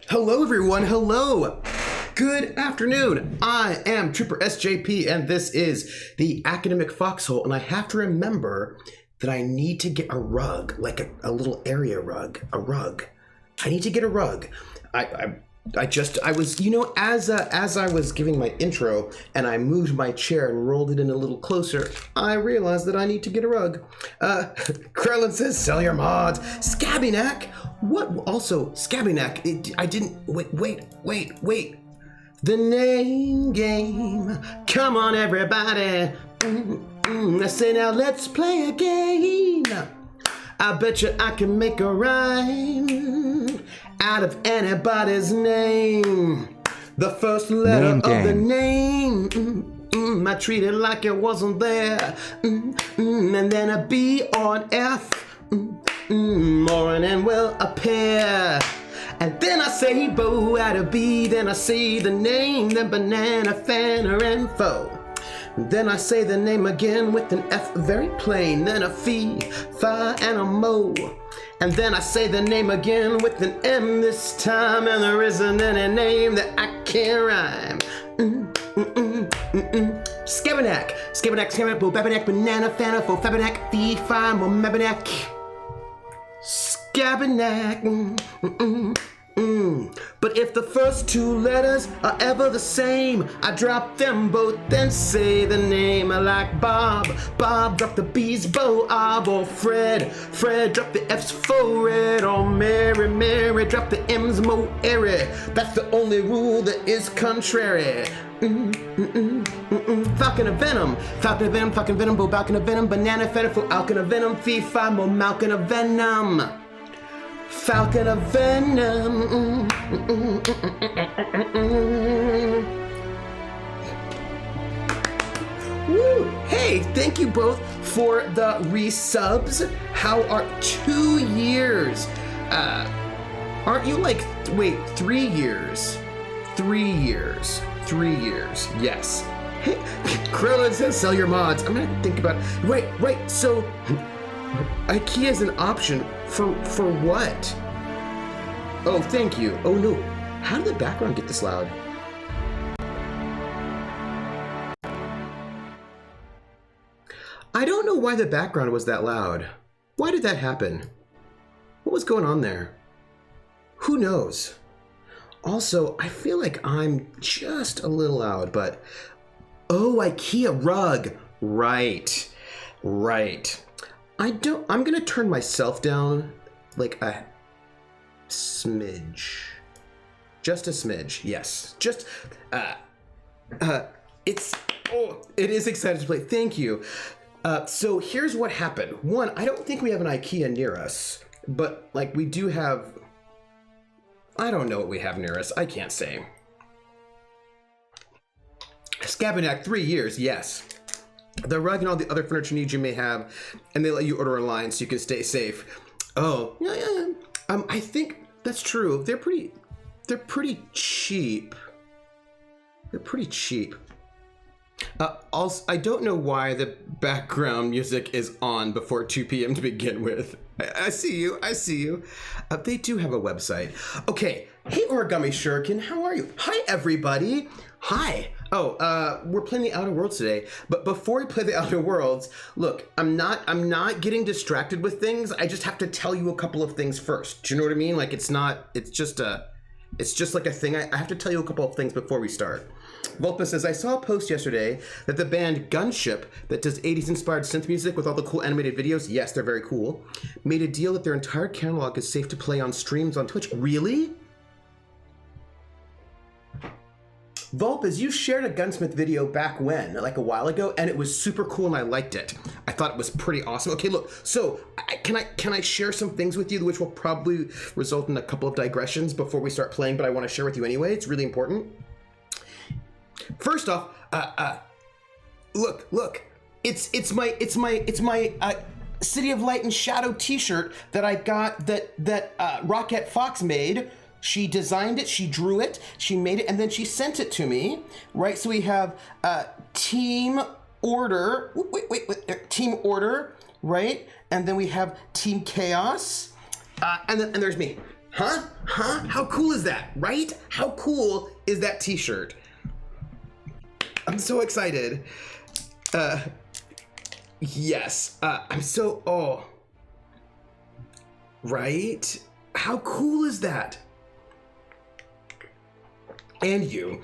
Hello everyone, hello! Good afternoon, I am Trooper SJP and this is the Academic Foxhole, and I have to remember that I need to get a rug, like a little area rug, a rug. I need to get a rug. I was, you know, as I was giving my intro and I moved my chair and rolled it in a little closer, I realized that I need to get a rug. Krellin says, sell your mods. Scabbynack? What? Also, Scabbynack, I didn't, wait. The name game. Come on, everybody. I say now let's play a game. I bet you I can make a rhyme out of anybody's name. The first letter of the name. I treat it like it wasn't there. And then a B or an F. Or an N will appear. And then I say bow out of B. Then I say the name. Then banana, fan, or info. Then I say the name again with an F, very plain. Then a fee, fi, and a mo. And then I say the name again with an M this time. And there isn't any name that I can't rhyme. Scabbernack, bo, babernack, banana, fana, fo, fabernack, fee, fi, mo, mabernack. Scabbernack. But if the first two letters are ever the same, I drop them both, then say the name. I like Bob, drop the B's, Bo, Ob, or Fred, drop the F's, for red, or Mary, drop the M's, Mo, airy. That's the only rule that is contrary. Falcon of Venom, Bo, Falcon of Venom, banana, feniful, alcon of Venom, fee, fi, mo, malcon of Venom. Falcon of Venom. Woo. Hey, thank you both for the resubs. How are 2 years? Aren't you like, wait, 3 years? 3 years. 3 years, yes. Hey, Krillin says sell your mods. I'm gonna think about it. Wait, so IKEA is an option for what? Oh, thank you. Oh no, how did the background get this loud? I don't know why the background was that loud. Why did that happen? What was going on there? Who knows? Also, I feel like I'm just a little loud, but oh, IKEA rug. Right. I'm gonna turn myself down like a smidge. Just a smidge, yes. Just, it is exciting to play. Thank you. So here's what happened. One, I don't think we have an IKEA near us, but like we do have, I don't know what we have near us. I can't say. Scabbernack, 3 years, yes. The rug and all the other furniture needs you may have, and they let you order online so you can stay safe. Oh, yeah. I think that's true. They're pretty cheap. They're pretty cheap. Also, I don't know why the background music is on before 2 p.m. to begin with. I see you. They do have a website. Okay. Hey, Origami Shuriken, how are you? Hi, everybody. Hi. Oh, we're playing the Outer Worlds today, but before we play the Outer Worlds, look, I'm not getting distracted with things. I just have to tell you a couple of things first. Do you know what I mean? Like it's just like a thing. I have to tell you a couple of things before we start. Volpa says, I saw a post yesterday that the band Gunship, that does 80s inspired synth music with all the cool animated videos, yes, they're very cool, made a deal that their entire catalog is safe to play on streams on Twitch. Really? Volpez, you shared a Gunsmith video back when, like a while ago, and it was super cool and I liked it. I thought it was pretty awesome. Okay, look, so can I share some things with you which will probably result in a couple of digressions before we start playing, but I want to share with you anyway. It's really important. First off, look, it's my City of Light and Shadow t-shirt that I got that Rocket Fox made. She designed it, she drew it, she made it, and then she sent it to me, right? So we have Team Order, Team Order, right? And then we have Team Chaos, and there's me. Huh? How cool is that, right? How cool is that t-shirt? I'm so excited. Yes. I'm so, right? How cool is that? And you.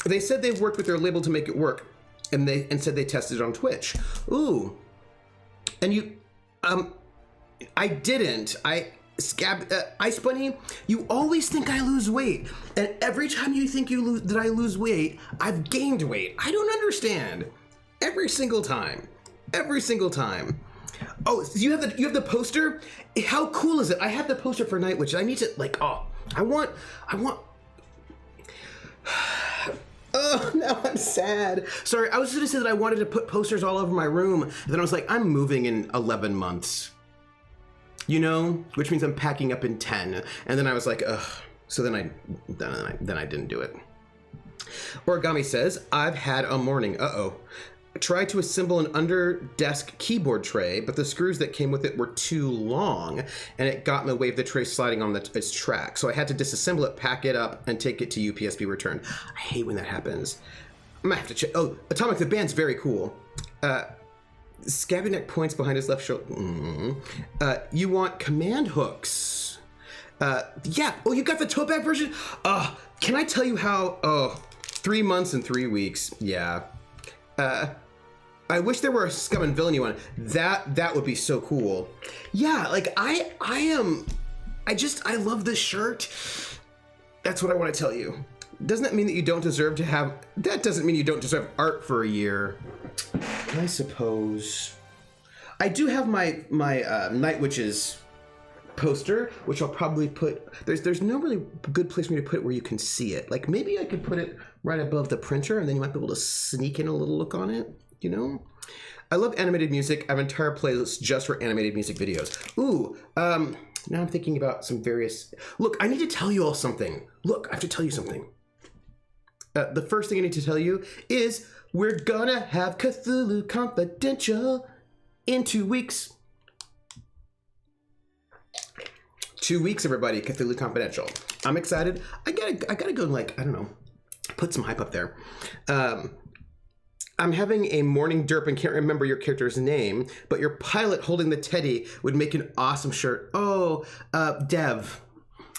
They said they worked with their label to make it work, and said they tested it on Twitch. Ooh. And you, I didn't. Ice Bunny, you always think I lose weight, and every time you think that I lose weight, I've gained weight. I don't understand. Every single time. Oh, so you have the poster? How cool is it? I have the poster for Night Witch. I need to I want. Oh, now I'm sad. Sorry, I was going to say that I wanted to put posters all over my room, and then I was like, I'm moving in 11 months. You know, which means I'm packing up in 10. And then I was like, ugh. So then I didn't do it. Origami says, I've had a morning. I tried to assemble an under-desk keyboard tray, but the screws that came with it were too long, and it got in the way of the tray sliding on its track. So I had to disassemble it, pack it up, and take it to UPS be returned. I hate when that happens. I'm gonna have to check. Oh, Atomic the band's very cool. Scabby Neck points behind his left shoulder. You want command hooks? Yeah. Oh, you got the tote bag version? Can I tell you how? 3 months and 3 weeks. Yeah. I wish there were a Scum and Villainy one. That would be so cool. Yeah, like I love this shirt. That's what I want to tell you. Doesn't that mean that you don't deserve to have? That doesn't mean you don't deserve art for a year. I suppose. I do have my Night Witches poster, which I'll probably put. There's no really good place for me to put it where you can see it. Like maybe I could put it right above the printer, and then you might be able to sneak in a little look on it. You know. I love animated music. I have an entire playlist just for animated music videos. Ooh. Now I'm thinking about some various. Look, I need to tell you all something. Look, I have to tell you something. The first thing I need to tell you is we're gonna have Cthulhu Confidential in 2 weeks. 2 weeks, everybody. Cthulhu Confidential. I'm excited. I gotta go and I don't know, put some hype up there. I'm having a morning derp and can't remember your character's name, but your pilot holding the teddy would make an awesome shirt. Oh, Dev.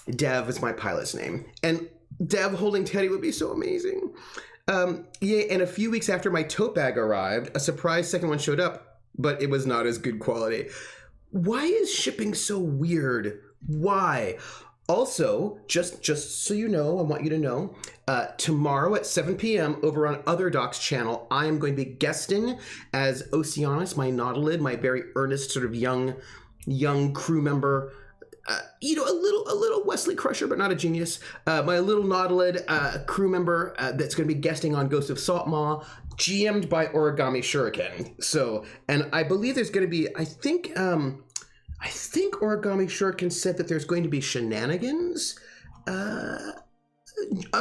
Dev is my pilot's name. And Dev holding teddy would be so amazing. Yeah, and a few weeks after my tote bag arrived, a surprise second one showed up, but it was not as good quality. Why is shipping so weird? Why? Also, just so you know, I want you to know, tomorrow at 7 p.m. over on Other Doc's channel, I am going to be guesting as Oceanus, my Nautilid, my very earnest sort of young crew member. A little Wesley Crusher, but not a genius. My little Nautilid crew member that's going to be guesting on Ghost of Saltmaw, GM'd by Origami Shuriken. So, and I believe there's going to be, I think Origami Shuriken said that there's going to be shenanigans. A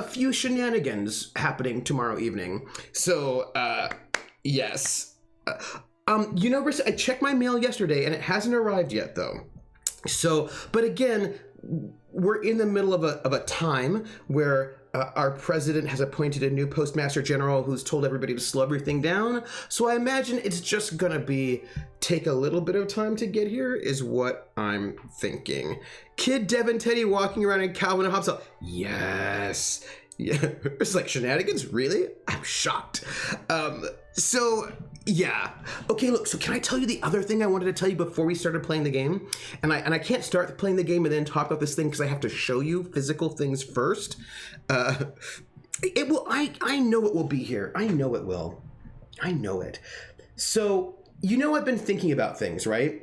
few shenanigans happening tomorrow evening. So, yes. Rissa, I checked my mail yesterday and it hasn't arrived yet, though. So, but again, we're in the middle of a time where our president has appointed a new postmaster general who's told everybody to slow everything down. So I imagine it's just gonna take a little bit of time to get here is what I'm thinking. Kid Devin Teddy walking around in Calvin and Hobbes. Yes. Yeah, it's like shenanigans, really? I'm shocked. So yeah. Okay, look, so can I tell you the other thing I wanted to tell you before we started playing the game? And I can't start playing the game and then talk about this thing because I have to show you physical things first. It will, I know it will be here. I know it will. I know it. So, I've been thinking about things, right?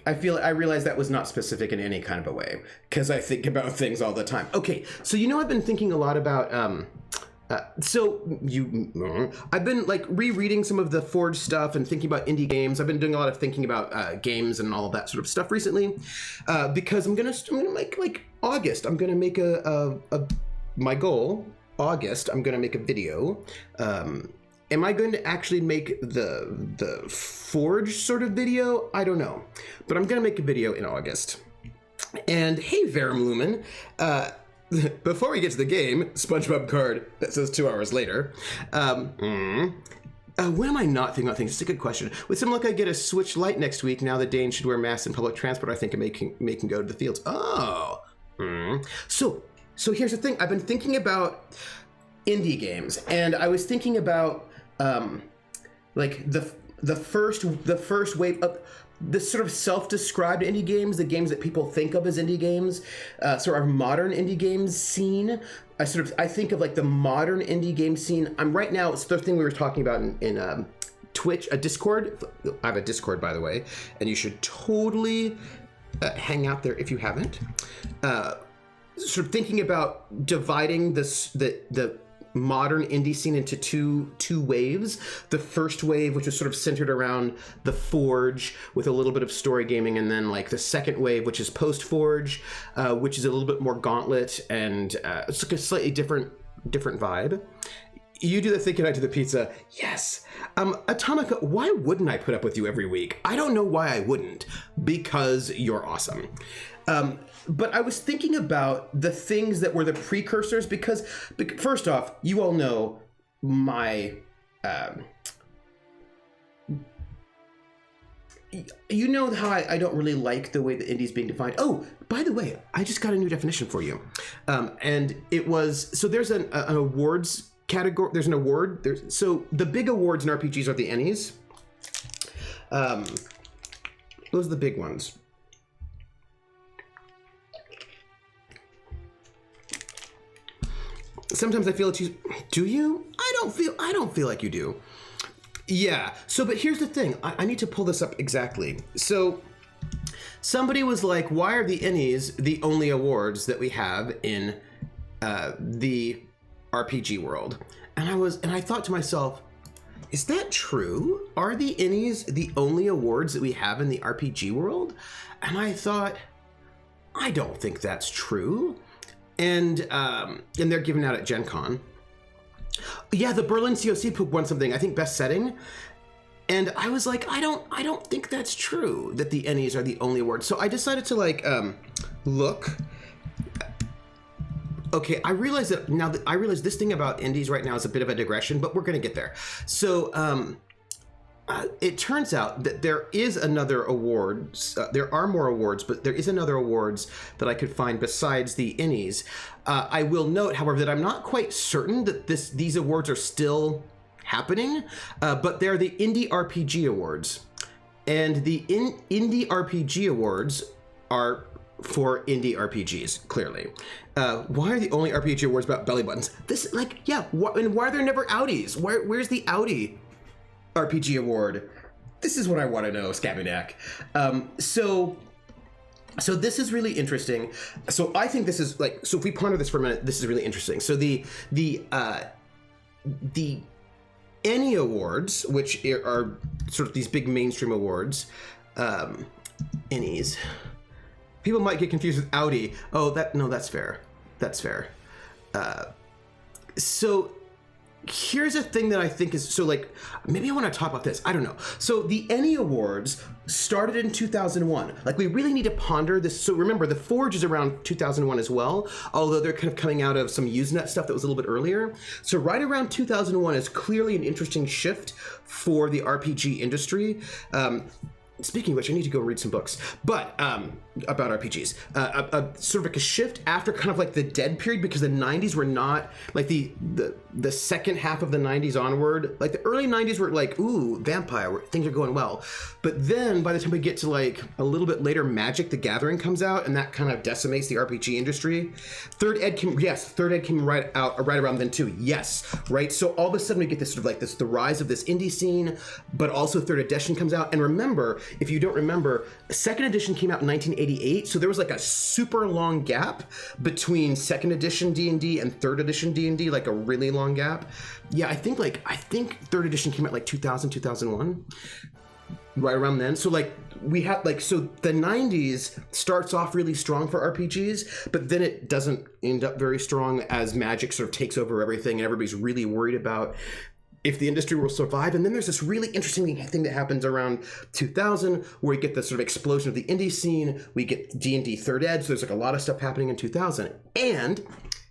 I realize that was not specific in any kind of a way because I think about things all the time. Okay, so I've been thinking a lot about I've been like rereading some of the Forge stuff and thinking about indie games. I've been doing a lot of thinking about games and all of that sort of stuff recently because I'm gonna make like August. I'm gonna make my goal August. I'm gonna make a video. Am I going to actually make the Forge sort of video? I don't know. But I'm going to make a video in August. And hey, Verum Lumen, before we get to the game, SpongeBob card that says 2 hours later. When am I not thinking about things? It's a good question. With some luck, I get a Switch Lite next week. Now the Danes should wear masks in public transport. I think making go to the fields. Oh. So here's the thing. I've been thinking about indie games, and I was thinking about like the first wave of this sort of self-described indie games, the games that people think of as indie games, sort of modern indie games scene. I think of like the modern indie game scene. I'm right now, it's the thing we were talking about in Twitch, a Discord. I have a Discord, by the way, and you should totally hang out there if you haven't. Sort of thinking about dividing the modern indie scene into two waves. The first wave, which was sort of centered around the Forge with a little bit of story gaming, and then like the second wave, which is post Forge, which is a little bit more Gauntlet, and it's like a slightly different vibe. You do the thinking, I do the pizza. Yes. Atomica, why wouldn't I put up with you every week? I don't know why I wouldn't, because you're awesome. But I was thinking about the things that were the precursors, because first off, you all know my, you know how I don't really like the way the indie's being defined. Oh, by the way, I just got a new definition for you. And it was, so there's an awards category, there's an award, so the big awards in RPGs are the Ennies. Those are the big ones. Sometimes I feel it's you. Do you? I don't feel like you do. Yeah. So, but here's the thing. I need to pull this up exactly. So, somebody was like, "Why are the Ennies the only awards that we have in the RPG world?" And I thought to myself, "Is that true? Are the Ennies the only awards that we have in the RPG world?" And I thought, I don't think that's true. And they're given out at Gen Con. Yeah, the Berlin COC won something, I think best setting. And I was like, I don't think that's true that the Ennies are the only awards. So I decided to like look. Okay, I realize this thing about indies right now is a bit of a digression, but we're gonna get there. So it turns out that there is another awards. There are more awards, but there is another awards that I could find besides the Ennies. I will note, however, that I'm not quite certain that these awards are still happening, but they're the Indie RPG Awards, and the Indie RPG Awards are for indie RPGs. Clearly, why are the only RPG awards about belly buttons? This, like, yeah, and why are there never Audis? Where's the Audi RPG award? This is what I want to know, Scabinak. So this is really interesting. So I think this is like, so if we ponder this for a minute, this is really interesting. So the Annie Awards, which are sort of these big mainstream awards, Ennies. People might get confused with Audi. Oh, that's fair. That's fair. So here's a thing that I think is, so like, maybe I want to talk about this. I don't know. So the Annie Awards started in 2001. Like, we really need to ponder this. So remember, the Forge is around 2001 as well, although they're kind of coming out of some Usenet stuff that was a little bit earlier. So right around 2001 is clearly an interesting shift for the RPG industry. Speaking of which, I need to go read some books, but about RPGs. Sort of like a shift after kind of like the dead period, because the 90s were not like the second half of the 90s onward. Like the early 90s were like, ooh, vampire, things are going well. But then by the time we get to like a little bit later, Magic the Gathering comes out, and that kind of decimates the RPG industry. Third Ed came right around then too. Yes, right. So all of a sudden we get this sort of like the rise of this indie scene, but also third edition comes out. And remember, if you don't remember, second edition came out in 1988, so there was like a super long gap between second edition D&D and third edition D&D, like a really long gap. Yeah, I think third edition came out like 2000, 2001, right around then. So like we had like, so the 90s starts off really strong for RPGs, but then it doesn't end up very strong as Magic sort of takes over everything, and everybody's really worried about if the industry will survive. And then there's this really interesting thing that happens around 2000 where we get this sort of explosion of the indie scene. We get D&D Third Ed, so there's like a lot of stuff happening in 2000. And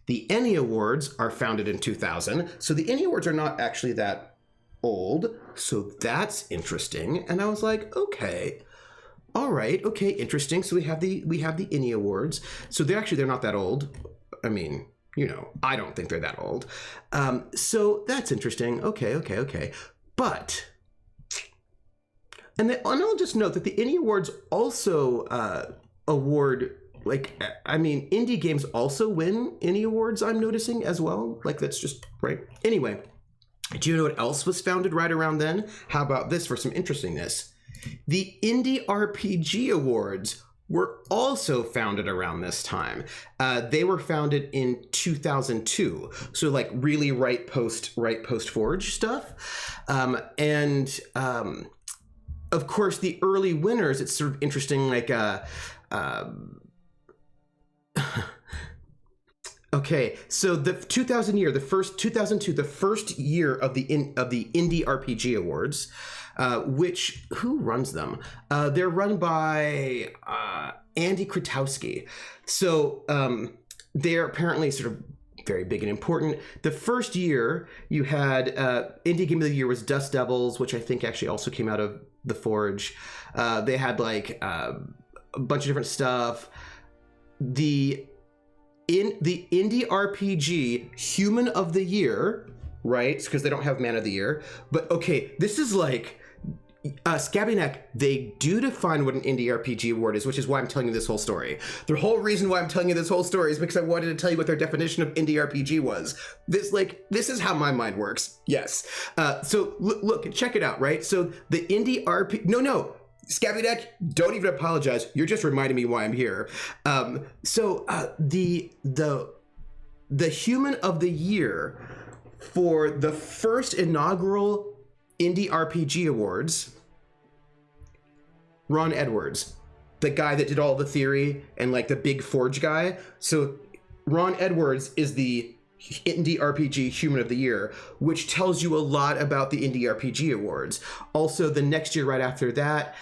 the ENnie Awards are founded in 2000, so the ENnie Awards are not actually that old, so that's interesting. And I was like, okay, all right, okay, interesting. So we have the ENnie Awards. So they're not that old. I mean, you know, I don't think they're that old. So that's interesting. Okay. But, and I'll just note that the ENnie Awards also award, like, I mean, indie games also win ENnie Awards, I'm noticing as well. Like, that's just, right? Anyway, do you know what else was founded right around then? How about this for some interestingness? The Indie RPG Awards were also founded around this time. They were founded in 2002, so like really right post Forge stuff. Of course, the early winners, it's sort of interesting, like okay, so the 2002, the first year of the Indie RPG Awards, which, who runs them? They're run by Andy Kratowski. So they're apparently sort of very big and important. The first year you had Indie Game of the Year was Dust Devils, which I think actually also came out of the Forge. They had like a bunch of different stuff. In the Indie RPG Human of the Year, right? Because they don't have Man of the Year. But okay, this is like Scabby Neck, they do define what an Indie RPG award is, which is why I'm telling you this whole story. The whole reason why I'm telling you this whole story is because I wanted to tell you what their definition of Indie RPG was. This is how my mind works. Yes. So look, check it out, right? So the Indie RPG, no, Scabby Neck, don't even apologize. You're just reminding me why I'm here. So the Human of the Year for the first inaugural Indie RPG Awards, Ron Edwards, the guy that did all the theory and like the big Forge guy. So Ron Edwards is the Indie RPG Human of the Year, which tells you a lot about the Indie RPG Awards. Also, the next year right after that,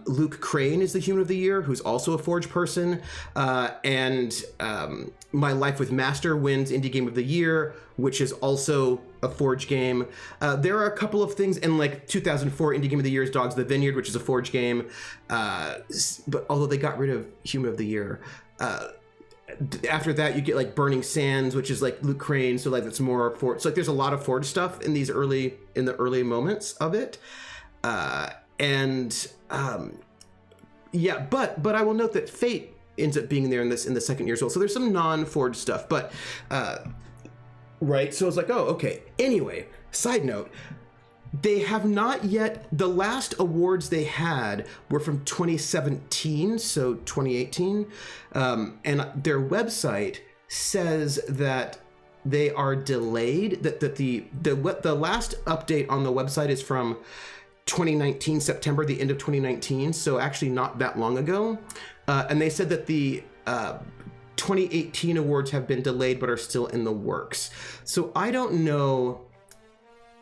Luke Crane is the Human of the Year, who's also a Forge person. And My Life with Master wins Indie Game of the Year, which is also a Forge game. There are a couple of things in like 2004 Indie Game of the Year is Dogs of the Vineyard, which is a Forge game. But although they got rid of Human of the Year, after that you get like Burning Sands, which is like Luke Crane, so like it's more Forge. So like there's a lot of Forge stuff in the early moments of it. Yeah, but I will note that Fate ends up being there in the second year as well. So there's some non-Forge stuff, but right. So it's like, oh, okay. Anyway, side note, they have not yet, the last awards they had were from 2017, so 2018. And their website says that they are delayed, that the last update on the website is from 2019, September, the end of 2019. So actually not that long ago. And they said that the 2018 awards have been delayed, but are still in the works. So I don't know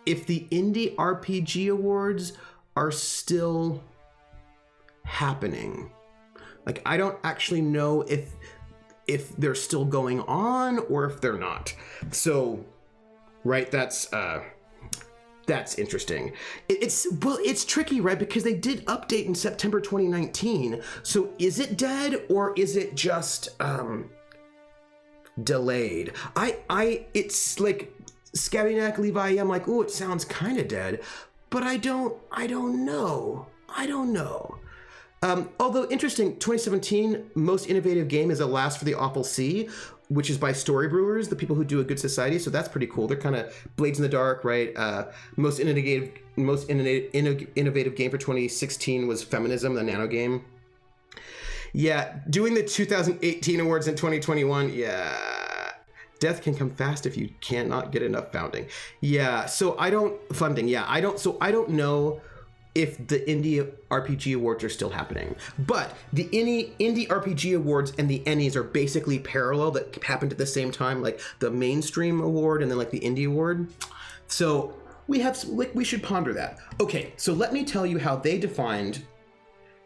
if the Indie RPG Awards are still happening. Like, I don't actually know if they're still going on or if they're not. So, right, that's interesting. It's tricky, right? Because they did update in September 2019. So is it dead or is it just delayed? It's like Scabby Neck, Levi, I'm like, oh, it sounds kind of dead, but I don't know. Although interesting, 2017 most innovative game is Alas for the Awful Sea, which is by Story Brewers, the people who do A Good Society. So that's pretty cool. They're kind of Blades in the Dark, right? Most innovative game for 2016 was Feminism, the Nano game. Yeah, doing the 2018 awards in 2021. Yeah. Death can come fast if you cannot get enough funding. Yeah, so I don't know if the Indie RPG Awards are still happening. But the Indie RPG Awards and the ENnies are basically parallel, that happened at the same time, like the mainstream award and then like the Indie Award. So we should ponder that. Okay, so let me tell you how they defined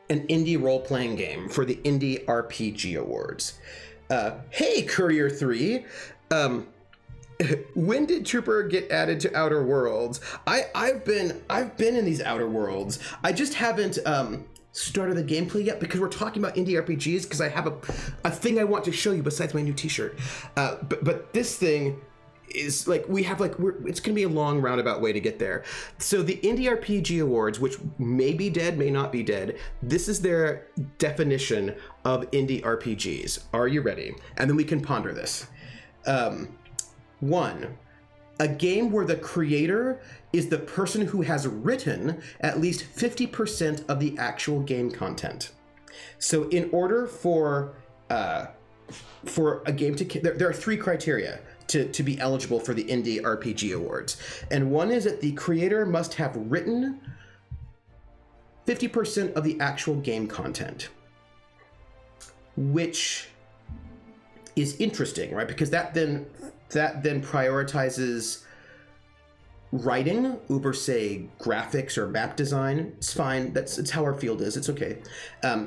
an indie role-playing game for the Indie RPG Awards. Hey, Courier 3, when did Trooper get added to Outer Worlds? I've been in these Outer Worlds. I just haven't started the gameplay yet because we're talking about indie RPGs, because I have a thing I want to show you besides my new t-shirt. But this thing is like, it's gonna be a long roundabout way to get there. So the Indie RPG Awards, which may be dead, may not be dead, this is their definition of indie RPGs. Are you ready? And then we can ponder this. 1, a game where the creator is the person who has written at least 50% of the actual game content. So in order for a game to, there are 3 criteria to be eligible for the Indie RPG Awards. And one is that the creator must have written 50% of the actual game content, which is interesting, right? Because that then prioritizes writing over, say, graphics or map design. It's fine. It's how our field is. It's okay.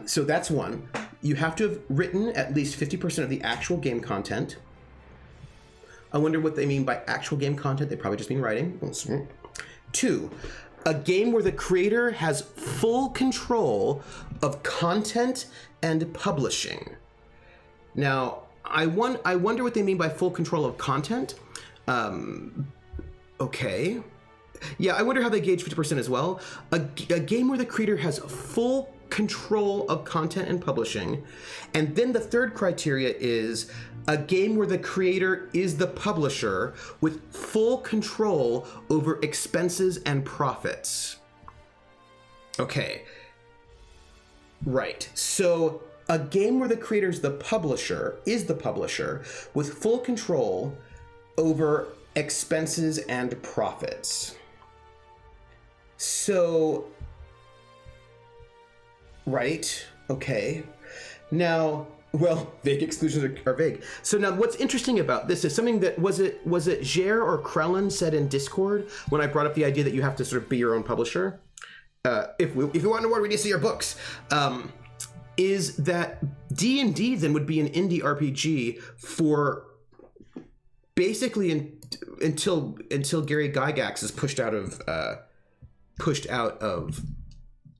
So that's one. You have to have written at least 50% of the actual game content. I wonder what they mean by actual game content. They probably just mean writing. 2, a game where the creator has full control of content and publishing. Now, I wonder what they mean by full control of content. Okay. Yeah, I wonder how they gauge 50% as well. A game where the creator has full control of content and publishing. And then the third criteria is a game where the creator is the publisher with full control over expenses and profits. Okay. Right. So a game where the creator is the publisher with full control over expenses and profits. So, right, okay. Now, well, vague exclusions are vague. So now what's interesting about this is something that, was it Jer or Krellin said in Discord when I brought up the idea that you have to sort of be your own publisher? If you want an award, we need to see your books. Is that D&D then would be an indie RPG for basically until Gary Gygax is pushed out of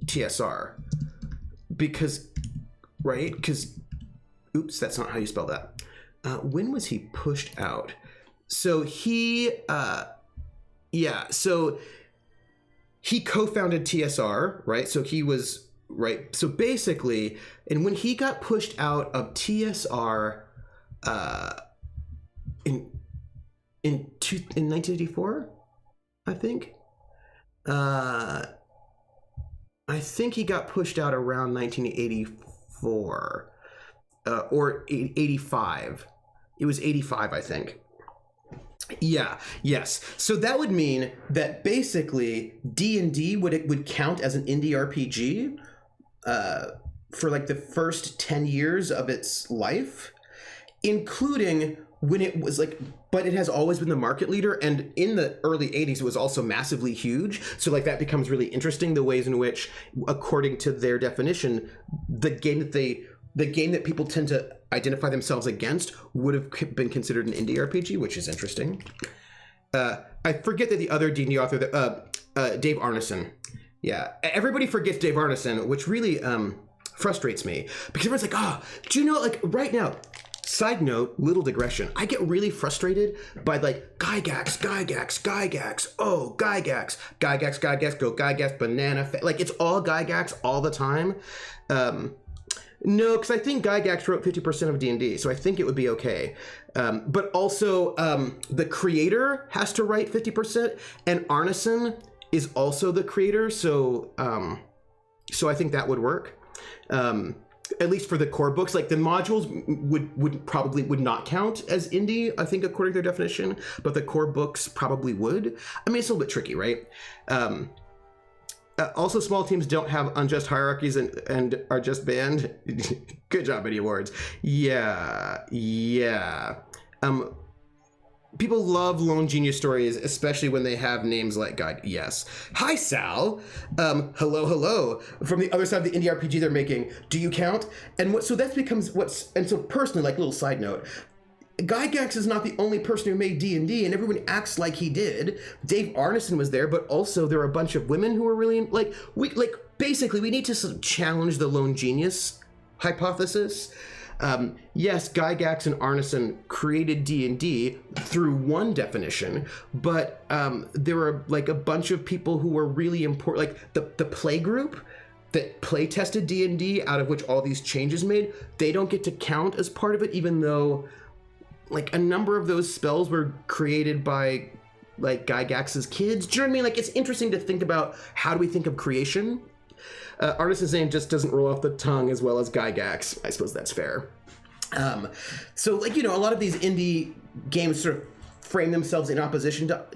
TSR, because oops, that's not how you spell that. When was he pushed out? So he co-founded TSR, right? So he was right. So basically, and when he got pushed out of TSR in 1984, I think. I think he got pushed out around 1984 or 85. It was 85, I think. Yeah, yes. So that would mean that basically D&D would count as an indie RPG for like the first 10 years of its life, including when it was like, but it has always been the market leader, and in the early 80s it was also massively huge. So like that becomes really interesting, the ways in which, according to their definition, the game that people tend to identify themselves against would have been considered an indie RPG, which is interesting. I forget that the other D&D author, Dave Arneson. Yeah, everybody forgets Dave Arneson, which really frustrates me, because everyone's like, do you know, like right now, side note, little digression, I get really frustrated by like Gygax, oh, Gygax, go Gygax, banana, like it's all Gygax all the time. No, because I think Gygax wrote 50% of D&D, so I think it would be okay. But also, the creator has to write 50%, and Arneson is also the creator, so I think that would work. At least for the core books. Like the modules would not count as indie, I think, according to their definition, but the core books probably would. I mean, it's a little bit tricky, right? Also, small teams don't have unjust hierarchies and are just banned. Good job, Eddie Awards. Yeah. people love lone genius stories, especially when they have names like God. Yes. Hi, Sal. Hello. From the other side of the indie RPG they're making. Do you count? And so that becomes and so personally, like, little side note, Gygax is not the only person who made D&D, and everyone acts like he did. Dave Arneson was there, but also there are a bunch of women who are really, basically, we need to sort of challenge the lone genius hypothesis. Yes, Gygax and Arneson created D&D through one definition, but there were like a bunch of people who were really important, like the play group that play tested D&D, out of which all these changes made. They don't get to count as part of it, even though like a number of those spells were created by like Gygax's kids. Do you know what I mean? Like, it's interesting to think about, how do we think of creation? Arneson's name just doesn't roll off the tongue as well as Gygax. I suppose that's fair. So, like, you know, a lot of these indie games sort of frame themselves in opposition to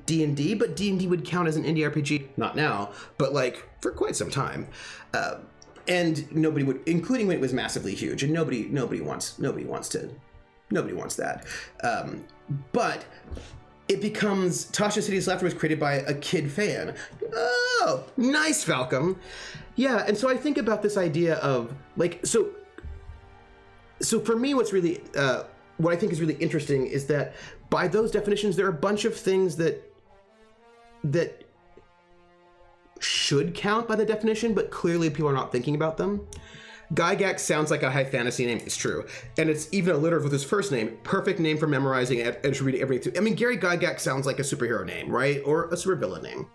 D&D, but D&D would count as an indie RPG, not now, but like for quite some time. And nobody would, including when it was massively huge, and nobody wants that. But it becomes Tasha City's Laughter was created by a kid fan. Oh, nice, Falcom. Yeah, and so I think about this idea of like, so for me, what's really, what I think is really interesting is that by those definitions, there are a bunch of things that should count by the definition, but clearly people are not thinking about them. Gygax sounds like a high fantasy name. It's true. And it's even alliterative with his first name. Perfect name for memorizing and should read everything. I mean, Gary Gygax sounds like a superhero name, right? Or a supervillain name.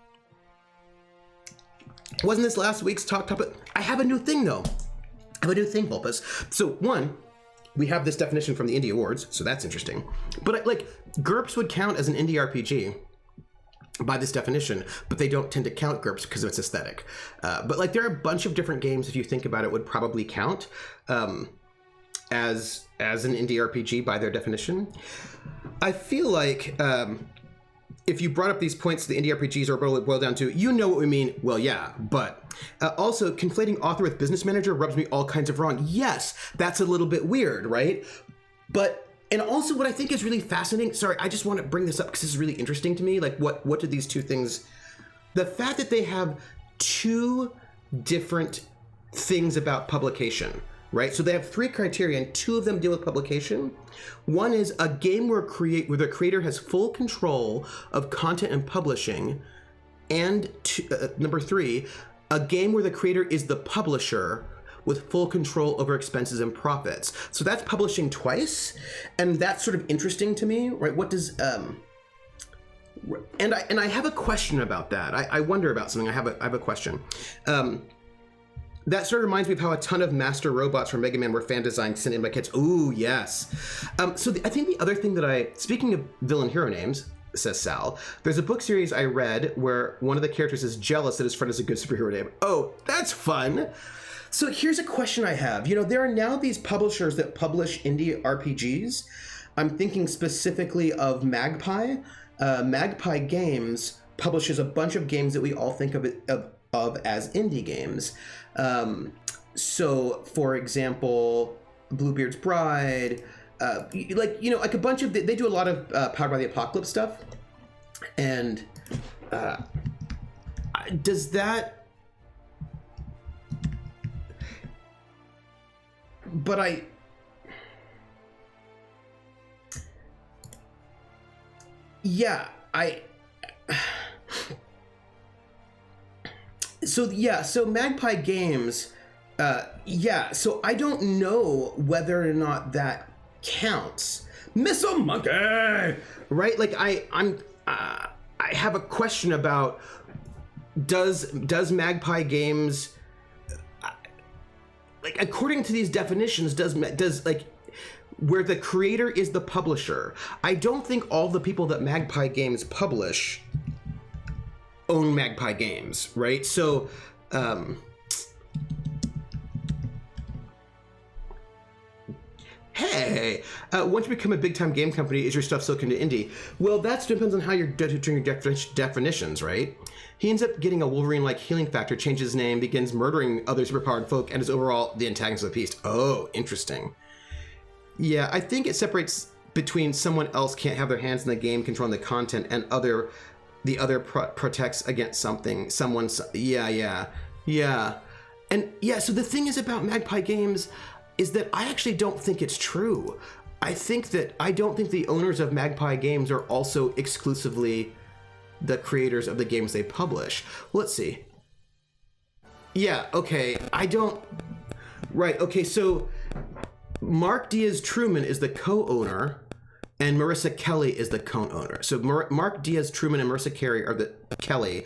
Wasn't this last week's talk topic? I have a new thing, though. I have a new thing, Vulpus. So, one, we have this definition from the Indie Awards, so that's interesting. But, like, GURPS would count as an indie RPG by this definition, but they don't tend to count GURPS because of its aesthetic. But like, there are a bunch of different games, if you think about it, would probably count as an indie RPG by their definition. I feel like if you brought up these points, the indie RPGs are boiled down to, you know what we mean. Well, yeah, but also conflating author with business manager rubs me all kinds of wrong. Yes, that's a little bit weird, right? But and also what I think is really fascinating, sorry, I just want to bring this up because this is really interesting to me. Like, what do these two things, the fact that they have two different things about publication, right? So they have three criteria and two of them deal with publication. One is a game where the creator has full control of content and publishing. And number three, a game where the creator is the publisher with full control over expenses and profits. So that's publishing twice, and that's sort of interesting to me, right? What does and I have a question about that. I wonder about something. I have a question. That sort of reminds me of how a ton of master robots from Mega Man were fan designed sent in by kids. Ooh, yes. I think the other thing that speaking of villain hero names, says Sal, there's a book series I read where one of the characters is jealous that his friend is a good superhero name. Oh, that's fun. So here's a question I have. You know, there are now these publishers that publish indie RPGs. I'm thinking specifically of Magpie. Magpie Games publishes a bunch of games that we all think of as indie games. So, for example, Bluebeard's Bride, like a bunch of, they do a lot of Powered by the Apocalypse stuff. And does that... But so Magpie Games, so I don't know whether or not that counts. Missile Monkey, right? Like I have a question about does Magpie Games, like, according to these definitions, does like, where the creator is the publisher, I don't think all the people that Magpie Games publish own Magpie Games, right? So, hey, once you become a big-time game company, is your stuff soaked into indie? Well, that depends on how you're doing your definitions, right? He ends up getting a Wolverine-like healing factor, changes his name, begins murdering other superpowered folk, and is overall the antagonist of the piece. Oh, interesting. Yeah, I think it separates between someone else can't have their hands in the game controlling the content and the other protects against someone's. Yeah. And yeah, so the thing is about Magpie Games is that I actually don't think it's true. I don't think the owners of Magpie Games are also exclusively the creators of the games they publish. Let's see. Yeah, okay, right, okay, so Mark Diaz-Truman is the co-owner and Marissa Kelly is the co-owner. So Mark Diaz-Truman and Marissa Kelly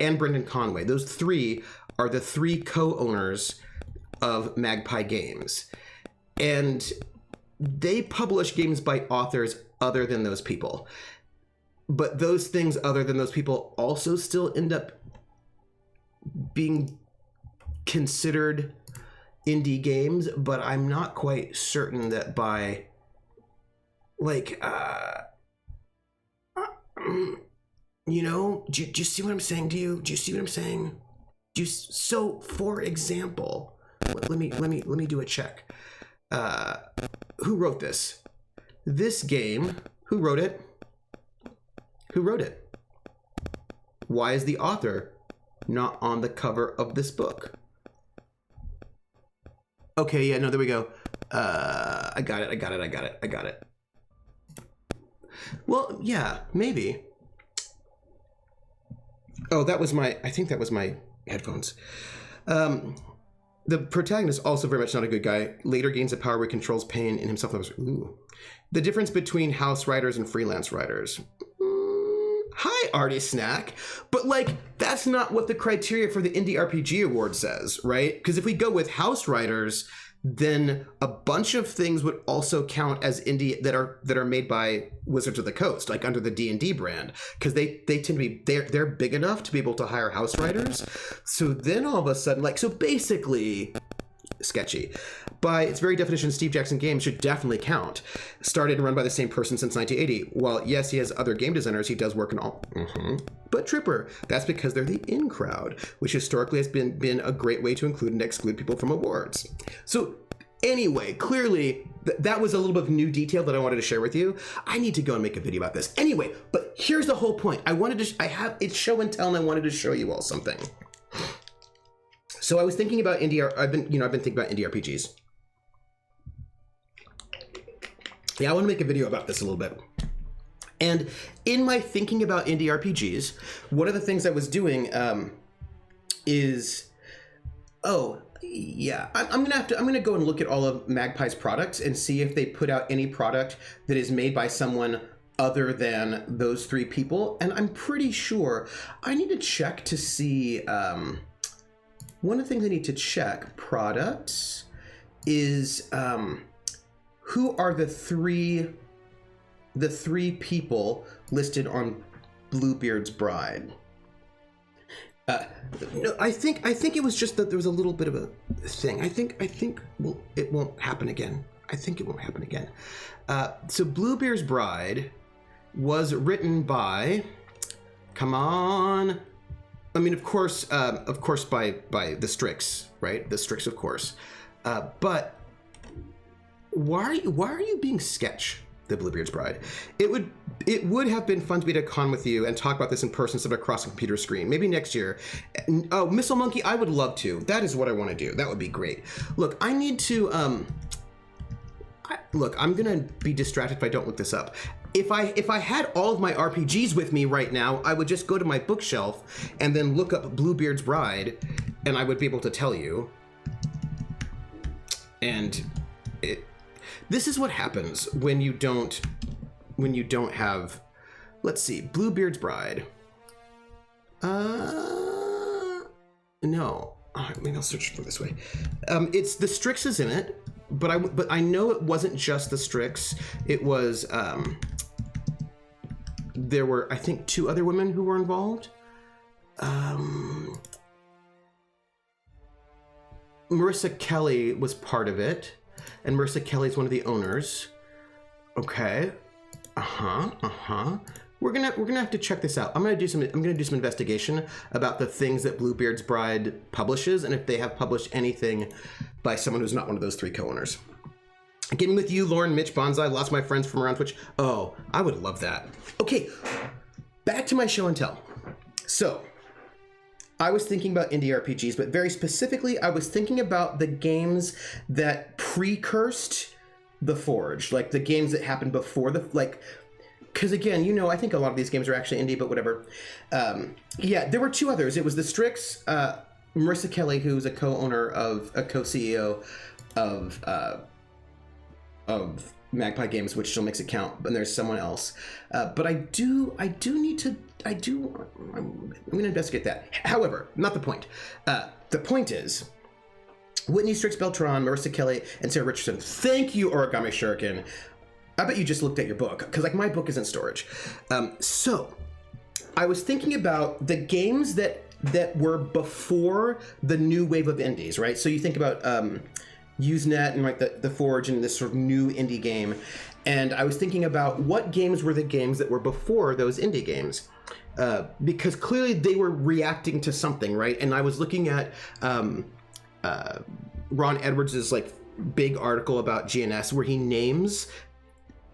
and Brendan Conway. Those three are the three co-owners of Magpie Games. And they publish games by authors other than those people. But those things other than those people also still end up being considered indie games, but I'm not quite certain that by like you know, do you see what I'm saying? Do you see what I'm saying? So for example, let me do a check. Who wrote this? This game, who wrote it? Why is the author not on the cover of this book? Okay, yeah, no, there we go. I got it. Well, yeah, maybe. Oh, I think that was my headphones. The protagonist, also very much not a good guy, later gains the power where he controls pain in himself. Ooh. The difference between house writers and freelance writers. Hi, Artie Snack. But, like, that's not what the criteria for the Indie RPG Award says, right? Because if we go with house writers, then a bunch of things would also count as indie that are made by Wizards of the Coast, like under the D&D brand, because they tend to be they're big enough to be able to hire house writers. So then all of a sudden, like, so basically sketchy. By its very definition, Steve Jackson Games should definitely count. Started and run by the same person since 1980. While yes, he has other game designers, he does work in all. But Tripper, that's because they're the in crowd, which historically has been a great way to include and exclude people from awards. So anyway, clearly that was a little bit of new detail that I wanted to share with you. I need to go and make a video about this. Anyway, but here's the whole point. It's show and tell, and I wanted to show you all something. So I was thinking about I've been thinking about indie RPGs. Yeah, I want to make a video about this a little bit. And in my thinking about indie RPGs, one of the things I was doing is, I'm gonna go and look at all of Magpie's products and see if they put out any product that is made by someone other than those three people. And I'm pretty sure I need to check to see. One of the things I need to check products is who are the three people listed on Bluebeard's Bride. No, I think it was just that there was a little bit of a thing. I think it won't happen again. So Bluebeard's Bride was written by, come on. I mean, of course, by the Strix, right? The Strix, of course. But why are you being sketch, the Bluebeard's Bride? It would have been fun to be at a con with you and talk about this in person instead of across a computer screen. Maybe next year. Oh, Missile Monkey, I would love to. That is what I want to do. That would be great. Look, I need to. Look, I'm gonna be distracted if I don't look this up. If I had all of my RPGs with me right now, I would just go to my bookshelf and then look up Bluebeard's Bride, and I would be able to tell you. And this is what happens when you don't have. Let's see, Bluebeard's Bride. No. Maybe I'll search for this way. It's the Strix is in it. But I know it wasn't just the Strix. It was there were, I think, 2 other women who were involved. Marissa Kelly was part of it, and Marissa Kelly is one of the owners. Okay. We're gonna have to check this out. I'm gonna do some investigation about the things that Bluebeard's Bride publishes, and if they have published anything by someone who's not one of those 3 co-owners. Gaming with you, Lauren, Mitch, Bonsai, lots of my friends from around Twitch. Oh, I would love that. Okay, back to my show and tell. So, I was thinking about indie RPGs, but very specifically, I was thinking about the games that precursed the Forge, like the games that happened before the, like, because again, you know, I think a lot of these games are actually indie, but whatever. Yeah, there were two others. It was the Strix, Marissa Kelly, who's a co-owner a co-CEO of Magpie Games, which still makes it count, and there's someone else. But I'm going to investigate that. However, not the point. The point is, Whitney Strix Beltran, Marissa Kelly, and Sarah Richardson. Thank you, Origami Shuriken. I bet you just looked at your book, because like my book is in storage. So I was thinking about the games that were before the new wave of indies, right? So you think about Usenet and like the Forge and this sort of new indie game. And I was thinking about what games were the games that were before those indie games. Because clearly they were reacting to something, right? And I was looking at Ron Edwards' like big article about GNS where he names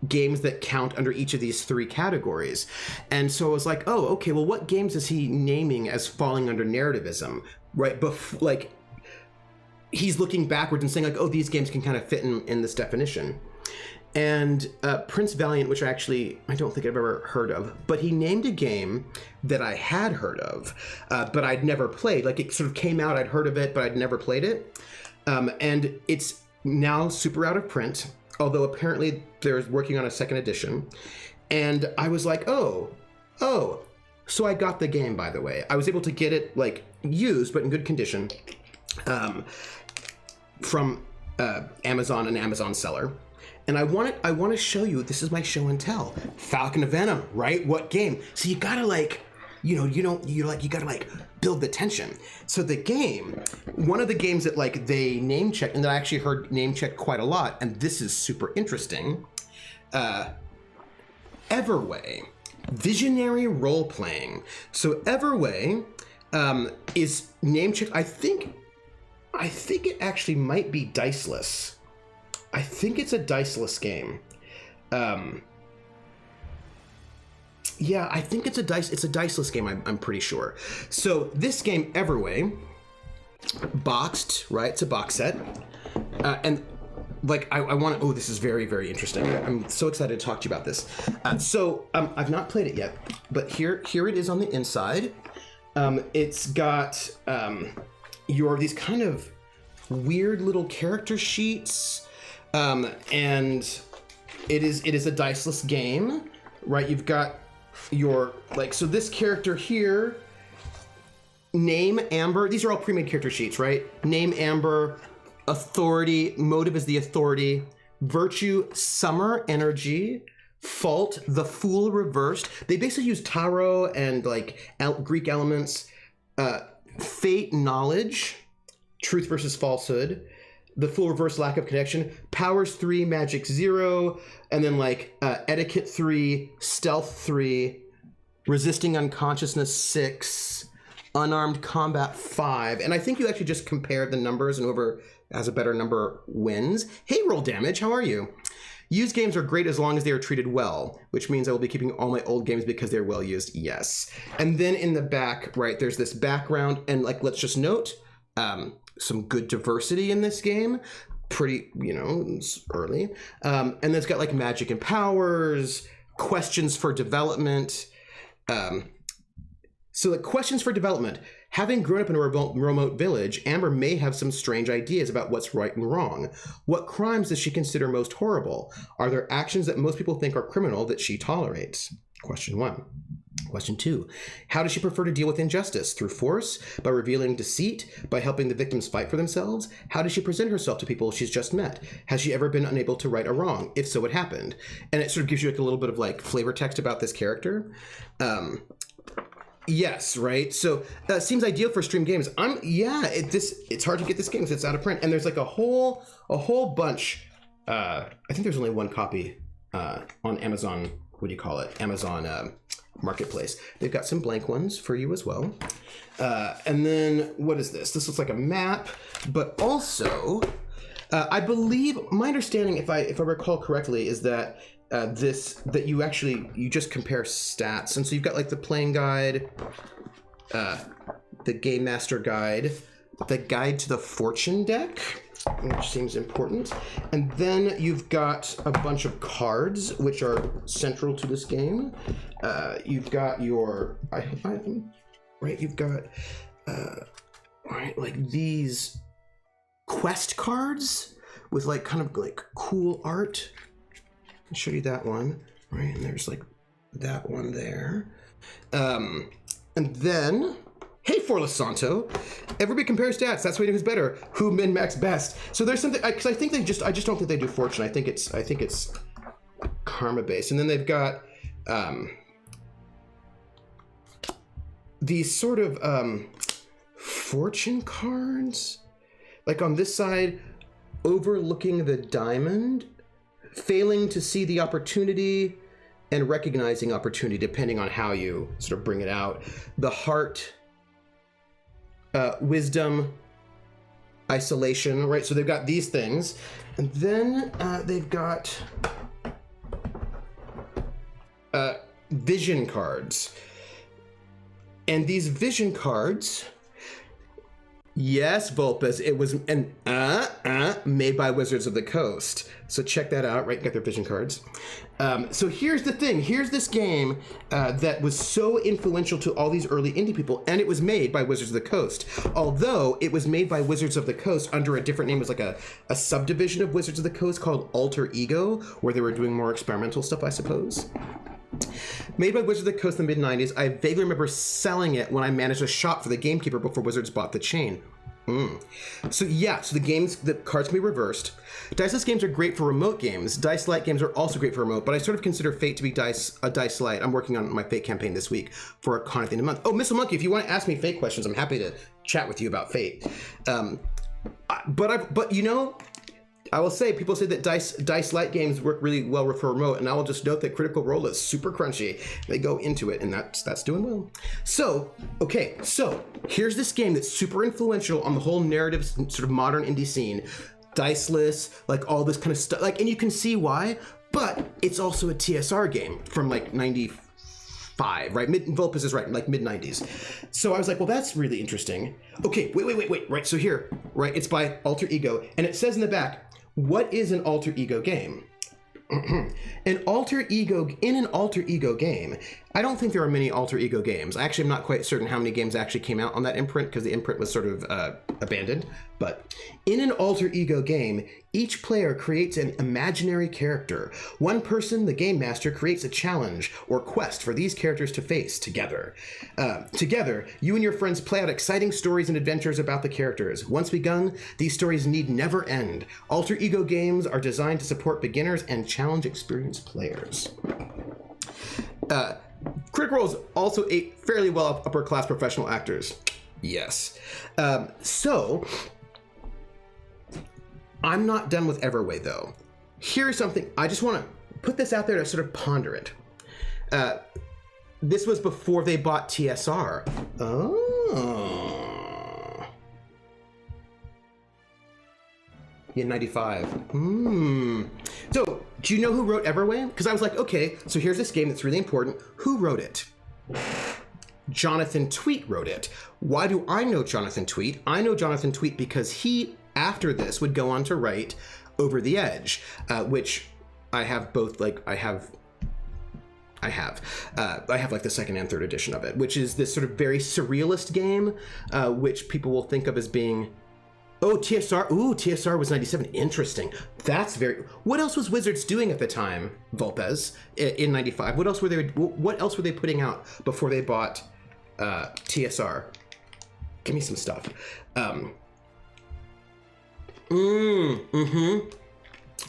games that count under each of these three categories. And so I was like, oh, okay, well, what games is he naming as falling under narrativism, right? Like, he's looking backwards and saying like, oh, these games can kind of fit in this definition. And Prince Valiant, which I don't think I've ever heard of, but he named a game that I had heard of, but I'd never played. Like, it sort of came out, I'd heard of it, but I'd never played it. And it's now super out of print, although apparently they're working on a second edition. And I was like, oh, so I got the game, by the way. I was able to get it like used, but in good condition, from Amazon, an Amazon seller. And I want to show you, this is my show and tell. Falcon of Venom, right? What game? So you gotta like, you gotta like build the tension. So the game, one of the games that like they name checked, and that I actually heard name checked quite a lot, and this is super interesting. Everway, visionary role playing. So Everway is name checked. I think it actually might be diceless. I think it's a diceless game. Yeah, I think it's a diceless game, I'm pretty sure. So this game, Everway, boxed, right? It's a box set. And like, I want to, oh, this is very, very interesting. I'm so excited to talk to you about this. I've not played it yet, but here it is on the inside. It's got these kind of weird little character sheets. And it is a diceless game, right? You've got your, like, so this character here, name Amber, these are all pre-made character sheets, right? Name Amber, authority, motive is the authority, virtue, summer energy, fault, the fool reversed. They basically use tarot and like Greek elements, fate, knowledge, truth versus falsehood, the full reverse, lack of connection, powers 3, magic 0, and then like etiquette 3, stealth 3, resisting unconsciousness 6, unarmed combat 5. And I think you actually just compare the numbers and whoever has a better number wins. Hey, roll damage, how are you? Used games are great as long as they are treated well, which means I will be keeping all my old games because they're well used, yes. And then in the back, right, there's this background, and like, let's just note, some good diversity in this game, pretty, it's early. And then it's got like magic and powers, questions for development. So the questions for development. Having grown up in a remote village, Amber may have some strange ideas about what's right and wrong. What crimes does she consider most horrible? Are there actions that most people think are criminal that she tolerates? Question 1. Question 2, how does she prefer to deal with injustice? Through force? By revealing deceit? By helping the victims fight for themselves? How does she present herself to people she's just met? Has she ever been unable to right a wrong? If so, what happened? And it sort of gives you like a little bit of like flavor text about this character. Yes, right? So that seems ideal for stream games. It's hard to get this game because it's out of print. And there's like a whole bunch. I think there's only one copy on Amazon. What do you call it? Amazon Marketplace. They've got some blank ones for you as well. And then what is this? This looks like a map, but also I believe my understanding, if I recall correctly, is that you just compare stats, and so you've got like the playing guide, the game master guide, the guide to the fortune deck, which seems important, and then you've got a bunch of cards which are central to this game. You've got your you've got like these quest cards with like kind of like cool art. I'll show you that one, right? And there's like that one there. And then, hey, For Santo, everybody compares stats. That's what he knows better. Who min-max best? So there's something, because I think I just don't think they do fortune. I think it's karma based. And then they've got these sort of fortune cards, like on this side, overlooking the diamond, failing to see the opportunity and recognizing opportunity, depending on how you sort of bring it out. The heart, wisdom, isolation, right? So they've got these things. And then they've got vision cards. And these vision cards, yes, Vulpes, it was made by Wizards of the Coast. So check that out, right? Got their vision cards. So here's the thing. Here's this game that was so influential to all these early indie people, and it was made by Wizards of the Coast. Although it was made by Wizards of the Coast under a different name. It was like a subdivision of Wizards of the Coast called Alter Ego, where they were doing more experimental stuff, I suppose. Made by Wizards of the Coast in the mid-90s, I vaguely remember selling it when I managed a shop for the Gamekeeper before Wizards bought the chain. So the cards can be reversed. Diceless games are great for remote games. Dice-Light games are also great for remote, but I sort of consider Fate to be Dice-Light. I'm working on my Fate campaign this week for a con at the end of the month. Oh, Missile Monkey, if you want to ask me Fate questions, I'm happy to chat with you about Fate. But you know, I will say, people say that Dice-Light games work really well for remote, and I will just note that Critical Role is super crunchy. They go into it, and that's doing well. So here's this game that's super influential on the whole narrative, sort of modern indie scene. Diceless, like all this kind of stuff, like, and you can see why, but it's also a TSR game from like 95, right? Vulpes is right, like mid-90s. So I was like, well, that's really interesting. Okay, wait, right, so here, right, it's by Alter Ego, and it says in the back, what is an alter ego game? In an alter ego game, I don't think there are many alter ego games. Actually, I'm not quite certain how many games actually came out on that imprint because the imprint was sort of abandoned. But in an alter ego game, each player creates an imaginary character. One person, the game master, creates a challenge or quest for these characters to face together. Together, you and your friends play out exciting stories and adventures about the characters. Once begun, these stories need never end. Alter ego games are designed to support beginners and challenge experienced players. Critical Role also ate fairly well upper class professional actors. Yes. So I'm not done with Everway though. Here's something, I just want to put this out there to sort of ponder it. This was before they bought TSR. Oh. Yeah, 95. So, do you know who wrote Everway? Because I was like, okay, so here's this game that's really important. Who wrote it? Jonathan Tweet wrote it. Why do I know Jonathan Tweet? I know Jonathan Tweet because he, after this, would go on to write Over the Edge, which I have both, like, I have like the second and third edition of it, which is this sort of very surrealist game, which people will think of as being, oh, TSR. Ooh, TSR was 97. Interesting. That's very. What else was Wizards doing at the time, Vulpes, in 95? What else were they putting out before they bought TSR? Give me some stuff.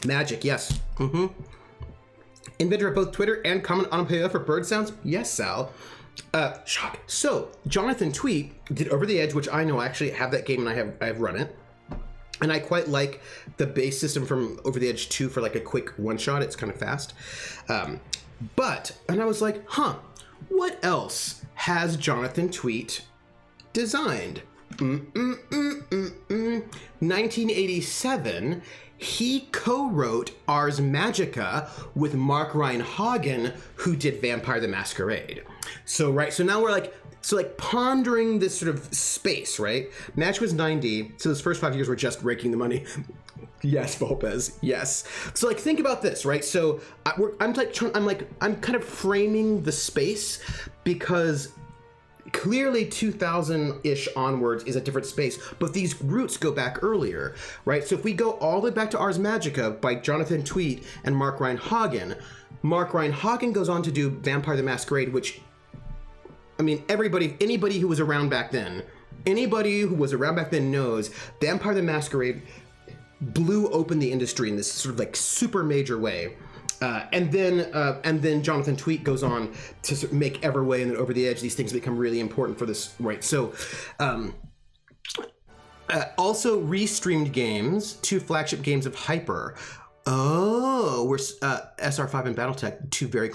Magic, yes. Inventor of both Twitter and common onomatopoeia for bird sounds? Yes, Sal. Shock. So, Jonathan Tweet did Over the Edge, which I know I actually have that game and I've run it. And I quite like the base system from Over the Edge 2 for like a quick one-shot. It's kind of fast. And I was like, what else has Jonathan Tweet designed? 1987, he co-wrote Ars Magica with Mark Reinhagen, who did Vampire the Masquerade. So now we're like pondering this sort of space, right? Magic was 90, so those first 5 years were just raking the money. Yes, Volpez, yes. So like think about this, right? So I'm kind of framing the space because clearly 2000-ish onwards is a different space, but these roots go back earlier, right? So if we go all the way back to Ars Magica by Jonathan Tweet and Mark Reinhagen goes on to do Vampire the Masquerade, which, I mean, anybody who was around back then knows Vampire the Masquerade blew open the industry in this sort of like super major way. And then Jonathan Tweet goes on to sort of make Everway and then Over the Edge. These things become really important for this, right? So, also restreamed games, 2 flagship games of Hyper. Oh, we're SR5 and BattleTech, 2 very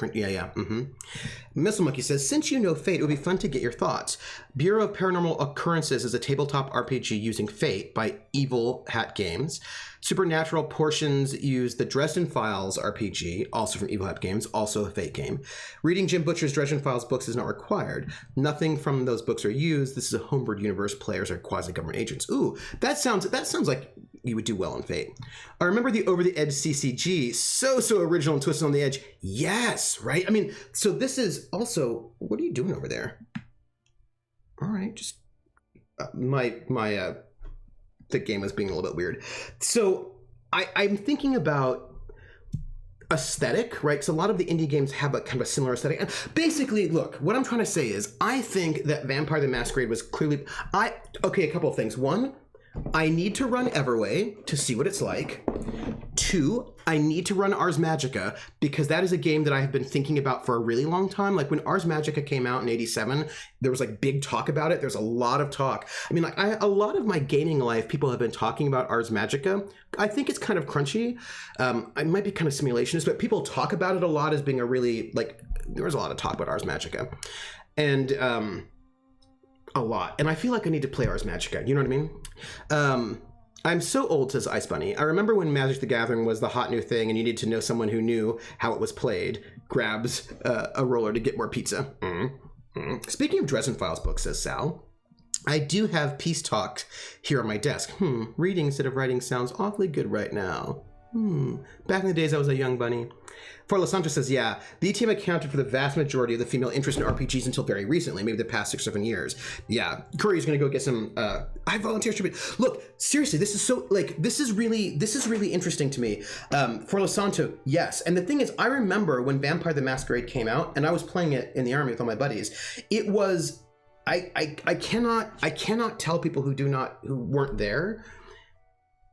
Missile Monkey says, since you know Fate, it would be fun to get your thoughts. Bureau of Paranormal Occurrences is a tabletop RPG using Fate by Evil Hat Games. Supernatural portions use the Dresden Files RPG, also from Evil Hat Games, also a Fate game. Reading Jim Butcher's Dresden Files books is not required. Nothing from those books are used. This is a homebrewed universe. Players are quasi-government agents. Ooh, that sounds like you would do well in Fate. I remember the Over the Edge CCG, so original and twisted on the edge. Yes, right? I mean, so this is also, what are you doing over there? All right, just the game was being a little bit weird. So I'm thinking about aesthetic, right? Because a lot of the indie games have a kind of a similar aesthetic. And basically, look, what I'm trying to say is I think that Vampire the Masquerade was clearly, okay, a couple of things. One, I need to run Everway to see what it's like. 2, I need to run Ars Magica because that is a game that I have been thinking about for a really long time. Like when Ars Magica came out in 87, there was like big talk about it. There's a lot of talk. I mean, like a lot of my gaming life, people have been talking about Ars Magica. I think it's kind of crunchy. I might be kind of simulationist, but people talk about it a lot as being a really, like, there was a lot of talk about Ars Magica. And, a lot. And I feel like I need to play Ars Magica. You know what I mean? I'm so old, says Ice Bunny. I remember when Magic the Gathering was the hot new thing and you needed to know someone who knew how it was played. Grabs a roller to get more pizza. Speaking of Dresden Files books, says Sal, I do have Peace Talks here on my desk. Reading instead of writing sounds awfully good right now. Back in the days I was a young bunny. For Lasandra says, yeah, the ETM accounted for the vast majority of the female interest in RPGs until very recently, maybe the past 6 or 7 years. Yeah, Curry's gonna go get some, I volunteer to look, seriously, this is so, like, this is really interesting to me. For Lasandra, yes. And the thing is, I remember when Vampire the Masquerade came out, and I was playing it in the army with all my buddies, it was, I cannot tell people who weren't there.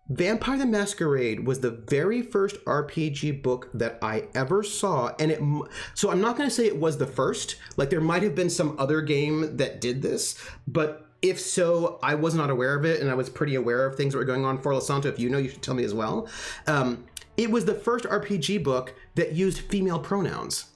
Vampire the Masquerade was the very first RPG book that I ever saw, and so I'm not going to say it was the first. Like, there might have been some other game that did this, but if so, I was not aware of it, and I was pretty aware of things that were going on. For Lasanto, if you know, you should tell me as well. It was the first RPG book that used female pronouns.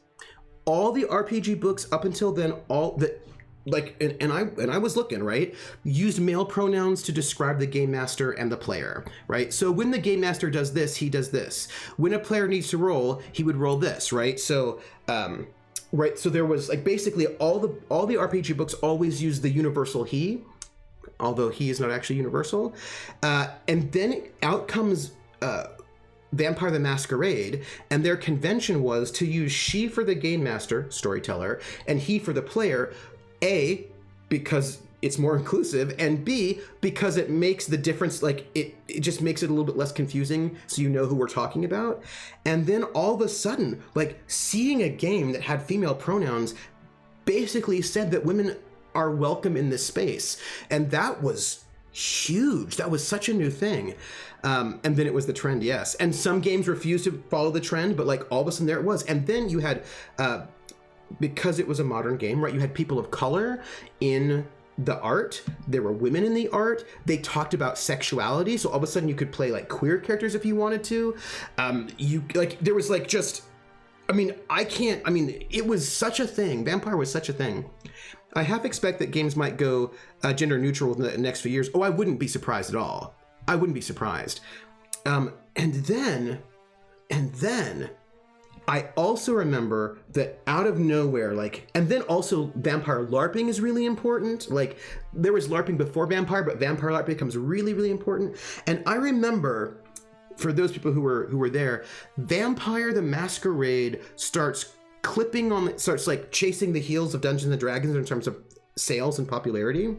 All the RPG books up until then, I was looking, right, used male pronouns to describe the game master and the player, right? So when the game master does this, he does this. When a player needs to roll, he would roll this, right? So, right, so there was, like, basically all the RPG books always use the universal he, although he is not actually universal. And then out comes Vampire the Masquerade, and their convention was to use she for the game master, storyteller, and he for the player, A, because it's more inclusive, and B, because it makes the difference, like, it just makes it a little bit less confusing so you know who we're talking about. And then all of a sudden, like, seeing a game that had female pronouns basically said that women are welcome in this space. And that was huge. That was such a new thing. And then it was the trend, yes. And some games refused to follow the trend, but, like, all of a sudden there it was. And then you had... because it was a modern game, right? You had people of color in the art. There were women in the art. They talked about sexuality. So all of a sudden you could play, like, queer characters if you wanted to. There was, like, just I mean, it was such a thing. Vampire was such a thing. I half expect that games might go gender neutral in the next few years. Oh, I wouldn't be surprised at all. I wouldn't be surprised. And then I also remember that out of nowhere, like, and then also vampire LARPing is really important. Like, there was LARPing before vampire, but vampire LARP becomes really, really important. And I remember, for those people who were there, Vampire the Masquerade starts like chasing the heels of Dungeons and Dragons in terms of sales and popularity.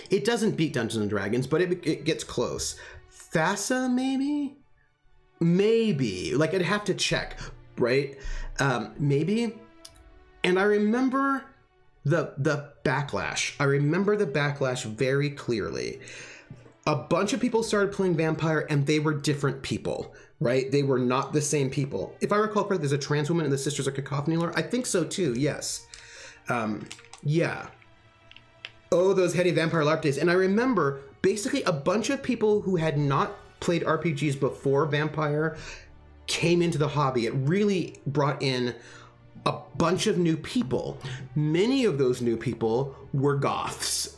It doesn't beat Dungeons and Dragons, but it gets close. Thassa, maybe, like, I'd have to check, right? Maybe. And I remember the backlash. I remember the backlash very clearly. A bunch of people started playing Vampire, and they were different people, right? They were not the same people. If I recall correctly, there's a trans woman in the Sisters of Cacophony lore. I think so too, yes. Yeah. Oh, those heady Vampire LARP days. And I remember basically a bunch of people who had not played RPGs before Vampire came into the hobby. It really brought in a bunch of new people. Many of those new people were goths,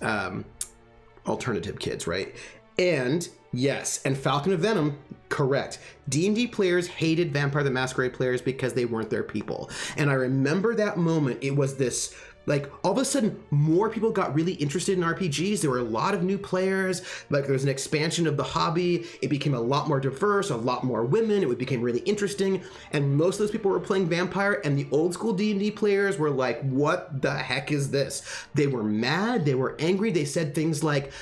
alternative kids, right? And yes, and Falcon of Venom, correct. D&D players hated Vampire the Masquerade players because they weren't their people. And I remember that moment. It was this, like, all of a sudden more people got really interested in RPGs. There were a lot of new players. Like, there was an expansion of the hobby. It became a lot more diverse, a lot more women. It became really interesting. And most of those people were playing Vampire, and the old school D&D players were like, what the heck is this? They were mad. They were angry. They said things like,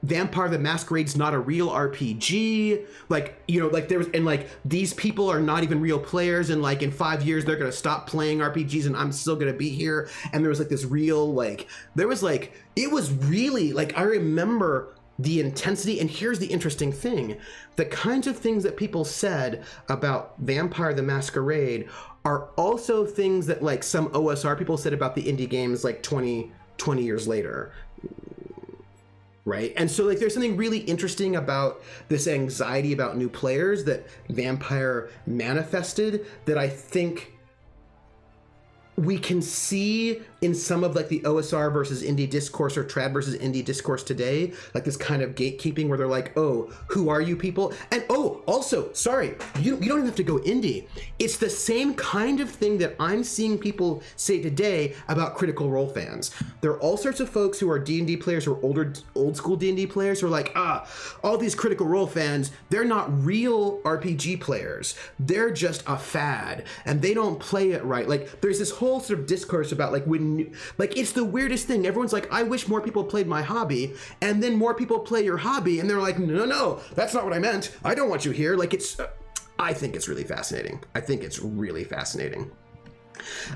Vampire the Masquerade's not a real RPG. Like, you know, like there was, and like, these people are not even real players, and like in 5 years they're gonna stop playing RPGs and I'm still gonna be here. And there was like this real, like, there was like, it was really like, I remember the intensity. And here's the interesting thing: the kinds of things that people said about Vampire the Masquerade are also things that like some OSR people said about the indie games like 20 years later. Right? And so like there's something really interesting about this anxiety about new players that Vampire manifested that I think we can see in some of like the OSR versus indie discourse or trad versus indie discourse today, like this kind of gatekeeping where they're like, oh, who are you people? And oh, also, sorry, you don't even have to go indie. It's the same kind of thing that I'm seeing people say today about Critical Role fans. There are all sorts of folks who are D&D players or old school D&D players who are like, all these Critical Role fans, they're not real RPG players. They're just a fad and they don't play it right. Like there's this whole sort of discourse about like when, like, it's the weirdest thing. Everyone's like, I wish more people played my hobby, and then more people play your hobby, and they're like, no, that's not what I meant. I don't want you here. Like, it's, I think it's really fascinating.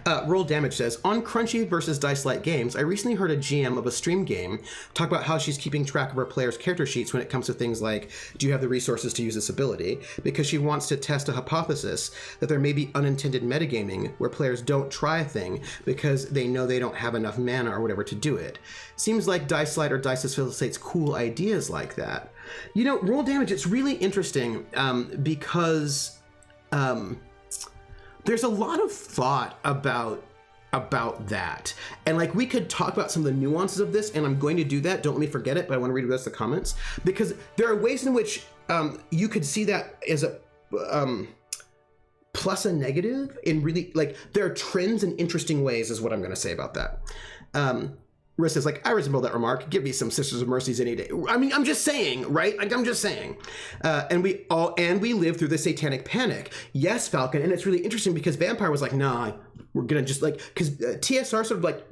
Roll Damage says, on Crunchy versus Dice Light Games, I recently heard a GM of a stream game talk about how she's keeping track of her players' character sheets when it comes to things like, do you have the resources to use this ability? Because she wants to test a hypothesis that there may be unintended metagaming where players don't try a thing because they know they don't have enough mana or whatever to do it. Seems like Dice Light or Dice facilitates cool ideas like that. You know, Roll Damage, it's really interesting because there's a lot of thought about that. And like we could talk about some of the nuances of this, and I'm going to do that. Don't let me forget it, but I want to read the rest of the comments because there are ways in which you could see that as a plus and negative in really, like, there are trends and interesting ways is what I'm going to say about that. Riss is like, I resemble that remark. Give me some Sisters of Mercies any day. I mean, I'm just saying, right? Like, I'm just saying. And we lived through the Satanic Panic. Yes, Falcon. And it's really interesting because Vampire was like, nah, we're going to just like, because TSR sort of like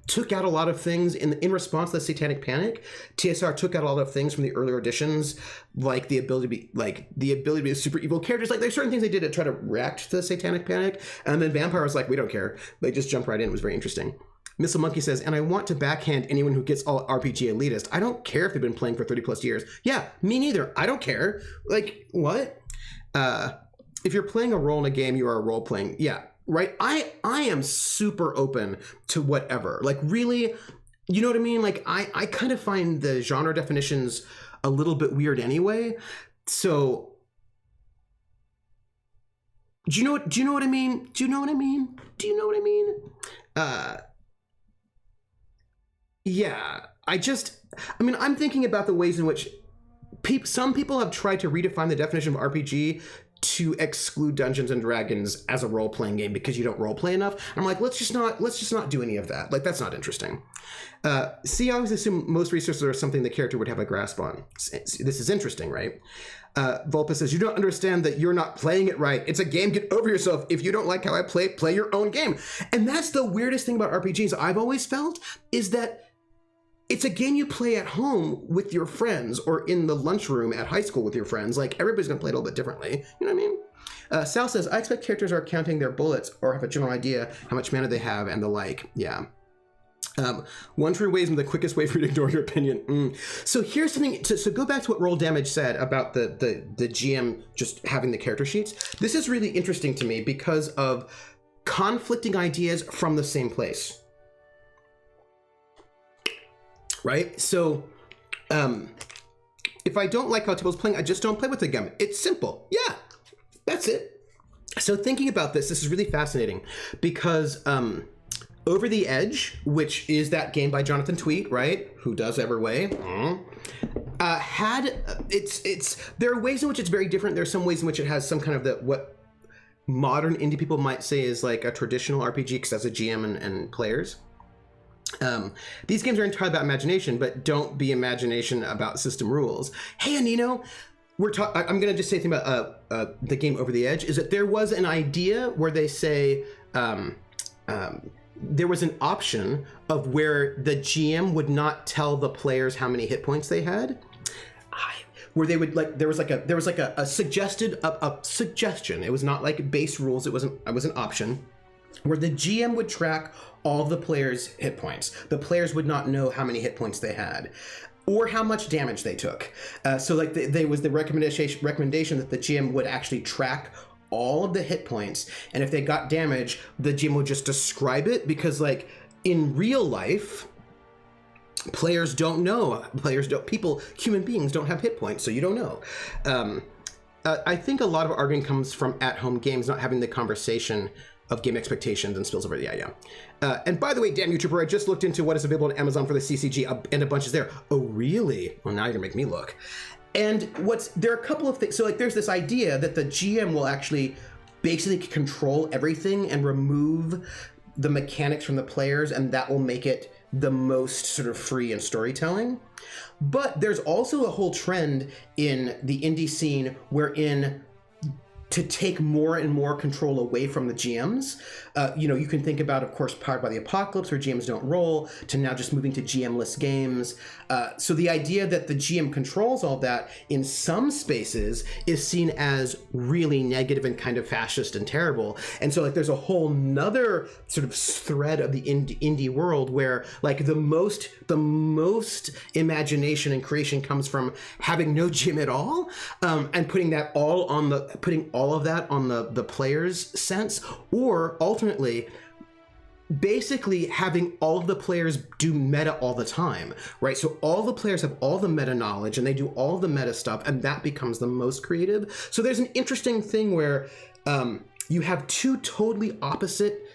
took out a lot of things in response to the Satanic Panic. TSR took out a lot of things from the earlier editions, like the ability to be super evil characters. Like there's certain things they did to try to react to the Satanic Panic. And then Vampire was like, we don't care. They just jumped right in. It was very interesting. Missile Monkey says, and I want to backhand anyone who gets all RPG elitist. I don't care if they've been playing for 30 plus years. Yeah, me neither. I don't care. Like, what? If you're playing a role in a game, you are role playing. Yeah, right? I am super open to whatever. Like, really, you know what I mean? Like, I kind of find the genre definitions a little bit weird anyway. So Do you know what? Do you know what I mean? Do you know what I mean? Do you know what I mean? Yeah. I'm thinking about the ways in which some people have tried to redefine the definition of RPG to exclude Dungeons and Dragons as a role-playing game because you don't role-play enough. I'm like, let's just not do any of that. Like, that's not interesting. See, I always assume most resources are something the character would have a grasp on. This is interesting, right? Vulpa says, you don't understand that you're not playing it right. It's a game. Get over yourself. If you don't like how I play your own game. And that's the weirdest thing about RPGs I've always felt, is that it's a game you play at home with your friends or in the lunchroom at high school with your friends. Like, everybody's going to play it a little bit differently. You know what I mean? Sal says, I expect characters are counting their bullets or have a general idea how much mana they have and the like. Yeah. One true way is the quickest way for you to ignore your opinion. So here's something, so go back to what Roll Damage said about the GM just having the character sheets. This is really interesting to me because of conflicting ideas from the same place. Right? So, if I don't like how Tibble's playing, I just don't play with the game. It's simple. Yeah, that's it. So thinking about this is really fascinating because Over the Edge, which is that game by Jonathan Tweet, right? Who does Everway? There are ways in which it's very different. There are some ways in which it has some kind of what modern indie people might say is like a traditional RPG because that's a GM and players. These games are entirely about imagination, but don't be imagination about system rules. Hey, Anino, I'm going to just say something about the game Over the Edge, is that there was an idea where they say there was an option of where the GM would not tell the players how many hit points they had. Where they would there was a suggestion. It was not like base rules. It was an option where the GM would track all the players' hit points. The players would not know how many hit points they had or how much damage they took. So like there was the recommendation that the GM would actually track all of the hit points, and if they got damage, the GM would just describe it, because like in real life, players don't know. Human beings don't have hit points, so you don't know. I think a lot of arguing comes from at-home games not having the conversation of game expectations and spills over. Yeah. And by the way, damn you, Trooper, I just looked into what is available on Amazon for the CCG, and a bunch is there. Oh, really? Well, now you're gonna make me look. And there are a couple of things. So like there's this idea that the GM will actually basically control everything and remove the mechanics from the players, and that will make it the most sort of free in storytelling. But there's also a whole trend in the indie scene wherein to take more and more control away from the GMs. You can think about, of course, Powered by the Apocalypse, where GMs don't roll, to now just moving to GM-less games. So the idea that the GM controls all that in some spaces is seen as really negative and kind of fascist and terrible. And so like there's a whole nother sort of thread of the indie world where like the most imagination and creation comes from having no GM at all, and putting all of that on the player's sense, or alternately basically having all of the players do meta all the time, right? So all the players have all the meta knowledge and they do all the meta stuff, and that becomes the most creative. So there's an interesting thing where you have two totally opposite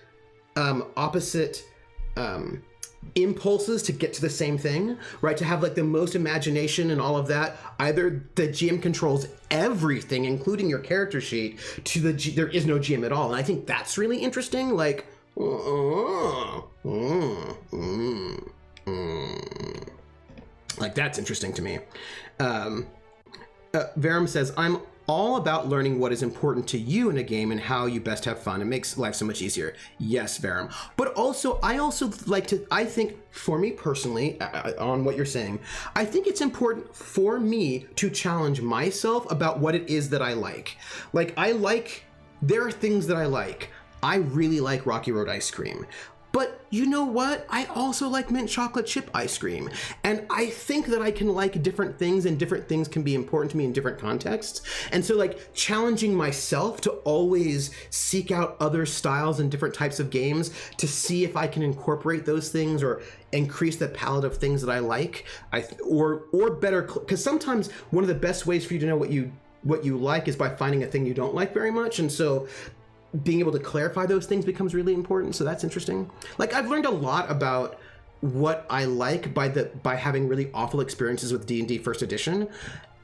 impulses to get to the same thing, right? To have like the most imagination and all of that. Either the GM controls everything, including your character sheet, there is no GM at all. And I think that's really interesting. Like, like that's interesting to me. Verum says, I'm all about learning what is important to you in a game and how you best have fun. It makes life so much easier. Yes, Verum. But also, I think for me personally, on what you're saying, I think it's important for me to challenge myself about what it is that I like. There are things that I like. I really like Rocky Road ice cream. But you know what? I also like mint chocolate chip ice cream. And I think that I can like different things, and different things can be important to me in different contexts. And so like challenging myself to always seek out other styles and different types of games to see if I can incorporate those things or increase the palette of things that I like, or better, because sometimes one of the best ways for you to know what you like is by finding a thing you don't like very much. And so being able to clarify those things becomes really important. So that's interesting. Like, I've learned a lot about what I like by having really awful experiences with D&D First Edition.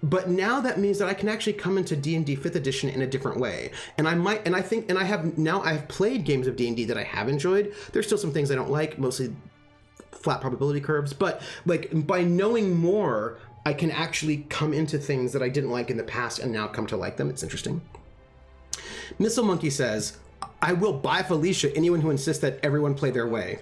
But now that means that I can actually come into D&D 5th edition in a different way. And I've played games of D&D that I have enjoyed. There's still some things I don't like, mostly flat probability curves, but like by knowing more, I can actually come into things that I didn't like in the past and now come to like them. It's interesting. Missile Monkey says, I will buy Felicia anyone who insists that everyone play their way.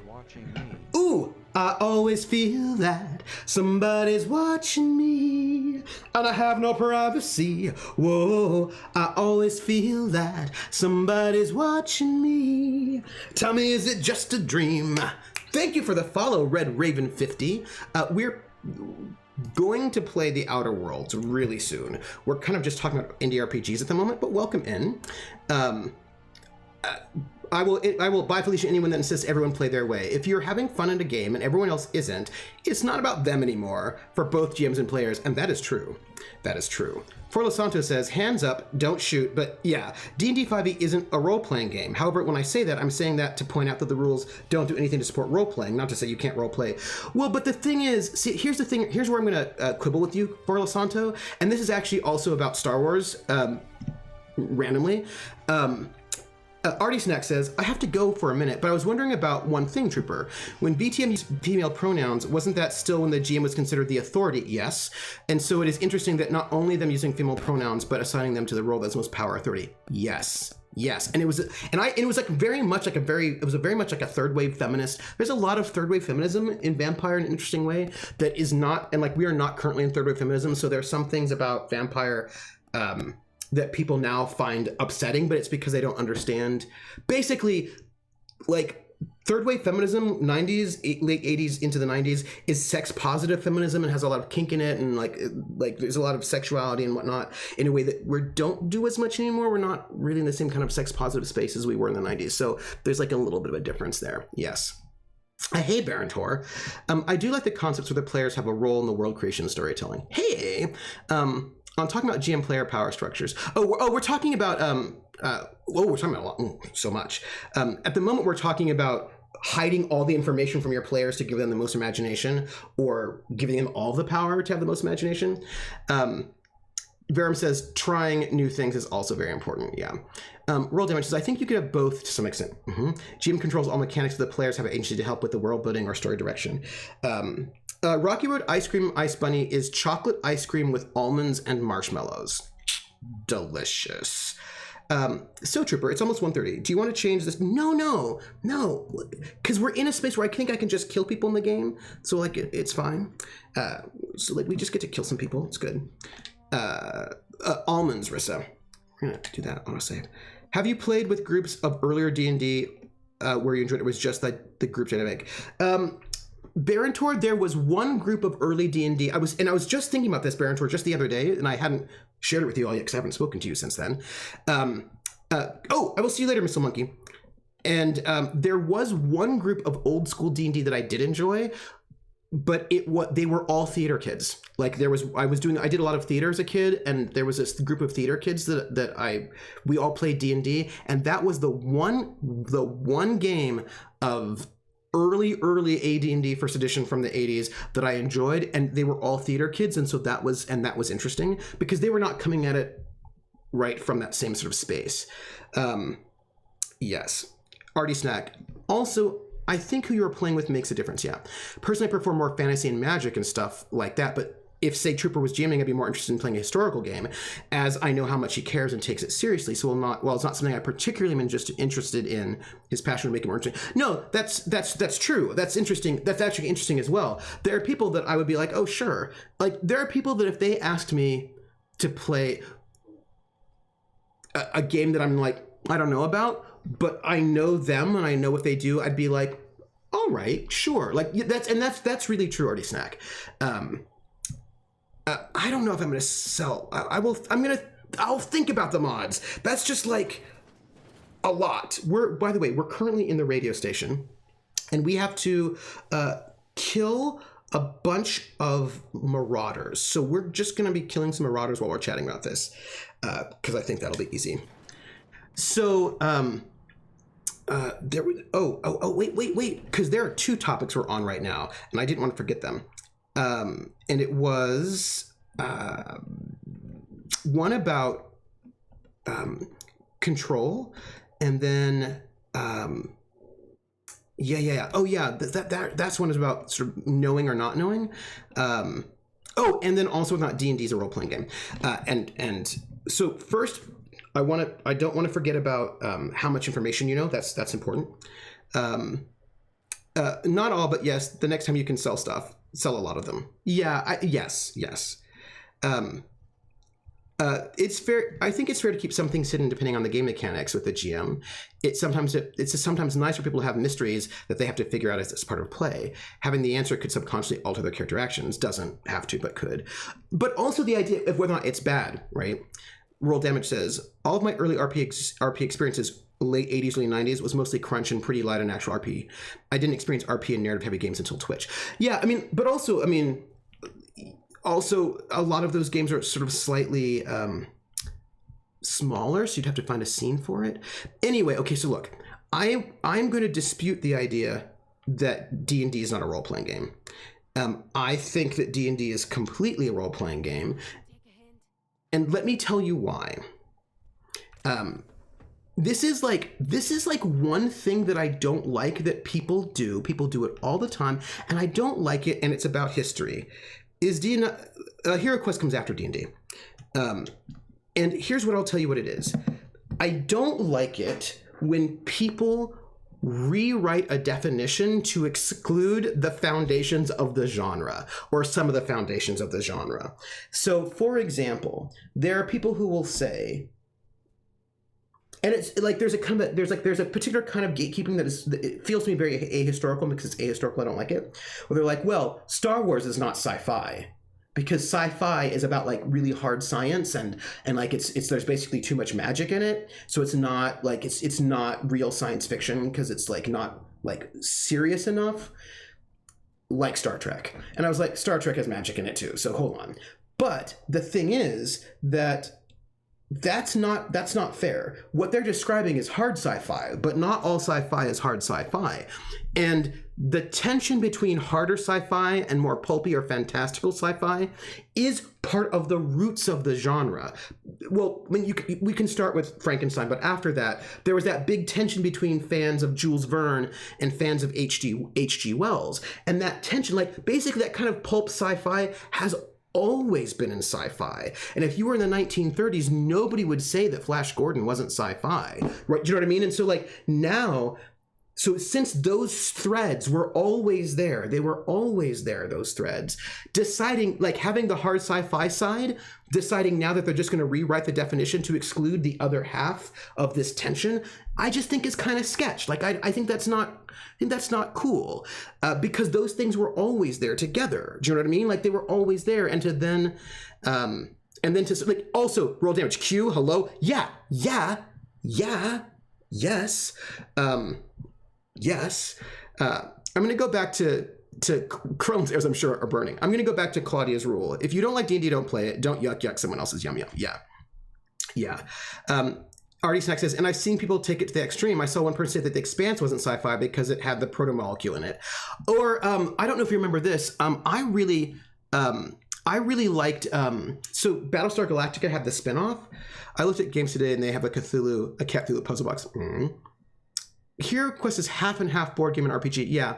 Ooh, I always feel that somebody's watching me and I have no privacy. Whoa, I always feel that somebody's watching me. Tell me, is it just a dream? Thank you for the follow, Red Raven 50. We're going to play the Outer Worlds really soon. We're kind of just talking about indie RPGs at the moment, but welcome in. I will buy Felicia anyone that insists everyone play their way. If you're having fun in a game and everyone else isn't, it's not about them anymore for both GMs and players, and that is true. That is true. Forlo Santos says, hands up, don't shoot, but yeah, D&D 5e isn't a role-playing game. However, when I say that, I'm saying that to point out that the rules don't do anything to support role-playing, not to say you can't role-play. Well, but the thing is, see, here's the thing, here's where I'm going to quibble with you, Forlo Santo, and this is actually also about Star Wars, randomly. Artie Snack says, I have to go for a minute, but I was wondering about one thing, Trooper. When BTM used female pronouns, wasn't that still when the GM was considered the authority? Yes. And so it is interesting that not only them using female pronouns, but assigning them to the role that's most power authority. Yes. Yes. And it was like very much like a third wave feminist. There's a lot of third wave feminism in Vampire in an interesting way that is not, and like we are not currently in third wave feminism. So there are some things about Vampire, that people now find upsetting, but it's because they don't understand. Basically, like, third wave feminism, 90s, late 80s into the 90s, is sex positive feminism and has a lot of kink in it, and like there's a lot of sexuality and whatnot in a way that we don't do as much anymore. We're not really in the same kind of sex positive space as we were in the 90s. So there's like a little bit of a difference there. Yes. Hey, Baron Tor. I do like the concepts where the players have a role in the world creation storytelling. Hey, I'm talking about GM player power structures. We're talking about, we're talking about a lot, so much. At the moment, we're talking about hiding all the information from your players to give them the most imagination, or giving them all the power to have the most imagination. Verum says, trying new things is also very important, yeah. Roll Damage says, I think you could have both to some extent. GM controls all mechanics, so the players have agency to help with the world building or story direction. Rocky Road Ice Cream Ice Bunny is chocolate ice cream with almonds and marshmallows. Delicious. So Trooper, it's almost 1:30. Do you want to change this? No. Because we're in a space where I think I can just kill people in the game. So like, it's fine. So like, we just get to kill some people. It's good. Almonds, Rissa. We're gonna do that on a save. Have you played with groups of earlier D&D where you enjoyed it was just like the group dynamic? Baron Tor, there was one group of early D&D. I was just thinking about this, Baron Tor, just the other day, and I hadn't shared it with you all yet because I haven't spoken to you since then. I will see you later, Mr. Monkey. And there was one group of old school D&D that I did enjoy, but they were all theater kids. Like I did a lot of theater as a kid, and there was this group of theater kids we all played D&D, and that was the one game of early AD&D first edition from the 80s that I enjoyed, and they were all theater kids, and so that was interesting because they were not coming at it right from that same sort of space. Yes. Artie Snack. Also, I think who you were playing with makes a difference, yeah. Personally, I prefer more fantasy and magic and stuff like that, but if, say, Trooper was GMing, I'd be more interested in playing a historical game, as I know how much he cares and takes it seriously. So it's not something I particularly am just interested in. His passion would make it more interesting. No, that's true. That's interesting. That's actually interesting as well. There are people that I would be like, oh, sure. Like, there are people that if they asked me to play a game that I'm like, I don't know about, but I know them and I know what they do, I'd be like, all right, sure. Like, that's really true, Artie Snack. I don't know if I'm going to sell. I'll think about the mods. That's just like a lot. By the way, we're currently in the radio station, and we have to kill a bunch of marauders. So we're just going to be killing some marauders while we're chatting about this, because I think that'll be easy. So there was wait, because there are two topics we're on right now, and I didn't want to forget them. And it was one about control, and then that's one is about sort of knowing or not knowing. And then also not D&D is a role playing game, and so first. I don't want to forget about how much information you know. That's important. Not all, but yes. The next time you can sell stuff, sell a lot of them. Yeah. Yes. It's fair. I think it's fair to keep some things hidden depending on the game mechanics with the GM. It's sometimes nice for people to have mysteries that they have to figure out as part of play. Having the answer could subconsciously alter their character actions. Doesn't have to, but could. But also the idea of whether or not it's bad, right? Roll Damage says, all of my early RP experiences, late 80s, early 90s, was mostly crunch and pretty light on actual RP. I didn't experience RP and narrative-heavy games until Twitch. Yeah, also, a lot of those games are sort of slightly smaller, so you'd have to find a scene for it. Anyway, okay, so look, I'm going to dispute the idea that D&D is not a role-playing game. I think that D&D is completely a role-playing game. And let me tell you why. This is like one thing that I don't like that people do. People do it all the time, and I don't like it. And it's about history. Is D&D? Hero Quest comes after D&D, and here's what I'll tell you what it is. I don't like it when people rewrite a definition to exclude the foundations of the genre or some of the foundations of the genre. So, for example, there are people who will say, and it's like there's a particular kind of gatekeeping it feels to me very ahistorical because it's ahistorical. I don't like it. Where they're like, well, Star Wars is not sci-fi. Because sci-fi is about like really hard science and like it's there's basically too much magic in it, so it's not like it's not real science fiction because it's like not like serious enough like Star Trek. And I was like, Star Trek has magic in it too, so hold on. But the thing is that that's not fair. What they're describing is hard sci-fi, but not all sci-fi is hard sci-fi. And the tension between harder sci-fi and more pulpy or fantastical sci-fi is part of the roots of the genre. Well, we can start with Frankenstein, but after that, there was that big tension between fans of Jules Verne and fans of H.G. Wells. And that tension, like basically that kind of pulp sci-fi has always been in sci-fi. And if you were in the 1930s, nobody would say that Flash Gordon wasn't sci-fi. Right? Do you know what I mean? And so like now, so since those threads were always there, they were always there, those threads, deciding, like having the hard sci-fi side, deciding now that they're just going to rewrite the definition to exclude the other half of this tension, I just think is kind of sketch. Like, I think that's not cool because those things were always there together. Do you know what I mean? Like they were always there. And to then, like also Roll Damage, Q, hello. Yeah. Yes. Yes. I'm going to go back to Chrome's ears, I'm sure, are burning. I'm going to go back to Claudia's rule. If you don't like D&D, don't play it. Don't yuck someone else's yum. Yeah. Artie Snack says, and I've seen people take it to the extreme. I saw one person say that The Expanse wasn't sci-fi because it had the proto-molecule in it. Or, I don't know if you remember this. I really liked, so Battlestar Galactica had the spinoff. I looked at games today and they have a Cthulhu puzzle box. Hero Quest is half and half board game and RPG. Yeah.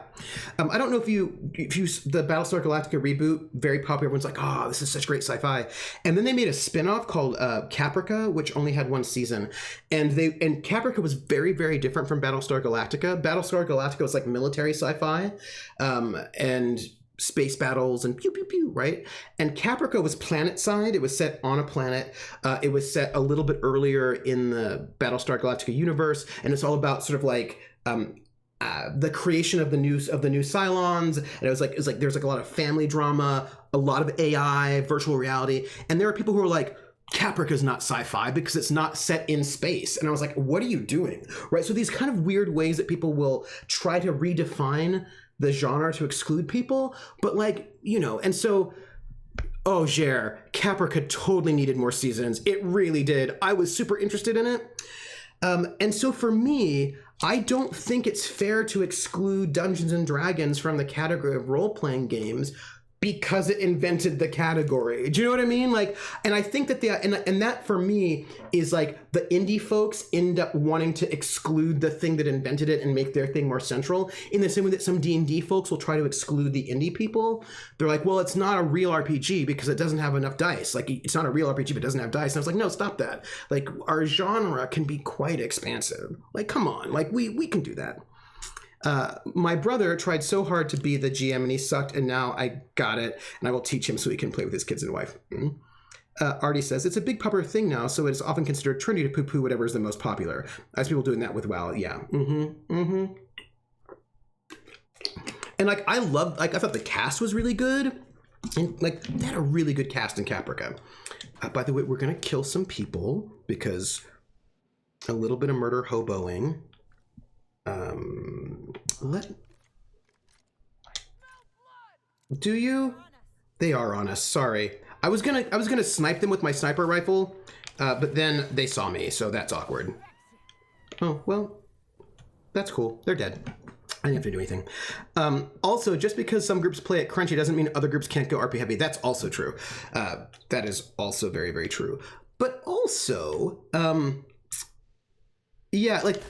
I don't know if you the Battlestar Galactica reboot, very popular. Everyone's like, oh, this is such great sci-fi. And then they made a spin-off called Caprica, which only had one season. And Caprica was very, very different from Battlestar Galactica. Battlestar Galactica was like military sci-fi. And space battles and pew pew pew, right? And Caprica was planet side. It was set on a planet. It was set a little bit earlier in the Battlestar Galactica universe, and it's all about sort of like the creation of the new Cylons. And it was like there's like a lot of family drama, a lot of AI, virtual reality, and there are people who are like, Caprica is not sci-fi because it's not set in space. And I was like, what are you doing? Right? So these kind of weird ways that people will try to redefine the genre to exclude people, but like, you know, and so, oh, Jer, Caprica totally needed more seasons. It really did. I was super interested in it. And so for me, I don't think it's fair to exclude Dungeons and Dragons from the category of role-playing games because it invented the category. Do you know what I mean? Like, and I think that and that for me is like the indie folks end up wanting to exclude the thing that invented it and make their thing more central, in the same way that some D&D folks will try to exclude the indie people. They're like, well, it's not a real RPG because it doesn't have enough dice. Like, it's not a real RPG, but it doesn't have dice. And I was like, no, stop that. Like, our genre can be quite expansive. Like, come on, like we can do that. My brother tried so hard to be the GM and he sucked, and now I got it, and I will teach him so he can play with his kids and wife. Artie says, it's a big popular thing now, so it is often considered trendy to poo-poo whatever is the most popular. I see people doing that with WoW, yeah. And like, I thought the cast was really good, and like, they had a really good cast in Caprica. By the way, we're gonna kill some people, because a little bit of murder hoboing. Do you? They are on us. Sorry. I was gonna snipe them with my sniper rifle, but then they saw me, so that's awkward. Oh, well, that's cool. They're dead. I didn't have to do anything. Also, just because some groups play it crunchy doesn't mean other groups can't go RP heavy. That's also true. That is also very, very true. But also, yeah, like,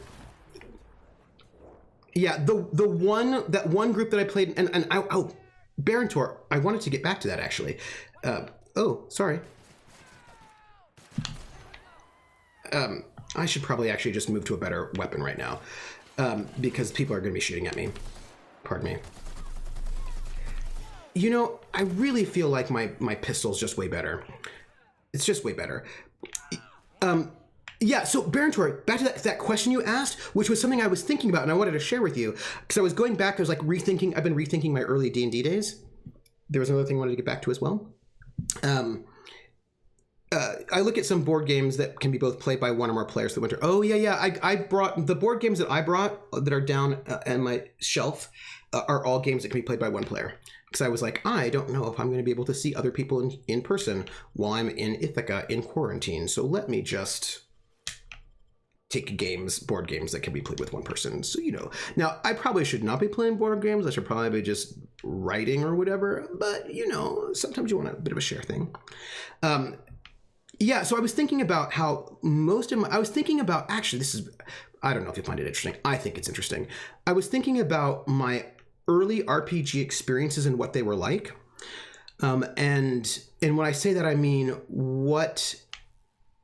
yeah, that one group that I played, and Barontor, I wanted to get back to that actually. Oh, sorry. I should probably actually just move to a better weapon right now, because people are going to be shooting at me. Pardon me. You know, I really feel like my pistol's just way better. It's just way better. Yeah, so Barontor, back to that question you asked, which was something I was thinking about and I wanted to share with you, because I was going back, I was like I've been rethinking my early D&D days. There was another thing I wanted to get back to as well. I look at some board games that can be both played by one or more players that winter. Oh, yeah. I brought the board games that I brought that are down on my shelf are all games that can be played by one player. Because I was like, I don't know if I'm going to be able to see other people in person while I'm in Ithaca in quarantine. So let me just take board games that can be played with one person. So, you know, now I probably should not be playing board games. I should probably be just writing or whatever. But, you know, sometimes you want a bit of a share thing. Yeah, so I was thinking about how actually, I don't know if you find it interesting. I think it's interesting. I was thinking about my early RPG experiences and what they were like. And when I say that, I mean, what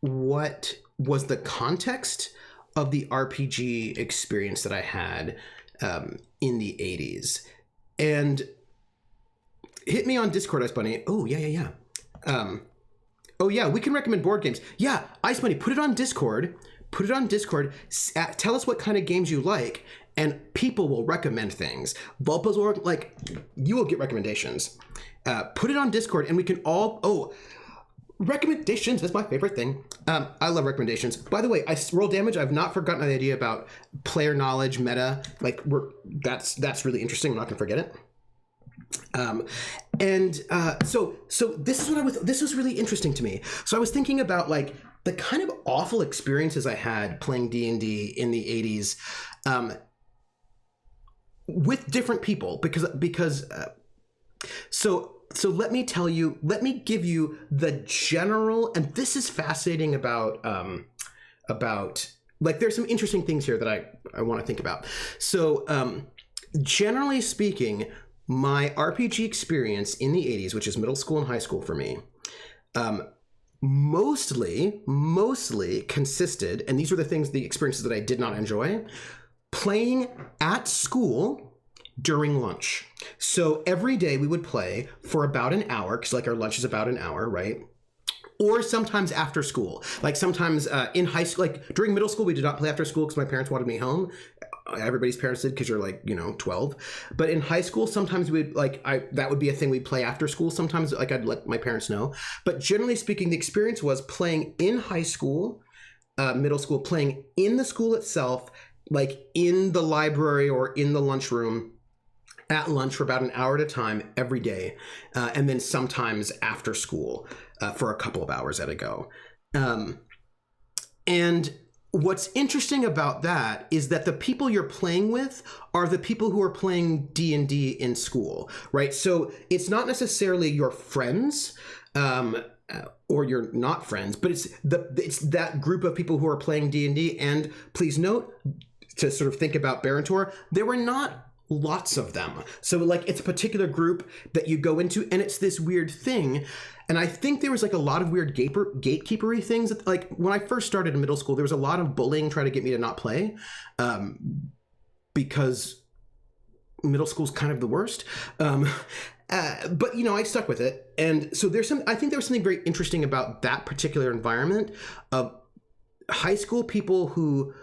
was the context of the RPG experience that I had in the 80s. And hit me on Discord, Ice Bunny. Oh, yeah. Oh, yeah, we can recommend board games. Yeah, Ice Bunny, put it on Discord. Tell us what kind of games you like, and people will recommend things. Vulpas will, like, you will get recommendations. Put it on Discord, and we can all... recommendations, that's my favorite thing. I love recommendations. By the way, roll damage. I've not forgotten the idea about player knowledge, meta. Like, that's really interesting. I'm not gonna forget it. So this was really interesting to me. So I was thinking about like the kind of awful experiences I had playing D&D in the 80s, with different people because So let me give you the general, and this is fascinating about like, there's some interesting things here that I want to think about. So generally speaking, my RPG experience in the 80s, which is middle school and high school for me, mostly consisted, and these were the experiences that I did not enjoy, playing at school during lunch. So every day we would play for about an hour, because like our lunch is about an hour, right? Or sometimes after school. Like sometimes in high school, like during middle school, we did not play after school because my parents wanted me home. Everybody's parents did, because you're like, 12. But in high school, sometimes that would be a thing we'd play after school. Sometimes like I'd let my parents know. But generally speaking, the experience was playing in high school, middle school, playing in the school itself, like in the library or in the lunchroom, at lunch for about an hour at a time every day, and then sometimes after school for a couple of hours at a go. And what's interesting about that is that the people you're playing with are the people who are playing D&D in school, right? So it's not necessarily your friends, or you're not friends, but it's that group of people who are playing D&D. And please note, to sort of think about Barentor, there were not lots of them. So like it's a particular group that you go into, and it's this weird thing. And I think there was like a lot of weird gatekeepery things. Like when I first started in middle school, there was a lot of bullying trying to get me to not play, because middle school's kind of the worst. But I stuck with it. And so I think there was something very interesting about that particular environment of high school people who,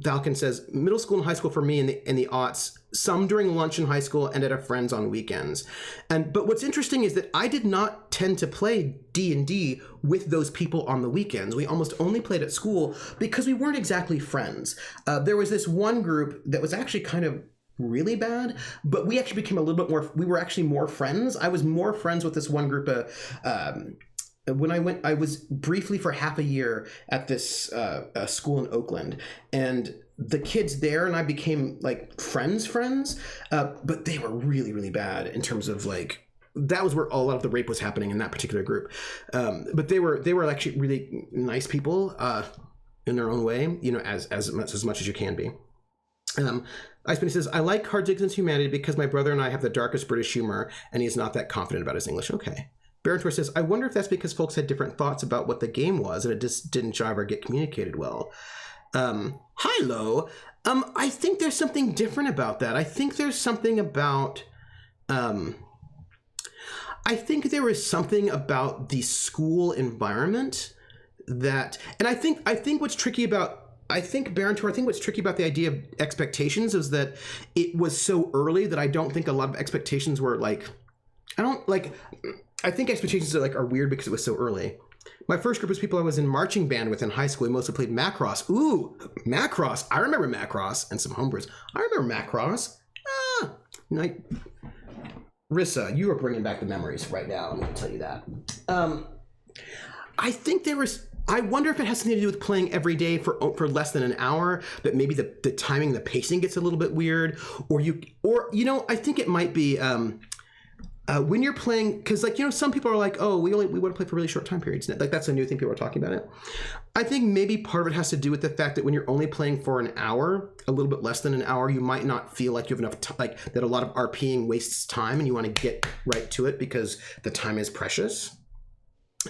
Falcon says, middle school and high school for me in the aughts, some during lunch in high school and at a friend's on weekends. But what's interesting is that I did not tend to play D&D with those people on the weekends. We almost only played at school because we weren't exactly friends. There was this one group that was actually kind of really bad, but we actually became a little bit more, we were actually more friends. I was more friends with this one group when I was briefly for half a year at this school in Oakland, and the kids there and I became like friends, but they were really, really bad in terms of like, that was where a lot of the rape was happening in that particular group. But they were actually really nice people in their own way, as much as you can be. Iceman says, I like Cards Against Humanity because my brother and I have the darkest British humor, and he's not that confident about his English. Okay. Barentor says, I wonder if that's because folks had different thoughts about what the game was and it just didn't jive or get communicated well. Hi, Lo. I think there's something different about that. I think there's something about... I think there is something about the school environment that... And I think what's tricky about... Barentor, I think what's tricky about the idea of expectations is that it was so early that I don't think a lot of expectations were like... I think expectations are weird because it was so early. My first group was people I was in marching band with in high school. We mostly played Macross. Ooh, Macross. I remember Macross and some homebrews. I remember Macross. Rissa, you are bringing back the memories right now. I'm going to tell you that. I think I wonder if it has something to do with playing every day for less than an hour, that maybe the timing, the pacing gets a little bit weird, or I think it might be, when you're playing, because some people are like, oh, we want to play for really short time periods. Like that's a new thing people are talking about it. I think maybe part of it has to do with the fact that when you're only playing for an hour, a little bit less than an hour, you might not feel like you have enough time, that a lot of RPing wastes time, and you want to get right to it because the time is precious.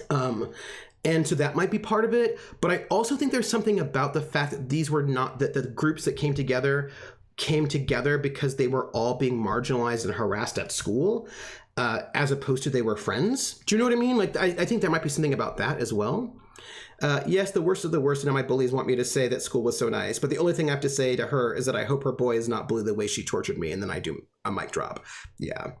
And so that might be part of it. But I also think there's something about the fact that that the groups that came together because they were all being marginalized and harassed at school, as opposed to they were friends. Do you know what I mean? Like, I think there might be something about that as well. Yes, the worst of the worst, and my bullies want me to say that school was so nice, but the only thing I have to say to her is that I hope her boy is not bullied the way she tortured me, and then I do a mic drop. Yeah.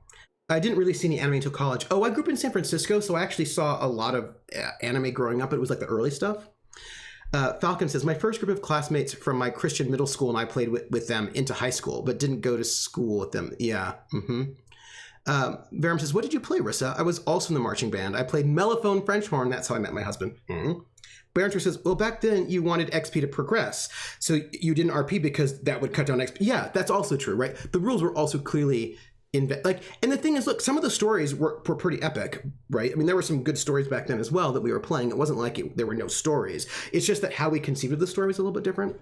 I didn't really see any anime until college. Oh, I grew up in San Francisco, so I actually saw a lot of anime growing up. It was like the early stuff. Falcon says, my first group of classmates from my Christian middle school and I played with them into high school, but didn't go to school with them. Yeah. Mm-hmm. Verum says, what did you play, Rissa? I was also in the marching band. I played mellophone French horn. That's how I met my husband. Mm-hmm. Barentor says, well, back then you wanted XP to progress. So you didn't RP because that would cut down XP. Yeah, that's also true, right? The rules were also clearly... and the thing is, look, some of the stories were pretty epic, right? I mean, there were some good stories back then as well that we were playing. It wasn't like there were no stories. It's just that how we conceived of the story was a little bit different.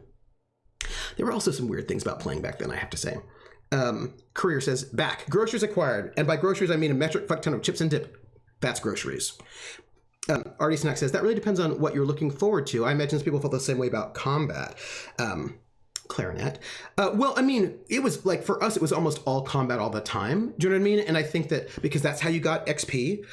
There were also some weird things about playing back then, I have to say. Courier says, back. Groceries acquired. And by groceries, I mean a metric fuck ton of chips and dip. That's groceries. Artie Snack says, that really depends on what you're looking forward to. I imagine people felt the same way about combat. Clarinet. Well, I mean, it was like, for us, it was almost all combat all the time. Do you know what I mean? And I think that because that's how you got XP,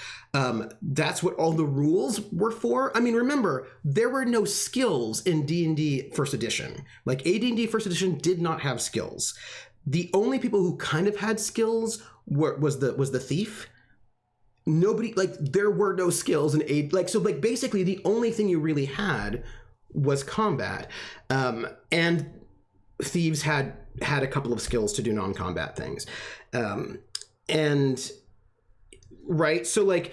that's what all the rules were for. I mean, remember, there were no skills in D&D First Edition. Like, AD&D First Edition did not have skills. The only people who kind of had skills was the thief. Nobody, like, there were no skills in AD. Like, so, like, basically, the only thing you really had was combat. And thieves had a couple of skills to do non-combat things. And right, so like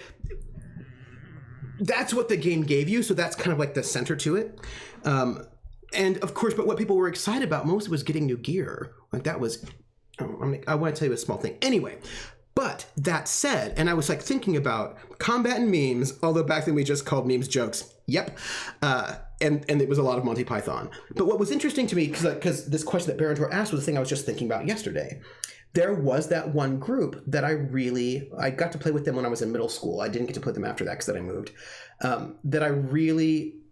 that's what the game gave you. So that's kind of like the center to it. And of course, but what people were excited about most was getting new gear. Like that was, I want to tell you a small thing. Anyway, but that said, and I was like thinking about combat and memes, although back then we just called memes jokes. Yep. And it was a lot of Monty Python. But what was interesting to me, because this question that Barantor asked was the thing I was just thinking about yesterday. There was that one group that I got to play with them when I was in middle school. I didn't get to play them after that because then I moved.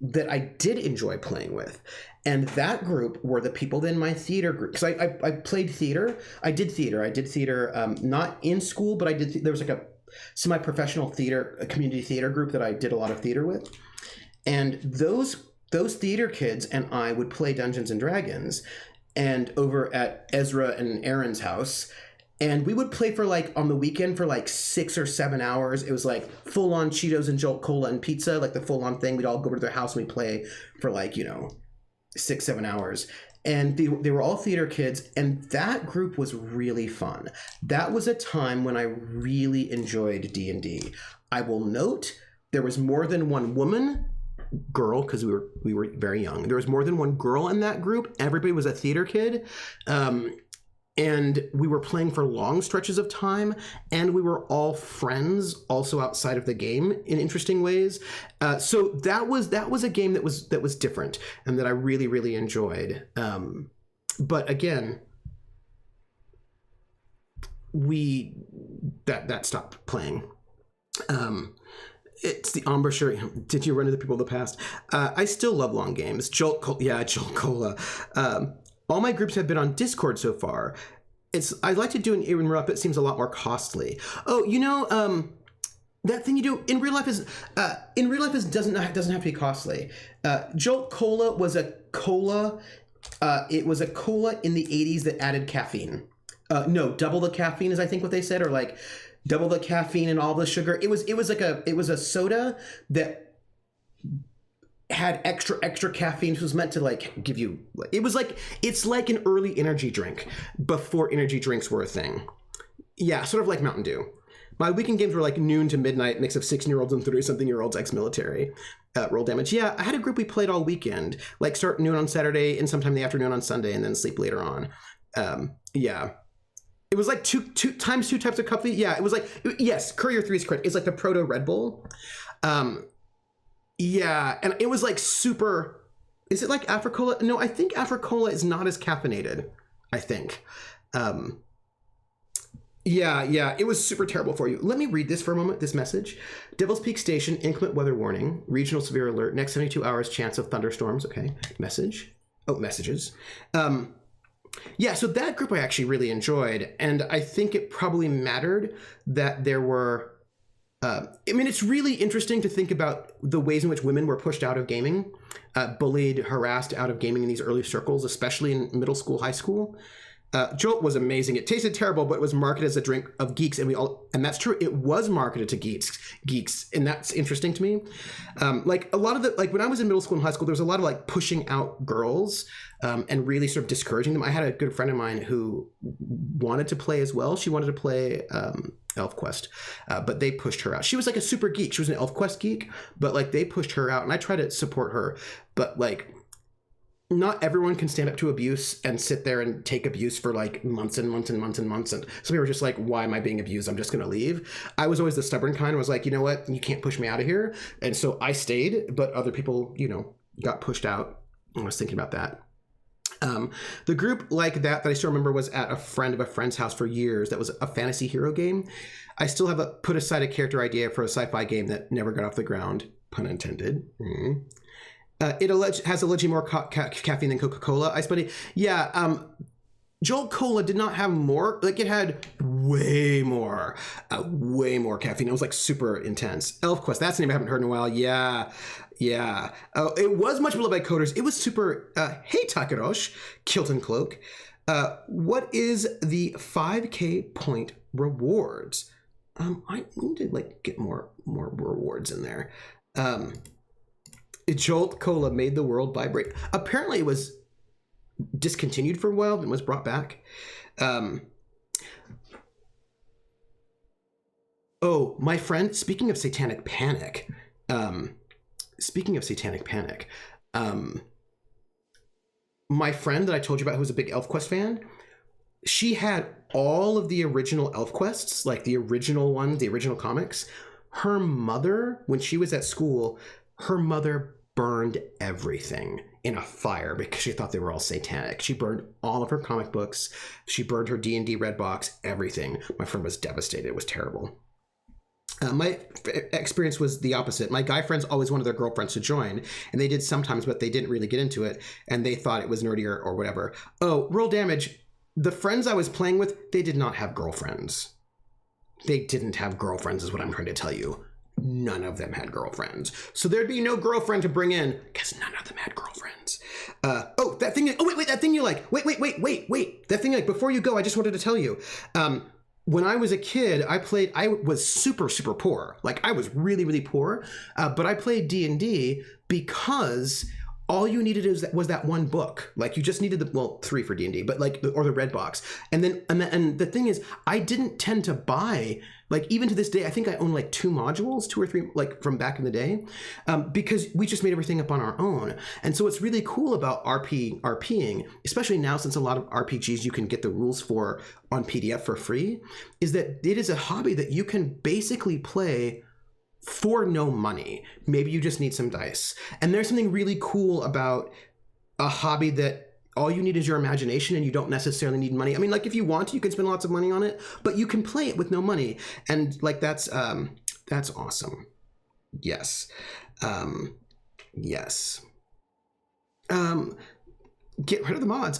That I did enjoy playing with. And that group were the people in my theater group. Because I played theater. I did theater, not in school, but there was like a semi-professional theater, a community theater group that I did a lot of theater with. And those theater kids and I would play Dungeons and Dragons and over at Ezra and Aaron's house. And we would play for like on the weekend for like 6 or 7 hours. It was like full on Cheetos and Jolt Cola and pizza, like the full on thing. We'd all go over to their house and we'd play for like, 6, 7 hours. And they were all theater kids. And that group was really fun. That was a time when I really enjoyed D&D. I will note there was more than one girl, because we were very young. There was more than one girl in that group. Everybody was a theater kid. And we were playing for long stretches of time, and we were all friends also outside of the game in interesting ways. So that was a game that was different and that I really, really enjoyed. But again, that stopped playing. It's the embouchure. Did you run into the people of the past? I still love long games. Jolt Cola. All my groups have been on Discord so far. I'd like to do an in real life, but it seems a lot more costly. Oh, that thing you do in real life doesn't have to be costly. Jolt Cola was a cola. It was a cola in the 80s that added caffeine. No, double the caffeine is I think what they said, or like double the caffeine and all the sugar. It was a soda that had extra caffeine. It was meant to like give you, it's like an early energy drink before energy drinks were a thing. Yeah, sort of like Mountain Dew. My weekend games were like noon to midnight, mix of 16-year-olds and 30-something-year-olds ex-military. Roll damage. Yeah, I had a group we played all weekend, like start noon on Saturday and sometime in the afternoon on Sunday and then sleep later on. Yeah. It was like two types of coffee. Yeah, it was like, yes, Courier 3 is correct. It's like the proto Red Bull. Yeah, and it was like super, is it like Africola? No, I think Africola is not as caffeinated, I think. Yeah, it was super terrible for you. Let me read this for a moment, this message. Devil's Peak Station, inclement weather warning, regional severe alert, next 72 hours, chance of thunderstorms. Okay, message. Oh, messages. Yeah, so that group I actually really enjoyed, and I think it probably mattered that there were, it's really interesting to think about the ways in which women were pushed out of gaming, bullied, harassed out of gaming in these early circles, especially in middle school, high school. Jolt was amazing. It tasted terrible, but it was marketed as a drink of geeks, and that's true. It was marketed to geeks, and that's interesting to me. Like a lot of when I was in middle school and high school, there was a lot of like pushing out girls, and really sort of discouraging them. I had a good friend of mine who wanted to play as well. She wanted to play ElfQuest, but they pushed her out. She was like a super geek. She was an ElfQuest geek, but like they pushed her out, and I tried to support her, but like, not everyone can stand up to abuse and sit there and take abuse for like months and months and months and months. And some people were just like, why am I being abused? I'm just going to leave. I was always the stubborn kind. I was like, you know what? You can't push me out of here. And so I stayed, but other people, got pushed out. I was thinking about that. The group like that I still remember was at a friend of a friend's house for years. That was a fantasy hero game. I still have put aside a character idea for a sci-fi game that never got off the ground. Pun intended. Mm-hmm. It has allegedly more caffeine than Coca-Cola. I suppose. Yeah. Jolt Cola did not have more. Like it had way more caffeine. It was like super intense. ElfQuest. That's a name I haven't heard in a while. Yeah. Oh, it was much beloved by coders. It was super. Hey Takarosh, Kilton Cloak. What is the 5K point rewards? I need to like get more rewards in there. Jolt Cola made the world vibrate. Apparently it was discontinued for a while and was brought back. Oh, my friend, speaking of satanic panic, Speaking of Satanic Panic, my friend that I told you about who was a big ElfQuest fan, she had all of the original ElfQuests, like the original one, the original comics. Her mother, when she was at school, her mother burned everything in a fire because she thought they were all satanic. She burned all of her comic books. She burned her D&D red box, everything. My friend was devastated. It was terrible. My experience was the opposite. My guy friends always wanted their girlfriends to join, and they did sometimes, but they didn't really get into it, and they thought it was nerdier or whatever. Oh, Roll Damage. The friends I was playing with, they did not have girlfriends. They didn't have girlfriends is what I'm trying to tell you. None of them had girlfriends. So there'd be no girlfriend to bring in because none of them had girlfriends. That thing. That thing you like. Wait. That thing like, before you go, I just wanted to tell you. When I was a kid, I was super, super poor. Like I was really, really poor. But I played D&D because all you needed was that one book. Like you just needed three for D&D, but or the red box. And the thing is, I didn't tend to buy, like even to this day, I think I own like 2 modules, 2 or 3, like from back in the day, because we just made everything up on our own. And so what's really cool about RPing, especially now since a lot of RPGs you can get the rules for on PDF for free, is that it is a hobby that you can basically play for no money. Maybe you just need some dice. And there's something really cool about a hobby that all you need is your imagination and you don't necessarily need money. I mean, like if you want to, you can spend lots of money on it, but you can play it with no money. And like that's awesome. Yes. Yes. Get rid of the mods.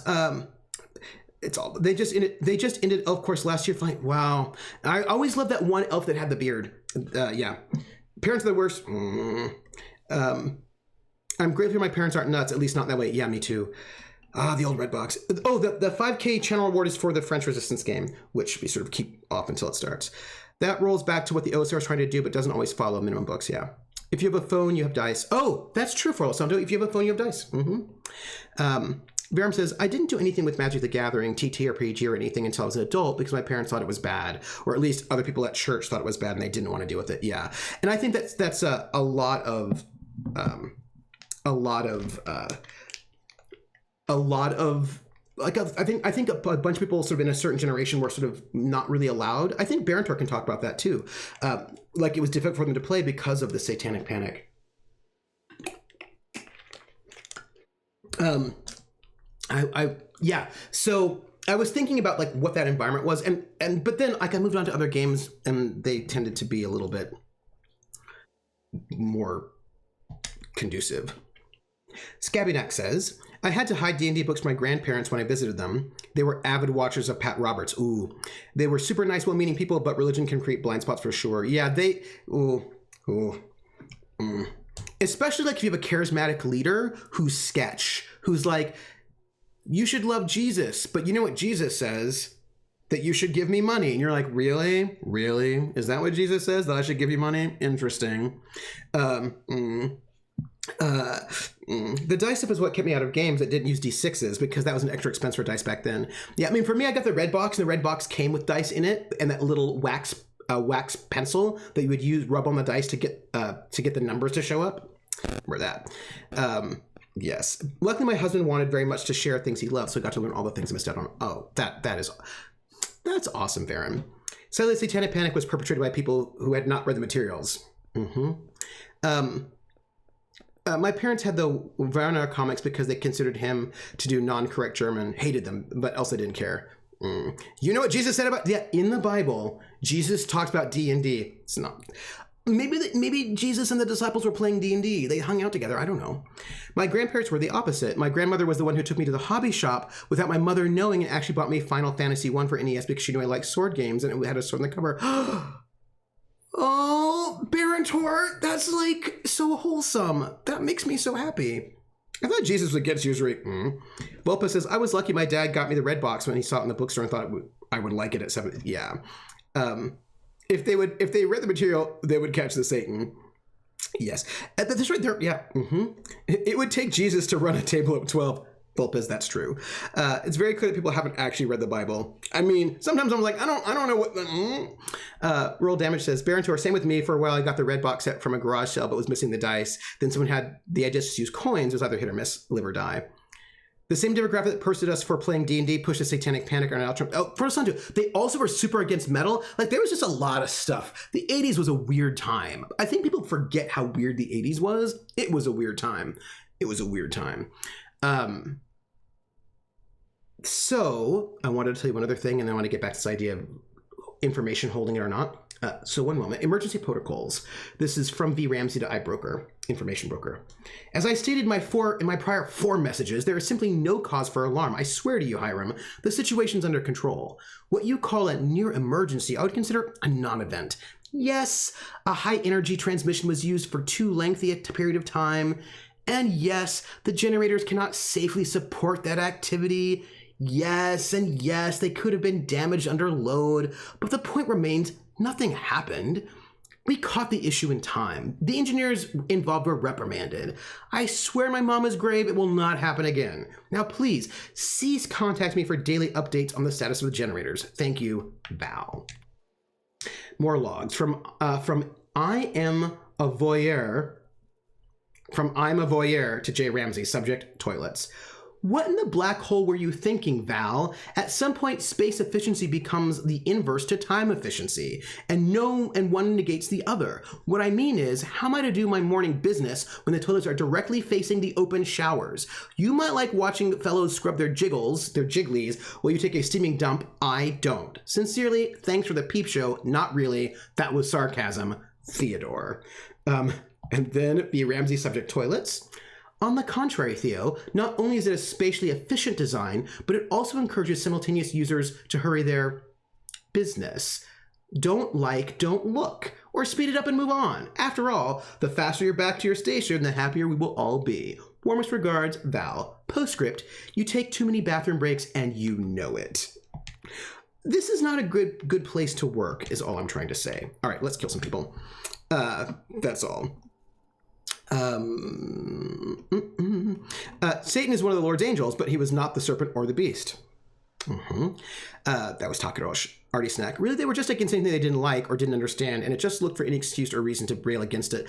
It's all they just ended Elf Course last year. Like, wow. I always loved that one elf that had the beard. Yeah. Parents are the worst. I'm grateful my parents aren't nuts, at least not in that way. Yeah, me too. The old red box. Oh, the 5K channel reward is for the French Resistance game, which we sort of keep off until it starts. That rolls back to what the OSR is trying to do, but doesn't always follow minimum books. Yeah. If you have a phone, you have dice. Oh, that's true for Alessandro. If you have a phone, you have dice. Verum says, I didn't do anything with Magic the Gathering, TTRPG, or anything until I was an adult because my parents thought it was bad, or at least other people at church thought it was bad and they didn't want to deal with it. Yeah. And I think that's a lot of like, I think a bunch of people sort of in a certain generation were sort of not really allowed. I think Barantor can talk about that too. Like it was difficult for them to play because of the Satanic Panic. So I was thinking about like what that environment was, but then like I moved on to other games and they tended to be a little bit more conducive. Scabby Neck says, I had to hide D&D books from my grandparents when I visited them. They were avid watchers of Pat Roberts. Ooh. They were super nice, well-meaning people, but religion can create blind spots for sure. Yeah, Especially like if you have a charismatic leader who's sketch, who's like, you should love Jesus, but you know what Jesus says? That you should give me money. And you're like, really? Really? Is that what Jesus says? That I should give you money? Interesting. The dice stuff is what kept me out of games that didn't use D6s because that was an extra expense for dice back then. Yeah, I mean, for me, I got the red box, and the red box came with dice in it and that little wax pencil that you would rub on the dice to get the numbers to show up. Remember that. Yes. Luckily, my husband wanted very much to share things he loved, so I got to learn all the things I missed out on. Oh, that's awesome, Varen. Sadly, Satanic Panic was perpetrated by people who had not read the materials. My parents had the Werner comics because they considered him to do non-correct German, hated them, but Elsa didn't care. You know what Jesus said about... Yeah, in the Bible, Jesus talks about D&D. It's not... Maybe Jesus and the disciples were playing D&D. They hung out together. I don't know. My grandparents were the opposite. My grandmother was the one who took me to the hobby shop without my mother knowing and actually bought me Final Fantasy 1 for NES because she knew I liked sword games and it had a sword in the cover. Oh, Barantor, that's like so wholesome. That makes me so happy. I thought Jesus would get usury. Volpa says, I was lucky my dad got me the red box when he saw it in the bookstore and thought I would like it at 7. Yeah. If they read the material, they would catch the Satan. Yes. That's right there. Yeah. It would take Jesus to run a table of 12. Vulpes, that's true. It's very clear that people haven't actually read the Bible. I mean, sometimes I'm like, I don't know what Roll Damage says, Barontor, same with me. For a while, I got the red box set from a garage sale, but was missing the dice. Then someone had the idea to use coins. It was either hit or miss, live or die. The same demographic that posted us for playing D&D pushed a Satanic Panic on Outro. Oh, for us on too. They also were super against metal. Like, there was just a lot of stuff. The 80s was a weird time. I think people forget how weird the 80s was. It was a weird time. It was a weird time. So I wanted to tell you one other thing, and then I want to get back to this idea of information holding it or not. So one moment. Emergency protocols. This is from V. Ramsey to iBroker, information broker. As I stated in my prior 4 messages, there is simply no cause for alarm. I swear to you, Hiram, the situation's under control. What you call a near emergency, I would consider a non-event. Yes, a high energy transmission was used for too lengthy a period of time. And yes, the generators cannot safely support that activity. Yes, and yes, they could have been damaged under load, but the point remains, nothing happened. We caught the issue in time. The engineers involved were reprimanded. I swear my mama's grave, it will not happen again. Now please, cease contact me for daily updates on the status of the generators. Thank you, Val. More logs from I am a voyeur. From I'm a voyeur to J. Ramsey, subject, toilets. What in the black hole were you thinking, Val? At some point, space efficiency becomes the inverse to time efficiency, and one negates the other. What I mean is, how am I to do my morning business when the toilets are directly facing the open showers? You might like watching fellows scrub their jigglies, while you take a steaming dump. I don't. Sincerely, thanks for the peep show. Not really. That was sarcasm. Theodore. And then the Ramsey subject, toilets. On the contrary, Theo, not only is it a spatially efficient design, but it also encourages simultaneous users to hurry their business. Don't look, or speed it up and move on. After all, the faster you're back to your station, the happier we will all be. Warmest regards, Val. Postscript, you take too many bathroom breaks and you know it. This is not a good place to work, is all I'm trying to say. All right, let's kill some people. That's all. Satan is one of the Lord's angels, but he was not the serpent or the beast. That was Takarosh. Artie Snack. Really, they were just against anything they didn't like or didn't understand, and it just looked for any excuse or reason to rail against it.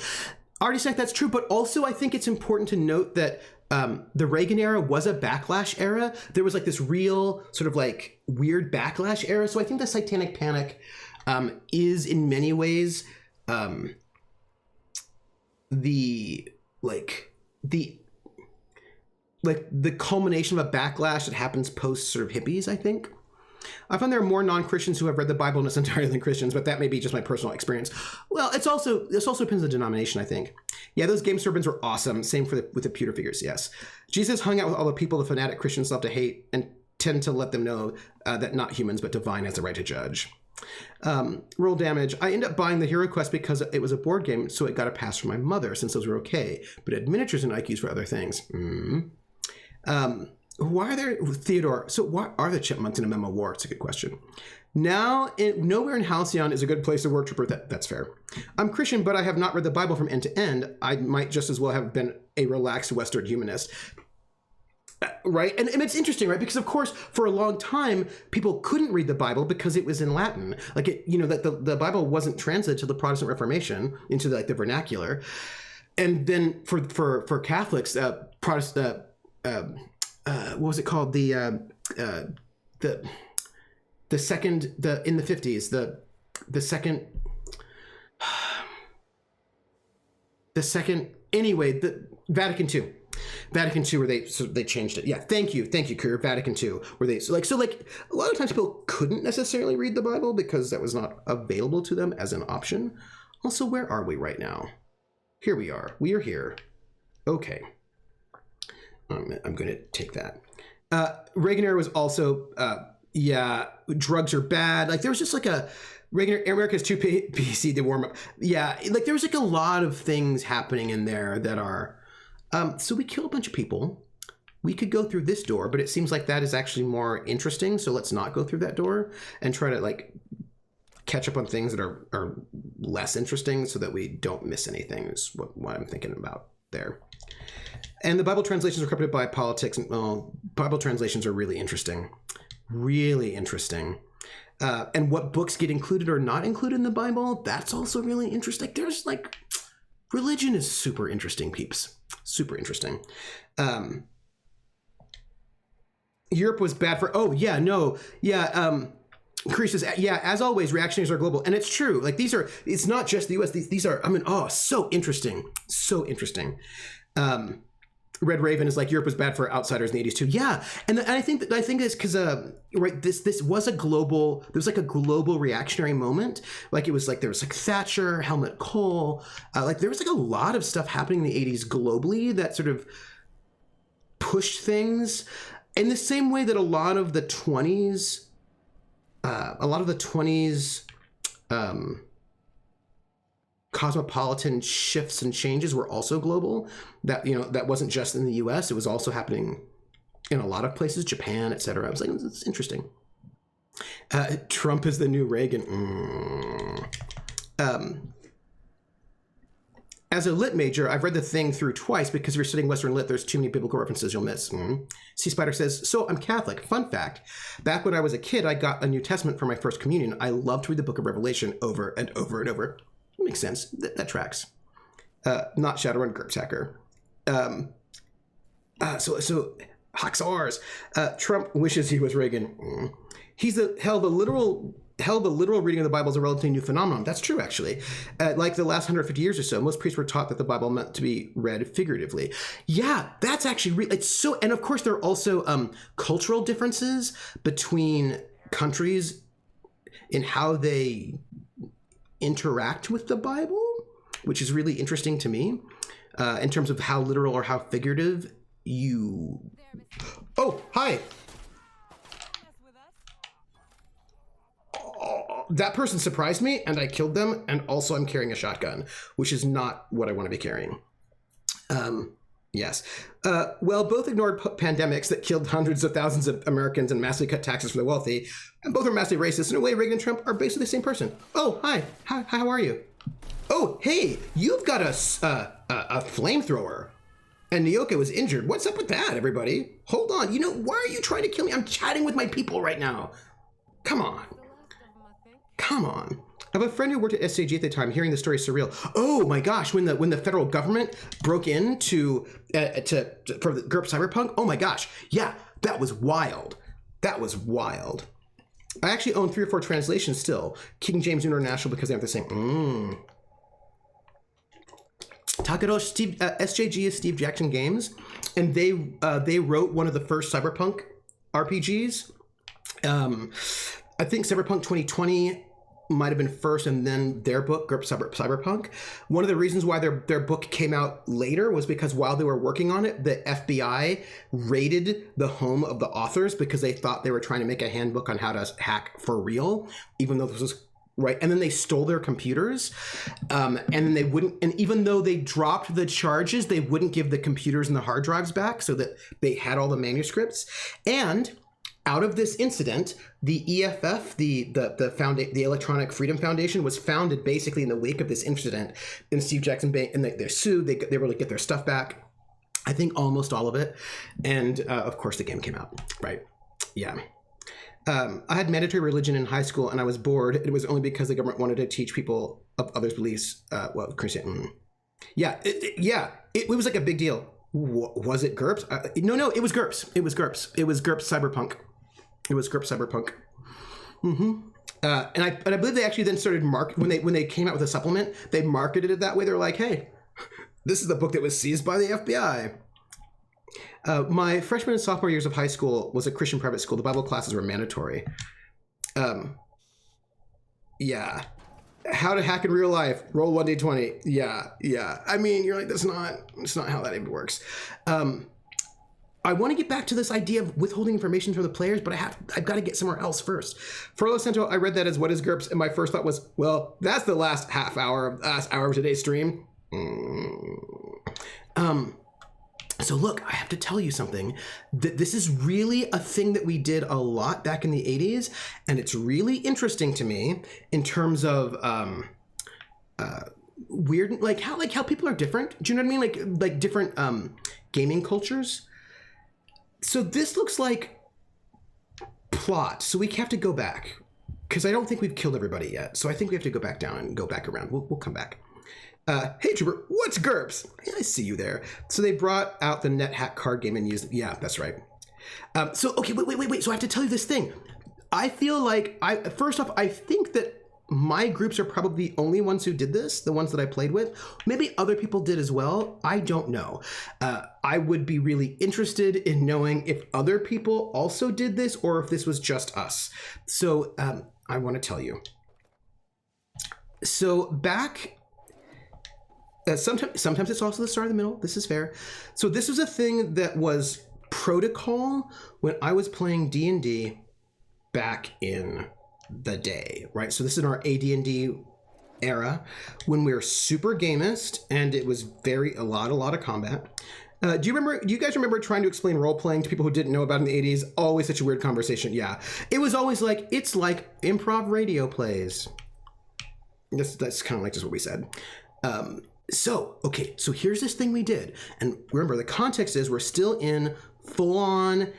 Artie Snack, that's true, but also I think it's important to note that the Reagan era was a backlash era. There was like this real sort of like weird backlash era, so I think the Satanic Panic is in many ways the culmination of a backlash that happens post sort of hippies, I think. I find there are more non-Christians who have read the Bible in its entirety than Christians, but that may be just my personal experience. Well, this also depends on the denomination, I think. Yeah, those game serpents were awesome. Same with the pewter figures, yes. Jesus hung out with all the people the fanatic Christians love to hate and tend to let them know that not humans, but divine has the right to judge. Roll damage. I ended up buying the Hero Quest because it was a board game, so it got a pass from my mother since those were okay, but it had miniatures and IQs for other things. Why are there, Theodore, so why are the chipmunks in a memo war? It's a good question. Nowhere in Halcyon is a good place to work, Trooper. That's fair. I'm Christian, but I have not read the Bible from end to end. I might just as well have been a relaxed Western humanist. Right? And it's interesting, right? Because of course, for a long time, people couldn't read the Bible because it was in Latin. Like that the Bible wasn't translated to the Protestant Reformation into the vernacular. And then for Catholics, Protestant, what was it called? In the 50s, the Vatican II. Vatican II, where they changed it. Yeah, thank you, Courier. Vatican II, where they a lot of times people couldn't necessarily read the Bible because that was not available to them as an option. Also, where are we right now? Here we are. We are here. Okay. I'm going to take that. Reagan era was also, drugs are bad. Like there was just like a Reagan America's too PC to warm up. Yeah, like there was like a lot of things happening in there that are. So we killed a bunch of people. We could go through this door, but it seems like that is actually more interesting. So let's not go through that door and try to like catch up on things that are less interesting so that we don't miss anything is what I'm thinking about there. And the Bible translations are corrupted by politics. Bible translations are really interesting. Really interesting. and what books get included or not included in the Bible. That's also really interesting. There's like, religion is super interesting, peeps. Super interesting. Europe was bad for, Chris says, yeah, as always, reactionaries are global. And it's true. Like it's not just the US. These are, so interesting. So interesting. Red Raven is like, Europe was bad for outsiders in the 80s too. Yeah. And I think it's because, right, this was a global, there was like a global reactionary moment. Like it was like, there was like Thatcher, Helmut Kohl. Like there was like a lot of stuff happening in the 80s globally that sort of pushed things in the same way that a lot of the 20s, cosmopolitan shifts and changes were also global. That wasn't just in the US. It was also happening in a lot of places, Japan, etc. I was like, it's interesting. Trump is the new Reagan. As a lit major, I've read the thing through twice because if you're studying Western lit, there's too many biblical references you'll miss. C Spider says, so I'm Catholic. Fun fact, back when I was a kid, I got a New Testament for my first communion. I love to read the book of Revelation over and over and over. It makes sense. That tracks. Not Shadowrun GURPS Hacker. So Haxars. Trump wishes he was Reagan. He's the literal reading of the Bible is a relatively new phenomenon. That's true, actually. Like the last 150 years or so, most priests were taught that the Bible meant to be read figuratively. Yeah, that's actually it's so. And of course, there are also cultural differences between countries in how they interact with the Bible, which is really interesting to me, in terms of how literal or how figurative you. Oh, hi. That person surprised me and I killed them, and also I'm carrying a shotgun, which is not what I want to be carrying. Yes. Well, both ignored pandemics that killed hundreds of thousands of Americans and massively cut taxes for the wealthy, and both are massively racist. In a way, Reagan and Trump are basically the same person. Oh, hi. How are you? Oh, hey, you've got a flamethrower. And Nyoka was injured. What's up with that, everybody? Hold on. Why are you trying to kill me? I'm chatting with my people right now. Come on. I have a friend who worked at SJG at the time. Hearing the story is surreal. Oh my gosh, when the federal government broke in for the GURP Cyberpunk. Oh my gosh, yeah, that was wild. I actually own 3 or 4 translations still. King James International because they have the same. Takadoshi SJG is Steve Jackson Games, and they wrote one of the first Cyberpunk RPGs. I think Cyberpunk 2020 might have been first, and then their book, GURP Cyberpunk. One of the reasons why their book came out later was because while they were working on it, the FBI raided the home of the authors because they thought they were trying to make a handbook on how to hack for real, even though this was right. And then they stole their computers, and then they wouldn't. And even though they dropped the charges, they wouldn't give the computers and the hard drives back so that they had all the manuscripts. And out of this incident, the EFF, the Electronic Freedom Foundation, was founded basically in the wake of this incident. And Steve Jackson Bank, and they're sued. They were able to get their stuff back. I think almost all of it. And of course, the game came out. Right? Yeah. I had mandatory religion in high school, and I was bored. It was only because the government wanted to teach people of others' beliefs. Christian. Yeah. It was like a big deal. Was it GURPS? No, it was GURPS. It was GURPS Cyberpunk. And I believe they actually then started when they came out with a supplement, they marketed it that way. They're like, hey, this is the book that was seized by the FBI. My freshman and sophomore years of high school was a Christian private school. The Bible classes were mandatory. Yeah. How to hack in real life. Roll 1d20. Yeah. I mean, you're like, that's not how that even works. I want to get back to this idea of withholding information from the players, but I've got to get somewhere else first. For Los Santos, I read that as what is GURPS, and my first thought was, well, that's the last hour of today's stream. So look, I have to tell you something. This is really a thing that we did a lot back in the 80s, and it's really interesting to me in terms of weird, like how people are different. Do you know what I mean? Like different gaming cultures. So this looks like plot. So we have to go back. because I don't think we've killed everybody yet. So I think we have to go back down and go back around. We'll come back. Hey, Trooper, what's GURPS? Hey, I see you there. So they brought out the NetHack card game and used it. Yeah, that's right. So, okay, wait. So I have to tell you this thing. I feel like, first off, I think that my groups are probably the only ones who did this, the ones that I played with. Maybe other people did as well. I don't know. I would be really interested in knowing if other people also did this or if this was just us. So I want to tell you. So back, sometimes it's also the start of the middle. This is fair. So this was a thing that was protocol when I was playing D&D back in the day, right? So this is our AD&D era when we were super gamist and it was a lot of combat. Do you guys remember trying to explain role playing to people who didn't know about it in the 80s? Always such a weird conversation. Yeah. It was always like, it's like improv radio plays. That's kind of like just what we said. So here's this thing we did. And remember, the context is we're still in full-on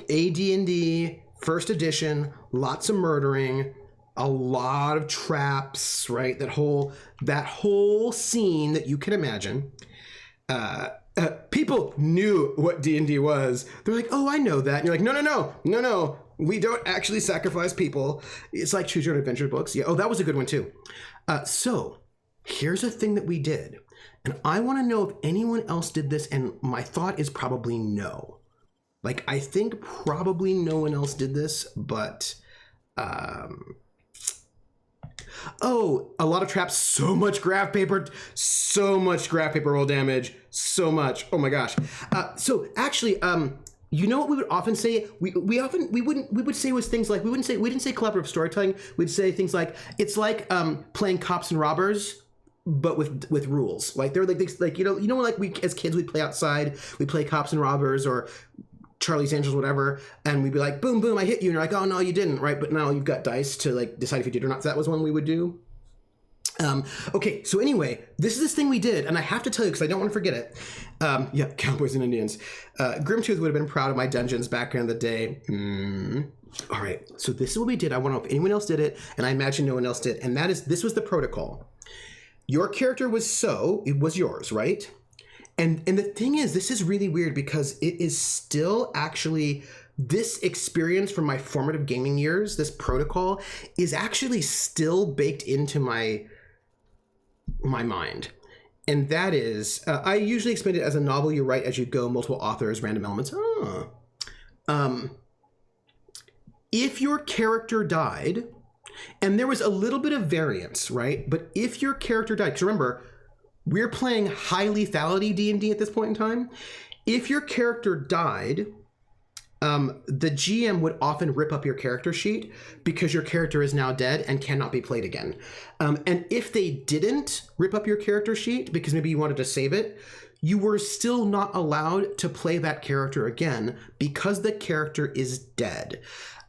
AD&D first edition, lots of murdering, a lot of traps, right? That whole scene that you can imagine. People knew what D&D was. They're like, oh, I know that. And you're like, no. We don't actually sacrifice people. It's like Choose Your Own Adventure books. Yeah. Oh, that was a good one too. So here's a thing that we did. And I want to know if anyone else did this. And my thought is probably no. Like, I think probably no one else did this, but, a lot of traps, so much graph paper roll damage, so much. Oh my gosh. So actually, you know what we would often say? We would say was things like, we didn't say collaborative storytelling. We'd say things like, it's like, playing cops and robbers, but with rules. Like, they're like things like, like we, as kids, we'd play outside, we play cops and robbers or Charlie's Angels, whatever, and we'd be like, boom, boom, I hit you, and you're like, oh, no, you didn't, right? But now you've got dice to, like, decide if you did or not. So that was one we would do. Okay, so anyway, this is this thing we did, and I have to tell you, because I don't want to forget it. Yeah, Cowboys and Indians. Grimtooth would have been proud of my dungeons back in the day. All right, so this is what we did. I want to know if anyone else did it, and I imagine no one else did, and this was the protocol. Your character it was yours, right? And the thing is, this is really weird because it is still actually, this experience from my formative gaming years, this protocol, is actually still baked into my mind. And that is, I usually explain it as a novel you write as you go, multiple authors, random elements. If your character died, and there was a little bit of variance, right? But if your character died, because remember, we're playing high lethality D&D at this point in time. If your character died, the GM would often rip up your character sheet because your character is now dead and cannot be played again. And if they didn't rip up your character sheet because maybe you wanted to save it, you were still not allowed to play that character again because the character is dead.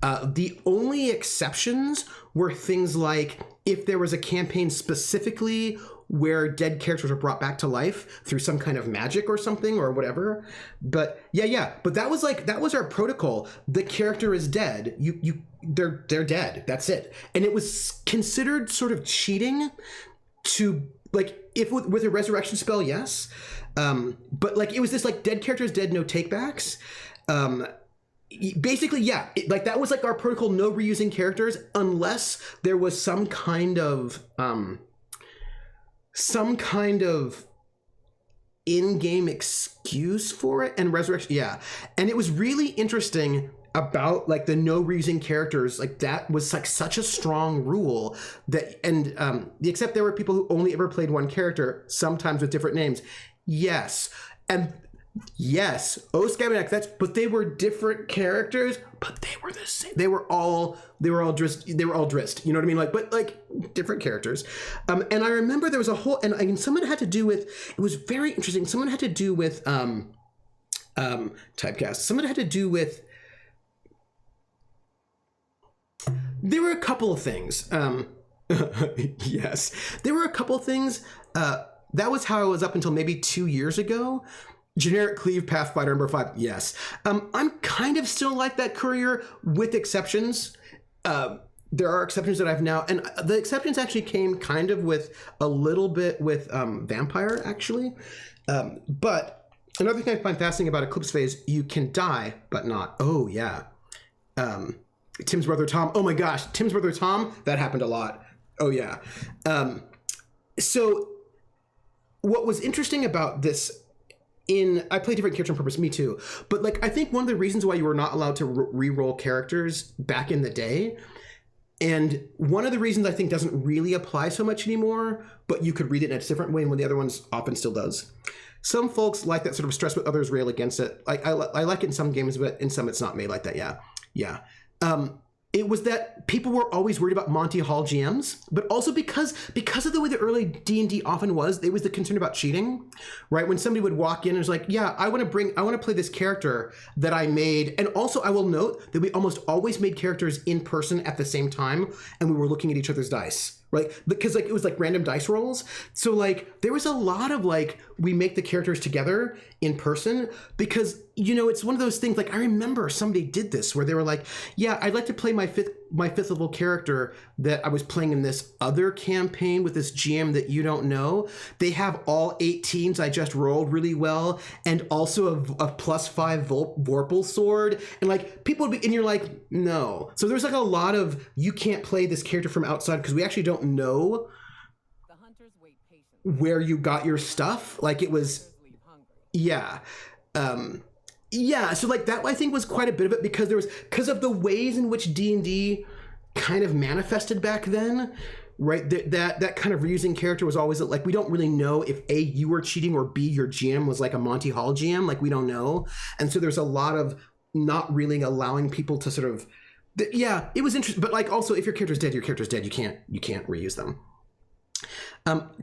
The only exceptions were things like if there was a campaign specifically where dead characters are brought back to life through some kind of magic or something or whatever. But but that was our protocol. The character is dead. They're dead. That's it. And it was considered sort of cheating to, like, if with a resurrection spell, yes. But like, it was this like dead characters dead, no takebacks. Basically, yeah, that was like our protocol, no reusing characters unless there was some kind of in-game excuse for it. And resurrection, yeah. And it was really interesting about like the no reusing characters. Like, that was like such a strong rule that, and except there were people who only ever played one character, sometimes with different names. Yes. And yes, Oskabanek, but they were different characters, but they were the same. They were all Drist, you know what I mean? Like, but like different characters. And I remember there was a whole, and someone had to do with, it was very interesting. Someone had to do with typecast. Someone had to do with, there were a couple of things. Yes, there were a couple of things. That was how I was up until maybe 2 years ago. Generic cleave Pathfinder number 5. Yes. I'm kind of still like that courier with exceptions. There are exceptions that I've now, and the exceptions actually came kind of with a little bit with Vampire, actually. But another thing I find fascinating about Eclipse Phase, you can die, but not. Oh, yeah. Tim's brother Tom. Oh my gosh, Tim's brother Tom, that happened a lot. Oh, yeah. So what was interesting about this, I play different character on purpose, me too. But like, I think one of the reasons why you were not allowed to re-roll characters back in the day, and one of the reasons I think doesn't really apply so much anymore, but you could read it in a different way, and one of the other ones often still does. Some folks like that sort of stress, but others rail against it. I like it in some games, but in some it's not made like that. Yeah. It was that people were always worried about Monty Hall GMs, but also because of the way the early D&D often was, there was the concern about cheating, right? When somebody would walk in and was like, yeah, I want to play this character that I made. And also I will note that we almost always made characters in person at the same time, and we were looking at each other's dice, right? Because like it was like random dice rolls. So like there was a lot of like, we make the characters together in person because, you know, it's one of those things, like I remember somebody did this where they were like, yeah, I'd like to play my fifth level character that I was playing in this other campaign with this GM that you don't know. They have all 18s I just rolled really well, and also a +5 Vorpal sword. And like people would be, and you're like, no. So there's like a lot of, you can't play this character from outside because we actually don't know where you got your stuff. Like it was, yeah. Yeah, so like that I think was quite a bit of it because of the ways in which D&D kind of manifested back then, right? That kind of reusing character was always like, we don't really know if A, you were cheating, or B, your GM was like a Monty Hall GM, like we don't know. And so there's a lot of not really allowing people to sort of, yeah, it was interesting. But like also, if your character's dead, your character's dead. You can't reuse them.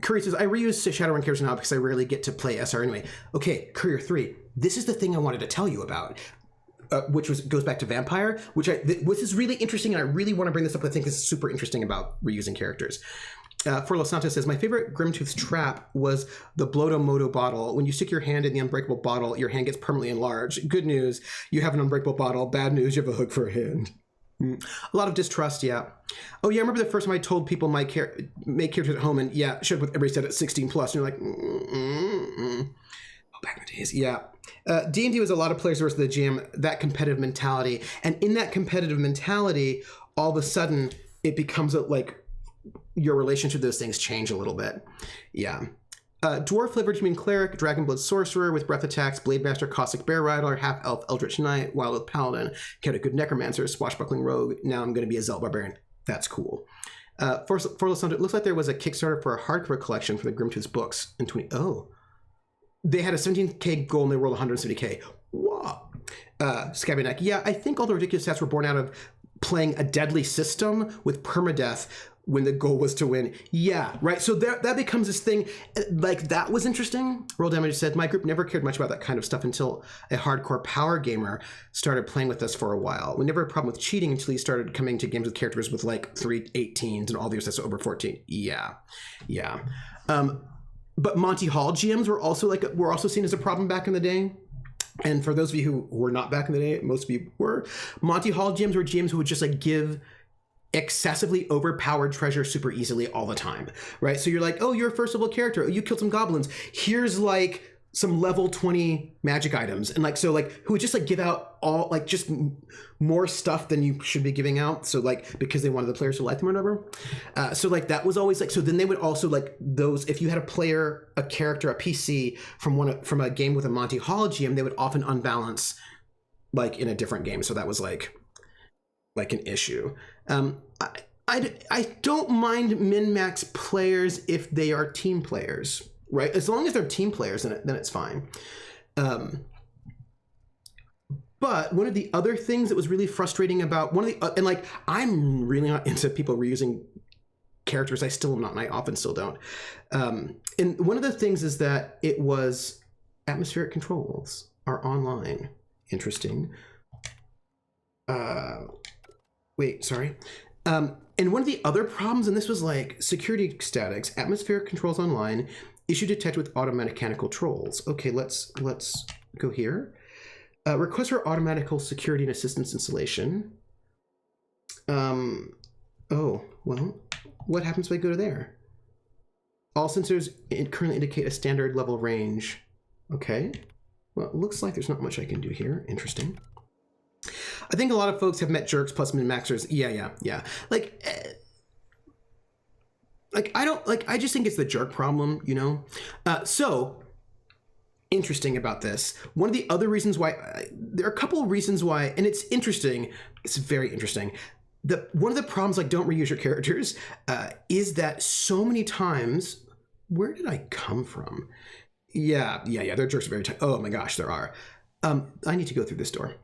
Courier says, I reuse Shadowrun characters now because I rarely get to play SR anyway. Okay, Courier 3, this is the thing I wanted to tell you about, which goes back to Vampire, which is really interesting, and I really want to bring this up. I think is super interesting about reusing characters. For Los Santos says, my favorite Grimtooth's trap was the Blodo-Modo bottle. When you stick your hand in the unbreakable bottle, your hand gets permanently enlarged. Good news, you have an unbreakable bottle. Bad news, you have a hook for a hand. A lot of distrust, yeah. Oh yeah, I remember the first time I told people make characters at home, and yeah, showed up with every set at 16 plus, and you're like, Oh, back in the days, yeah. D&D was a lot of players versus the GM, that competitive mentality, and in that competitive mentality, all of a sudden it becomes like your relationship to those things change a little bit, yeah. Dwarf Liver Demon Cleric, Dragonblood Sorcerer with Breath Attacks, Blade Master, Caustic Bear Rider, Half Elf, Eldritch Knight, Wild Oath Paladin, Get a Good Necromancer, Swashbuckling Rogue. Now I'm going to be a Zealot Barbarian. That's cool. For it looks like there was a Kickstarter for a hardcover collection for the Grimtooth's books in they had a 17k goal and they rolled 170k. Wow. Scabby Neck. Yeah, I think all the ridiculous stats were born out of playing a deadly system with permadeath when the goal was to win. Yeah, right. So that becomes this thing. Like, that was interesting. Roll Damage said, my group never cared much about that kind of stuff until a hardcore power gamer started playing with us for a while. We never had a problem with cheating until he started coming to games with characters with like 3 18s and all the others over 14. Yeah. But Monty Hall GMs were also seen as a problem back in the day. And for those of you who were not back in the day, most of you were, Monty Hall GMs were GMs who would just like give excessively overpowered treasure super easily all the time, right? So you're like, oh, you're a first level character. Oh, you killed some goblins. Here's like some level 20 magic items. And like, so like, who would just like give out all like just more stuff than you should be giving out. So like, because they wanted the players to like them or whatever. So like, that was always like, so then they would also like those, if you had a player, a character, a PC from a game with a Monty Hall GM, they would often unbalance like in a different game. So that was like an issue. I don't mind min-max players if they are team players, right? As long as they're team players, then it's fine. But one of the other things that was really frustrating about and like, I'm really not into people reusing characters. I still am not, and I often still don't. And one of the things is that it was atmospheric controls are online. Interesting. Wait, sorry. And one of the other problems, and this was like security statics, atmospheric controls online, issue detected with automatic mechanical trolls. Okay, let's go here. Request for automatic security and assistance installation. Oh, well, what happens if I go to there? All sensors currently indicate a standard level range. Okay. Well, it looks like there's not much I can do here. Interesting. I think a lot of folks have met jerks plus min-maxers. Yeah. I just think it's the jerk problem, you know? So, interesting about this. One of the other reasons why, there are a couple of reasons why, and it's interesting, it's very interesting. One of the problems, like, don't reuse your characters, is that so many times, where did I come from? Yeah, their jerks are very tight. Oh my gosh, there are. I need to go through this door.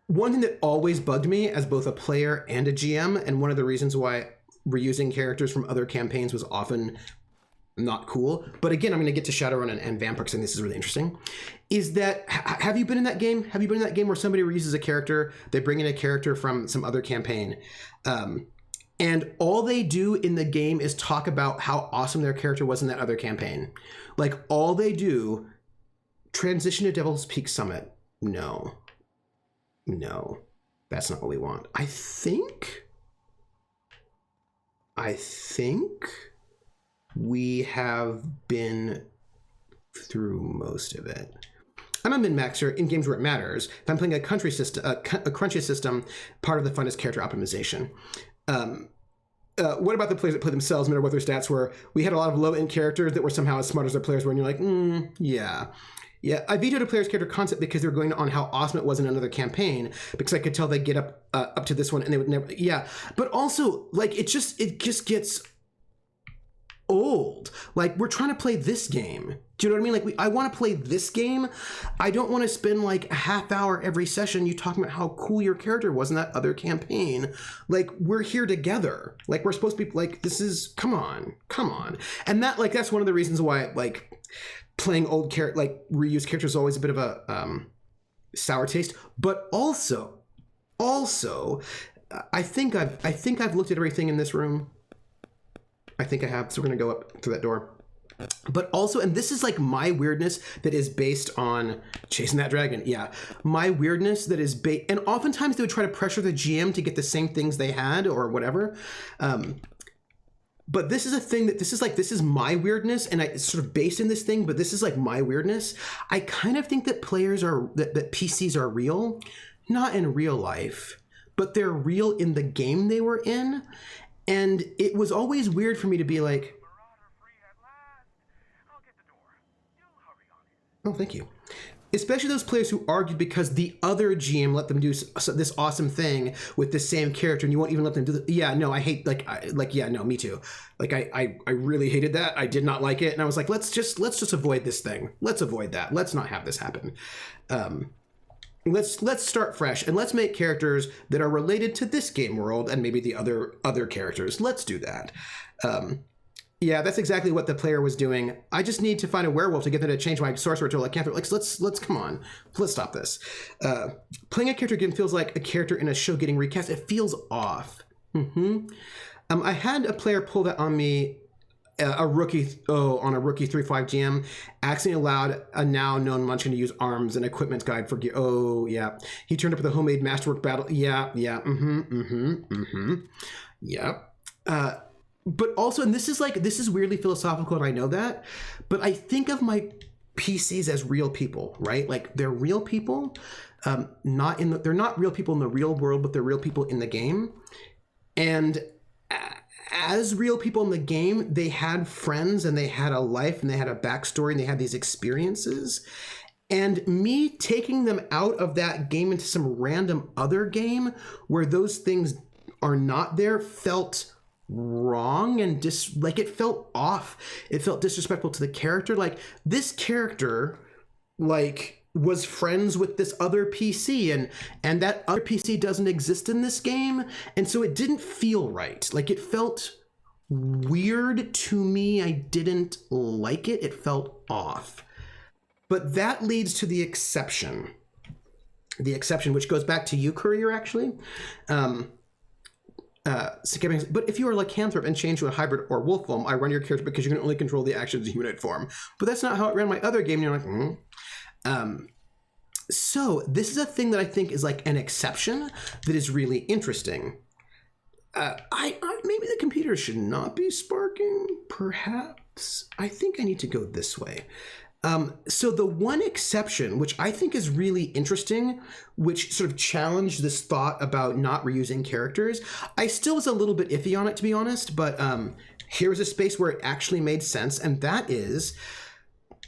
One thing that always bugged me as both a player and a GM, and one of the reasons why reusing characters from other campaigns was often not cool, but again, I'm going to get to Shadowrun and Vampire because this is really interesting, is that, have you been in that game? Have you been in that game where somebody reuses a character, they bring in a character from some other campaign, and all they do in the game is talk about how awesome their character was in that other campaign? Like, all they do, transition to Devil's Peak Summit. No, that's not what we want. I think we have been through most of it. I'm a min-maxer in games where it matters. If I'm playing a crunchy system, part of the fun is character optimization. What about the players that play themselves, no matter what their stats were? We had a lot of low-end characters that were somehow as smart as their players were, and you're like, yeah. I vetoed a player's character concept because they were going on how awesome it was in another campaign, because I could tell they'd get up to this one and they would never, But also, like, it just gets old. Like, we're trying to play this game. Do you know what I mean? Like, I want to play this game. I don't want to spend like a half hour every session you talking about how cool your character was in that other campaign. Like, we're here together. Like, we're supposed to be like, this is, come on. And that's one of the reasons why, like, playing old reused characters is always a bit of a sour taste. But also, I think I've looked at everything in this room. I think I have, so we're gonna go up through that door. But also, and this is like my weirdness that is based on chasing that dragon. Yeah, my weirdness that is based, and oftentimes they would try to pressure the GM to get the same things they had or whatever. But this is a thing that this is my weirdness, and it's sort of based in this thing, but this is like my weirdness. I kind of think that that PCs are real, not in real life, but they're real in the game they were in. And it was always weird for me to be like, oh, thank you. Especially those players who argued because the other GM let them do this awesome thing with the same character, and you won't even let them do the. Yeah, no, I hate no, me too. Like I really hated that. I did not like it, and I was like, let's just avoid this thing. Let's avoid that. Let's not have this happen. Let's start fresh, and let's make characters that are related to this game world and maybe the other characters. Let's do that. Yeah, that's exactly what the player was doing. I just need to find a werewolf to get them to change my sorcerer to a lycanthrope. Like, let's come on. Let's stop this. Playing a character again feels like a character in a show getting recast. It feels off. I had a player pull that on me, on a rookie 3-5 GM, accidentally allowed a now known munchkin to use arms and equipment guide for gear. Oh, yeah. He turned up with a homemade masterwork battle. Yeah. But also, and this is weirdly philosophical, and I know that, but I think of my PCs as real people, right? Like, they're real people, they're not real people in the real world, but they're real people in the game. And as real people in the game, they had friends, and they had a life, and they had a backstory, and they had these experiences. And me taking them out of that game into some random other game where those things are not there felt wrong, and it felt off. It felt disrespectful to the character. Like, this character was friends with this other PC, and that other PC doesn't exist in this game, and so it didn't feel right. Like, it felt weird to me. I didn't like it. It felt off. But that leads to the exception, which goes back to you, Courier, actually. But if you are a lycanthrope and change to a hybrid or wolf form, I run your character because you can only control the actions in humanoid form. But that's not how it ran my other game. And you're like, So this is a thing that I think is like an exception that is really interesting. I maybe the computer should not be sparking. Perhaps I think I need to go this way. So the one exception, which I think is really interesting, which sort of challenged this thought about not reusing characters, I still was a little bit iffy on it, to be honest, but here's a space where it actually made sense, and that is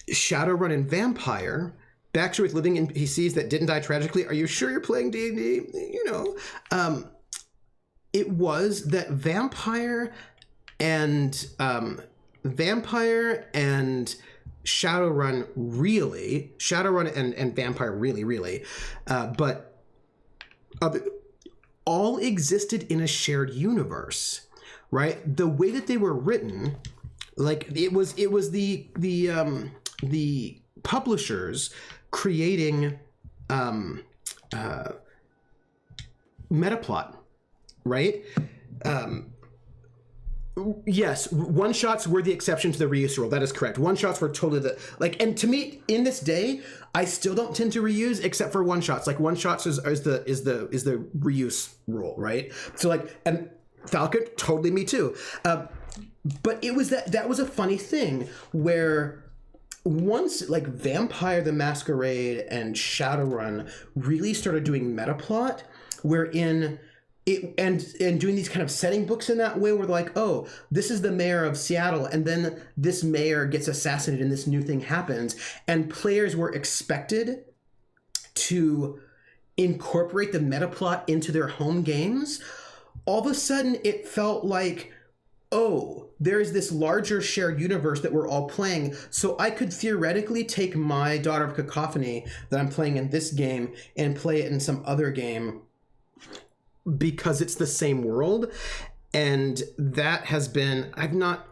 Shadowrun and Vampire. Backstory with living NPCs that didn't die tragically. Are you sure you're playing D&D? You know, it was that Vampire and Shadowrun and Vampire really, but all existed in a shared universe, right? The way that they were written, like it was the publishers creating metaplot, right? Yes, one-shots were the exception to the reuse rule. That is correct. One-shots were totally the, like, and to me, in this day, I still don't tend to reuse except for one-shots. Like, one-shots is the reuse rule, right? So, like, and Falcon, totally me too. But it was that was a funny thing where once, like, Vampire the Masquerade and Shadowrun really started doing metaplot, wherein it, and doing these kind of setting books in that way where they're like, oh, this is the mayor of Seattle, and then this mayor gets assassinated and this new thing happens, and players were expected to incorporate the meta plot into their home games. All of a sudden it felt like, oh, there's this larger shared universe that we're all playing, so I could theoretically take my Daughter of Cacophony that I'm playing in this game and play it in some other game because it's the same world. And that has been, I've not,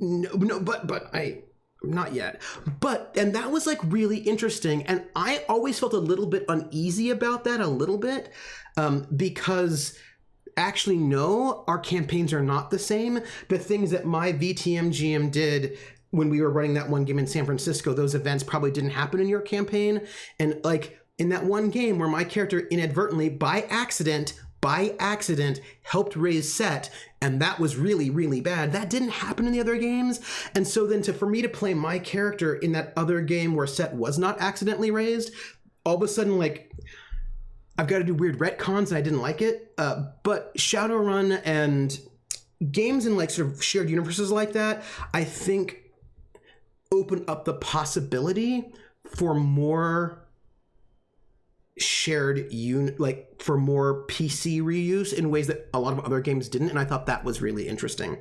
no, but I, not yet. But, and that was like really interesting. And I always felt a little bit uneasy about that, a little bit, because actually, no, our campaigns are not the same. The things that my VTM GM did when we were running that one game in San Francisco, those events probably didn't happen in your campaign. And like in that one game where my character inadvertently, by accident, helped raise Set, and that was really, really bad. That didn't happen in the other games. And so then for me to play my character in that other game where Set was not accidentally raised, all of a sudden, like, I've got to do weird retcons and I didn't like it. But Shadowrun and games in like sort of shared universes like that, I think open up the possibility for more shared like for more PC reuse in ways that a lot of other games didn't, and I thought that was really interesting.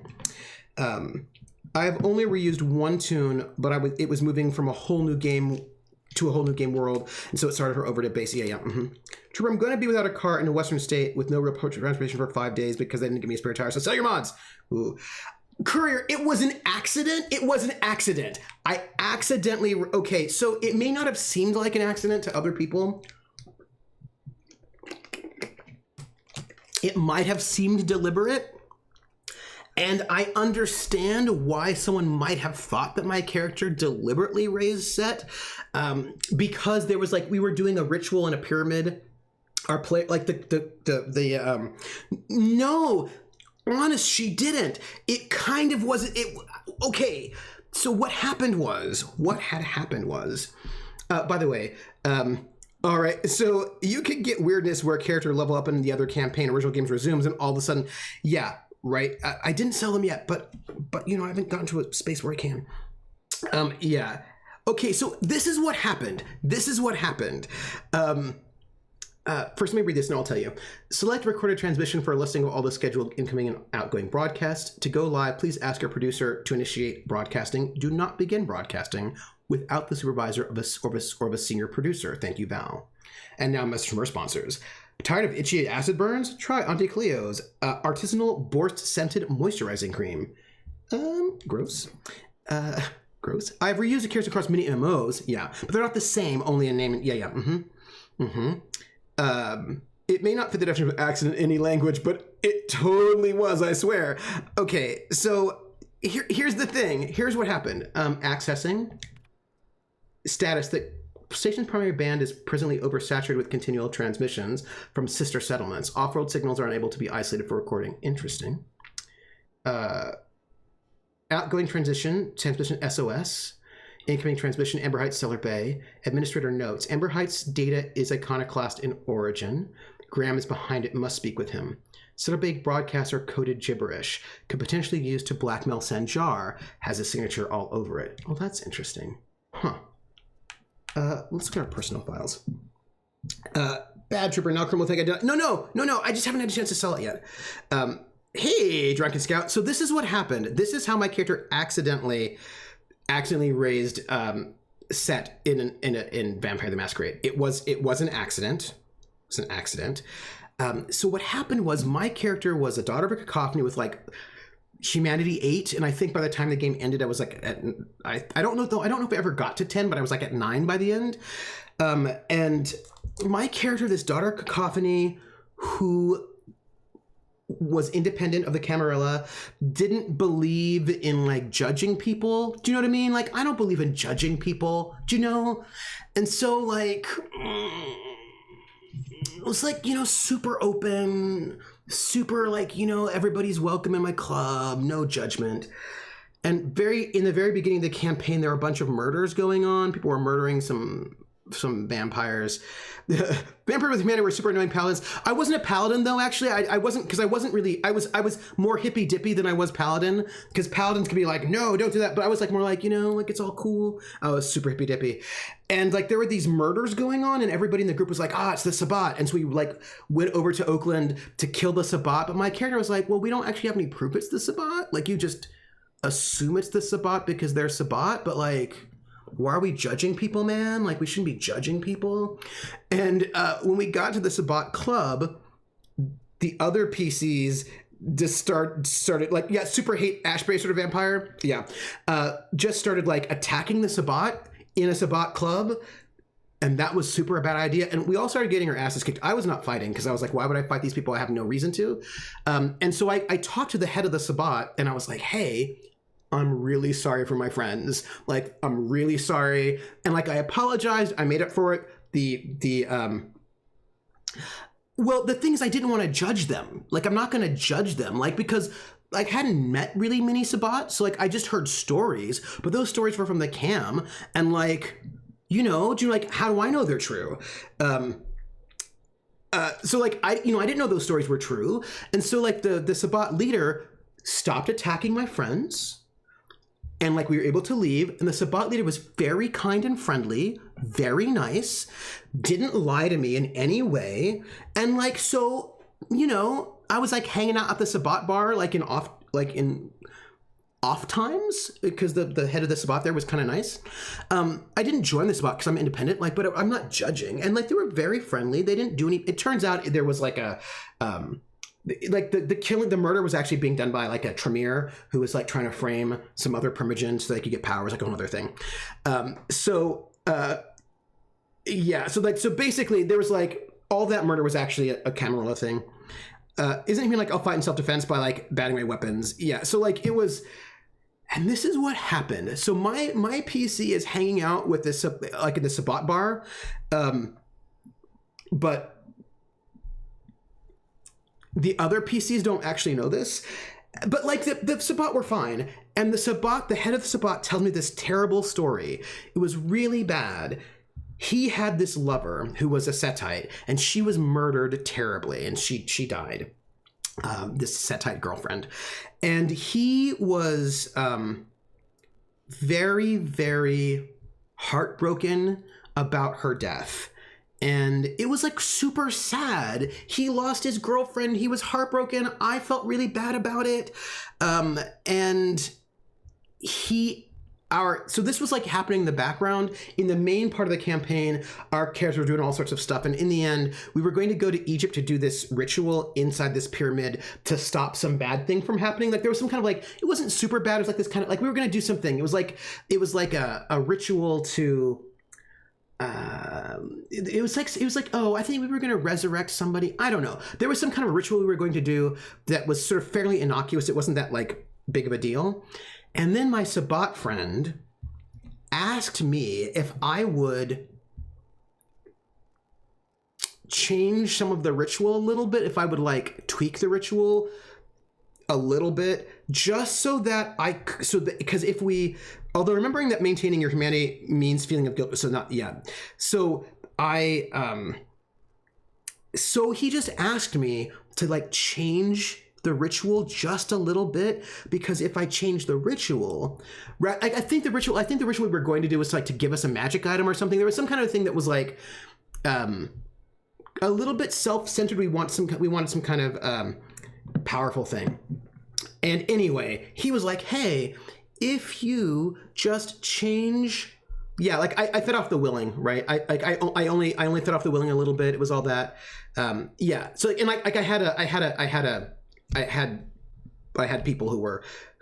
I've only reused one toon, but it was moving from a whole new game to a whole new game world, and so it started her over to base. True, I'm going to be without a car in a western state with no real transportation for 5 days because they didn't give me a spare tire, so sell your mods. Ooh. Courier, it was an accident. It was an accident. I accidentally, okay, so it may not have seemed like an accident to other people. It might have seemed deliberate, and I understand why someone might have thought that my character deliberately raised Set, because there was like, we were doing a ritual in a pyramid. Our play, like no, honest, she didn't. It kind of wasn't. Okay. So what had happened was, by the way, all right, so you can get weirdness where a character level up in the other campaign, original games resumes, and all of a sudden, yeah, right. I didn't sell them yet, but you know, I haven't gotten to a space where I can. Yeah. Okay, so this is what happened. First, let me read this and I'll tell you. Select recorded transmission for a listing of all the scheduled incoming and outgoing broadcasts. To go live, please ask your producer to initiate broadcasting. Do not begin broadcasting without the supervisor of a senior producer. Thank you, Val. And now a message from our sponsors. Tired of itchy acid burns? Try Auntie Cleo's artisanal Borst-scented moisturizing cream. Gross. Gross. I've reused the characters across many MMOs. Yeah, but they're not the same, only in name and... Yeah. It may not fit the definition of accident in any language, but it totally was, I swear. Okay, so here's the thing. Here's what happened. Accessing. Status that station's primary band is presently oversaturated with continual transmissions from sister settlements. Off-road signals are unable to be isolated for recording. Interesting. Outgoing transmission SOS. Incoming transmission, Amber Heights, Stellar Bay. Administrator notes, Amber Heights data is iconoclast in origin. Graham is behind it, must speak with him. Stellar Bay broadcasts are coded gibberish. Could potentially be used to blackmail Sanjar. Has a signature all over it. Oh, that's interesting. Huh. Let's look at our personal files. Bad Trooper, now Crum will think I did. No, I just haven't had a chance to sell it yet. Hey, Drunken Scout. So this is what happened. This is how my character accidentally raised Set in Vampire the Masquerade. It was an accident. It was an accident. So what happened was my character was a daughter of a cacophony with like humanity 8, and I think by the time the game ended I was like at, I don't know though, I don't know if I ever got to 10, but I was like at 9 by the end. And my character, this daughter of cacophony who was independent of the Camarilla, didn't believe in like judging people. Do you know what I mean? Like, I don't believe in judging people, do you know? And so like it was like, you know, super open, super like, you know, everybody's welcome in my club, no judgment. And in the very beginning of the campaign, there were a bunch of murders going on. People were murdering some vampires. Vampire with Humanity were super annoying paladins. I wasn't a paladin though, actually. I wasn't, because I wasn't really, I was more hippy dippy than I was paladin, because paladins could be like, no, don't do that. But I was like more like, you know, like it's all cool. I was super hippy dippy. And like there were these murders going on and everybody in the group was like, it's the Sabbat. And so we like went over to Oakland to kill the Sabbat. But my character was like, well, we don't actually have any proof it's the Sabbat. Like you just assume it's the Sabbat because they're Sabbat, but like, why are we judging people, man? Like, we shouldn't be judging people. And when we got to the Sabbat Club, the other PCs just started like, yeah, super hate Ashbury sort of vampire. Yeah. Just started like attacking the Sabbat in a Sabbat Club. And that was super a bad idea. And we all started getting our asses kicked. I was not fighting because I was like, why would I fight these people? I have no reason to. And so I talked to the head of the Sabbat and I was like, hey, I'm really sorry for my friends. Like, I'm really sorry. And like, I apologized. I made up for it. Well, the thing is, I didn't want to judge them. Like, I'm not going to judge them. Like, because I hadn't met really many Sabbats. So like, I just heard stories, but those stories were from the cam. And like, you know, how do I know they're true? So like, I didn't know those stories were true. And so like the Sabbat leader stopped attacking my friends. And like we were able to leave, and the Sabbat leader was very kind and friendly, very nice, didn't lie to me in any way. And like, so, you know, I was like hanging out at the Sabbat bar, like in off times, because the head of the Sabbat there was kind of nice. I didn't join the Sabbat because I'm independent, like, but I'm not judging. And like, they were very friendly. They didn't do any, it turns out there was like a, like the murder was actually being done by like a Tremere who was like trying to frame some other primogen so they could get powers, like a whole other thing. Yeah, so basically there was like all that murder was actually a Camarilla thing. Isn't even like I'll fight in self-defense by like batting my weapons. Yeah, so like it was, and this is what happened. So my PC is hanging out with this like in the Sabbat bar, but the other PCs don't actually know this, but like the Sabbat were fine. And the head of the Sabbat tells me this terrible story. It was really bad. He had this lover who was a Setite, and she was murdered terribly, and she died. This Setite girlfriend. And he was very, very heartbroken about her death. And it was like super sad. He lost his girlfriend. He was heartbroken. I felt really bad about it. So this was like happening in the background. In the main part of the campaign, our characters were doing all sorts of stuff. And in the end, we were going to go to Egypt to do this ritual inside this pyramid to stop some bad thing from happening. Like there was some kind of like, it wasn't super bad. It was like this kind of like, we were going to do something. It was like a ritual to, it was like, oh, I think we were going to resurrect somebody. I don't know. There was some kind of ritual we were going to do that was sort of fairly innocuous. It wasn't that like big of a deal. And then my Sabbat friend asked me if I would change some of the ritual a little bit, if I would like tweak the ritual a little bit, just so that because if we, although remembering that maintaining your humanity means feeling of guilt, so he just asked me to like change the ritual just a little bit, because if I change the ritual, right, I think the ritual we were going to do was like to give us a magic item or something. There was some kind of thing that was like a little bit self-centered. We wanted some kind of powerful thing. And anyway, he was like, hey, if you just change, like I fed off the willing, right? I only fed off the willing a little bit. It was all that. So and like I had people I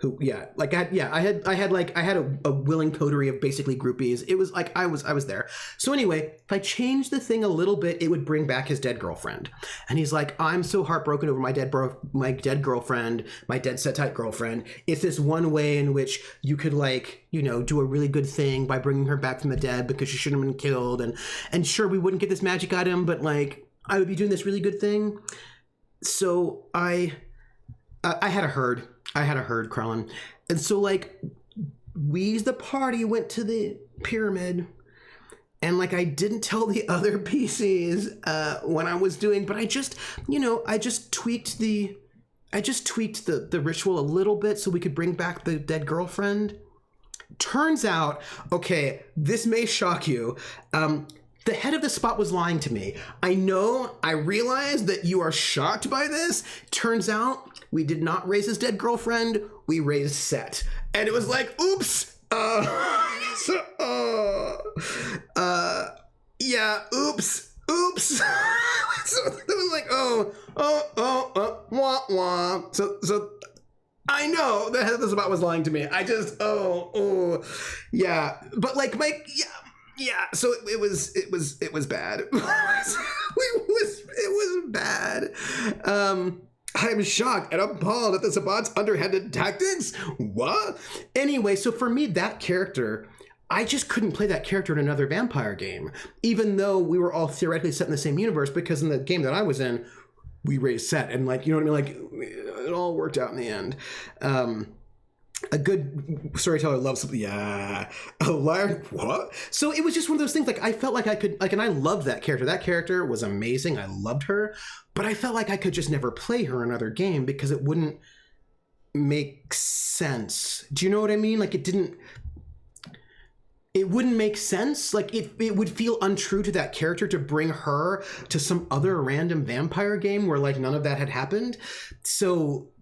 had a willing coterie of basically groupies. It was like I was there. So anyway, if I changed the thing a little bit, it would bring back his dead girlfriend. And he's like, I'm so heartbroken over my dead girlfriend, my dead set tight girlfriend. It's this one way in which you could like, do a really good thing by bringing her back from the dead because she shouldn't have been killed. And sure, we wouldn't get this magic item, but like I would be doing this really good thing. So I had a herd, Krellin. And so like we, the party, went to the pyramid, and like I didn't tell the other PCs when I was doing, but I just tweaked the ritual a little bit so we could bring back the dead girlfriend. Turns out, okay, this may shock you, the head of the spot was lying to me. I realize that you are shocked by this. Turns out we did not raise his dead girlfriend. We raised Set. And it was like, oops. Oops. So it was like, wah, wah. So I know the head of the spot was lying to me. I just, yeah. But like, so it was bad. It was bad. I'm shocked and appalled at the Sabbat's underhanded tactics. What? Anyway, so for me, that character, I just couldn't play that character in another vampire game, even though we were all theoretically set in the same universe, because in the game that I was in, we raised Set, and like, you know what I mean? Like, it all worked out in the end. A good storyteller loves something. Yeah. A liar. What? So it was just one of those things. Like I felt like I could, like, and I loved that character. That character was amazing. I loved her, but I felt like I could just never play her in another game because it wouldn't make sense. Do you know what I mean? Like it wouldn't make sense. Like it would feel untrue to that character to bring her to some other random vampire game where like none of that had happened. So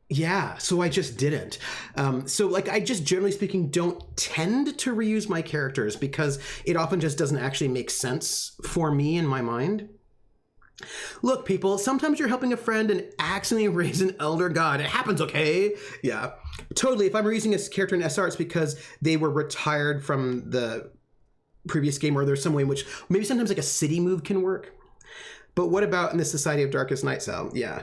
yeah, so I just didn't. So like I just generally speaking don't tend to reuse my characters because it often just doesn't actually make sense for me in my mind. Look, people, sometimes you're helping a friend and accidentally raise an elder god. It happens, okay? Yeah, totally. If I'm reusing a character in SR, it's because they were retired from the previous game, or there's some way in which maybe sometimes like a city move can work. But what about in the Society of Darkest Night Cell? Yeah.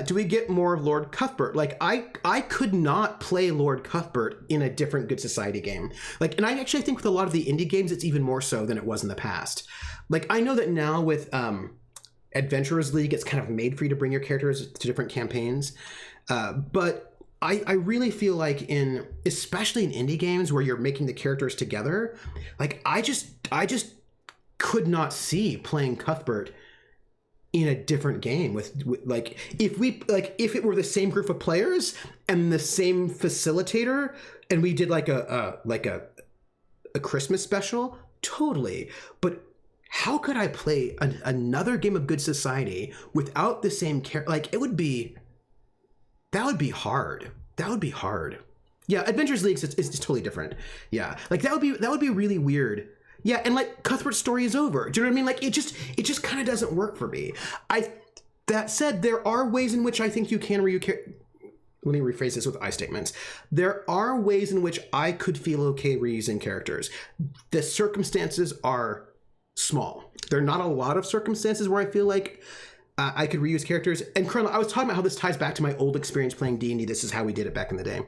Do we get more of Lord Cuthbert? Like I could not play Lord Cuthbert in a different Good Society game. Like, and I actually think with a lot of the indie games, it's even more so than it was in the past. Like I know that now with Adventurers League, it's kind of made for you to bring your characters to different campaigns. But I really feel like especially in indie games where you're making the characters together, like I just could not see playing Cuthbert in a different game with like if it were the same group of players and the same facilitator and we did like a Christmas special, totally. But how could I play another game of Good Society without the same character? Like that would be hard. Yeah, Adventures League is totally different. Yeah, like that would be really weird. Yeah, and like Cuthbert's story is over. Do you know what I mean? Like it just kind of doesn't work for me. That said, there are ways in which I think you can let me rephrase this with I statements. There are ways in which I could feel okay reusing characters. The circumstances are small. There are not a lot of circumstances where I feel like I could reuse characters. And Colonel, I was talking about how this ties back to my old experience playing D&D. This is how we did it back in the day.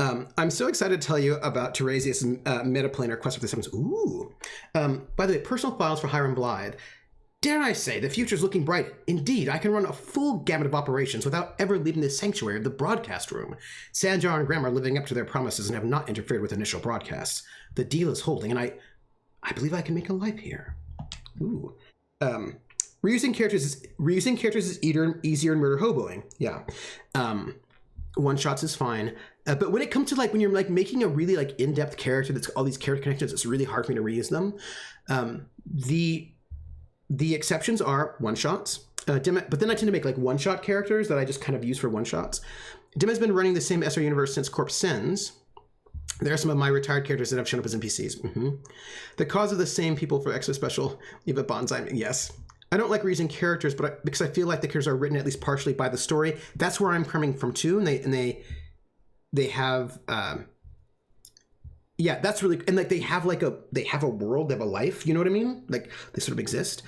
I'm so excited to tell you about Teresia's metaplanar quest for the Sevens. Ooh. By the way, personal files for Hiram Blythe. Dare I say, the future's looking bright. Indeed, I can run a full gamut of operations without ever leaving the sanctuary of the broadcast room. Sanjar and Graham are living up to their promises and have not interfered with initial broadcasts. The deal is holding, and I believe I can make a life here. Ooh. Reusing characters is easier in murder hoboing. Yeah. One shots is fine. But when it comes to like when you're like making a really like in-depth character that's all these character connections, it's really hard for me to reuse them. The exceptions are one-shots. But then I tend to make like one-shot characters that I just kind of use for one-shots. Dim has been running the same SR universe since Corp Sends. There are some of my retired characters that have shown up as NPCs. Mm-hmm. The cause of the same people for Extra Special Eva Bonsai. Yes. I don't like reusing characters, but because I feel like the characters are written at least partially by the story. That's where I'm coming from too, and they have yeah, that's really, and like they have a world, they have a life, you know what I mean? Like they sort of exist.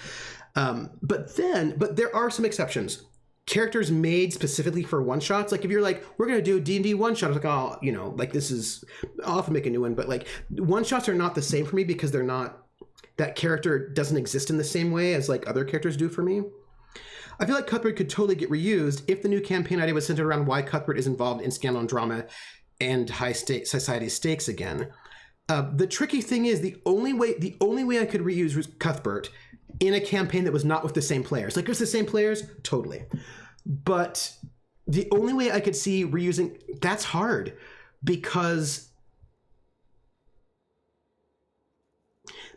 But there are some exceptions. Characters made specifically for one shots. Like if you're like, we're gonna do D&D one shot, like, oh, you know, like this is, I'll have to make a new one, but like one shots are not the same for me because they're not, that character doesn't exist in the same way as like other characters do for me. I feel like Cuthbert could totally get reused if the new campaign idea was centered around why Cuthbert is involved in scandal and drama and high society stakes again. The tricky thing is the only way I could reuse was Cuthbert in a campaign that was not with the same players. Like it was the same players, totally. But the only way I could see reusing, that's hard because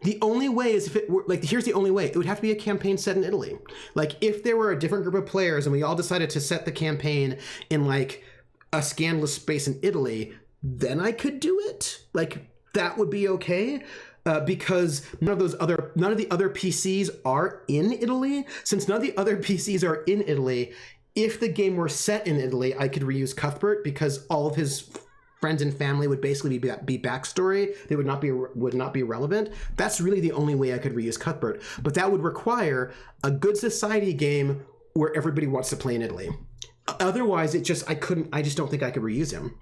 the only way is if it were, like, here's the only way. It would have to be a campaign set in Italy. Like, if there were a different group of players and we all decided to set the campaign in, like, a scandalous space in Italy, then I could do it. Like, that would be okay. Because none of the other PCs are in Italy. Since none of the other PCs are in Italy, if the game were set in Italy, I could reuse Cuthbert because all of his friends and family would basically be backstory. They would not be relevant. That's really the only way I could reuse Cuthbert. But that would require a good society game where everybody wants to play in Italy. Otherwise, I just don't think I could reuse him.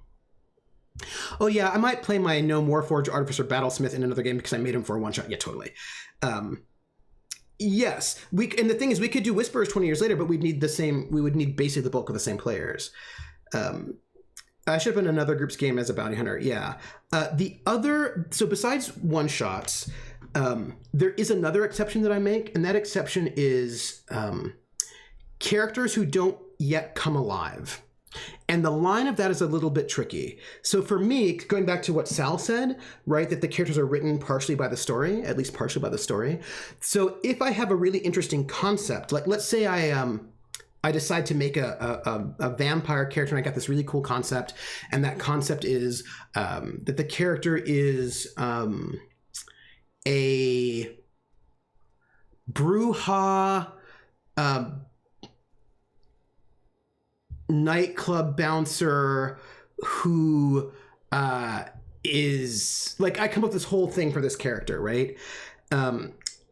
Oh yeah, I might play my No More Forge Artificer Battlesmith in another game because I made him for a one shot. Yeah, totally. Yes, and the thing is, we could do Whisperers 20 years later, but we would need basically the bulk of the same players. I should have been another group's game as a bounty hunter. Yeah. So besides one shots, there is another exception that I make, and that exception is characters who don't yet come alive. And the line of that is a little bit tricky. So for me, going back to what Sal said, right, that the characters are written partially by the story, at least partially by the story. So if I have a really interesting concept, like let's say I decide to make a vampire character, and I got this really cool concept, and that concept is that the character is a Bruja nightclub bouncer who is like, I come up with this whole thing for this character, right?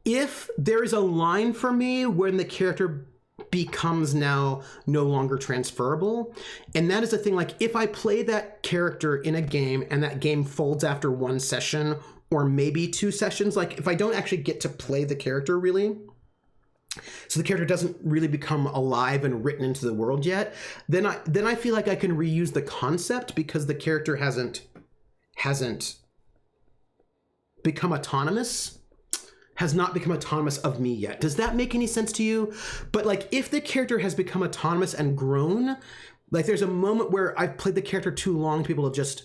If there is a line for me when the character becomes now no longer transferable, and that is the thing, like if I play that character in a game and that game folds after one session or maybe two sessions, like if I don't actually get to play the character really, so the character doesn't really become alive and written into the world yet, then I feel like I can reuse the concept because the character hasn't become autonomous, has not become autonomous of me yet. Does that make any sense to you? But like if the character has become autonomous and grown, like there's a moment where I've played the character too long, people have just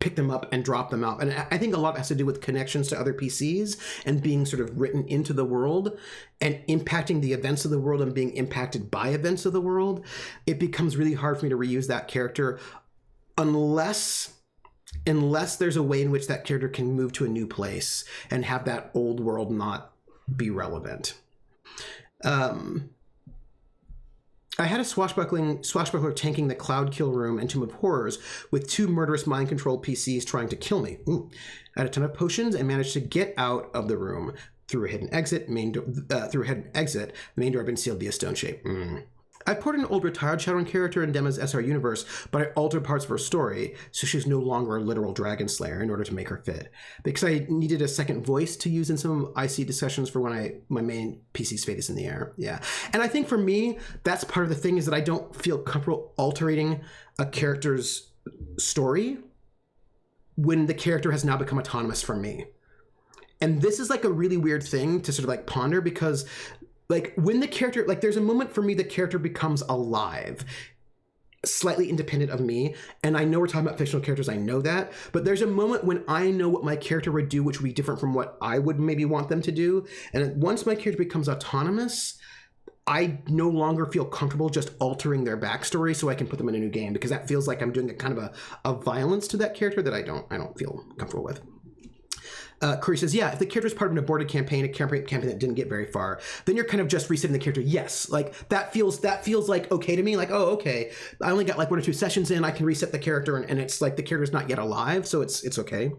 pick them up and drop them out. And I think a lot has to do with connections to other PCs and being sort of written into the world and impacting the events of the world and being impacted by events of the world. It becomes really hard for me to reuse that character unless there's a way in which that character can move to a new place and have that old world not be relevant. I had a swashbuckler tanking the Cloud Kill Room and Tomb of Horrors with two murderous mind-controlled PCs trying to kill me. Ooh. I had a ton of potions and managed to get out of the room through a hidden exit. The main door had been sealed via stone shape. I I ported an old retired Shadowrun character in Dema's SR universe, but I altered parts of her story, so she's no longer a literal dragon slayer in order to make her fit. Because I needed a second voice to use in some IC discussions for when my main PC's fate is in the air. Yeah. And I think for me, that's part of the thing, is that I don't feel comfortable altering a character's story when the character has now become autonomous from me. And this is like a really weird thing to sort of like ponder, because like when the character, like there's a moment for me the character becomes alive, slightly independent of me. And I know we're talking about fictional characters, I know that, but there's a moment when I know what my character would do, which would be different from what I would maybe want them to do. And once my character becomes autonomous, I no longer feel comfortable just altering their backstory so I can put them in a new game, because that feels like I'm doing a kind of a violence to that character that I don't feel comfortable with. Curry says, yeah, if the character is part of an aborted campaign, a campaign that didn't get very far, then you're kind of just resetting the character. Yes, like that feels like okay to me. Like, oh, okay, I only got like 1 or 2 sessions in, I can reset the character, and it's like the character's not yet alive, so it's okay.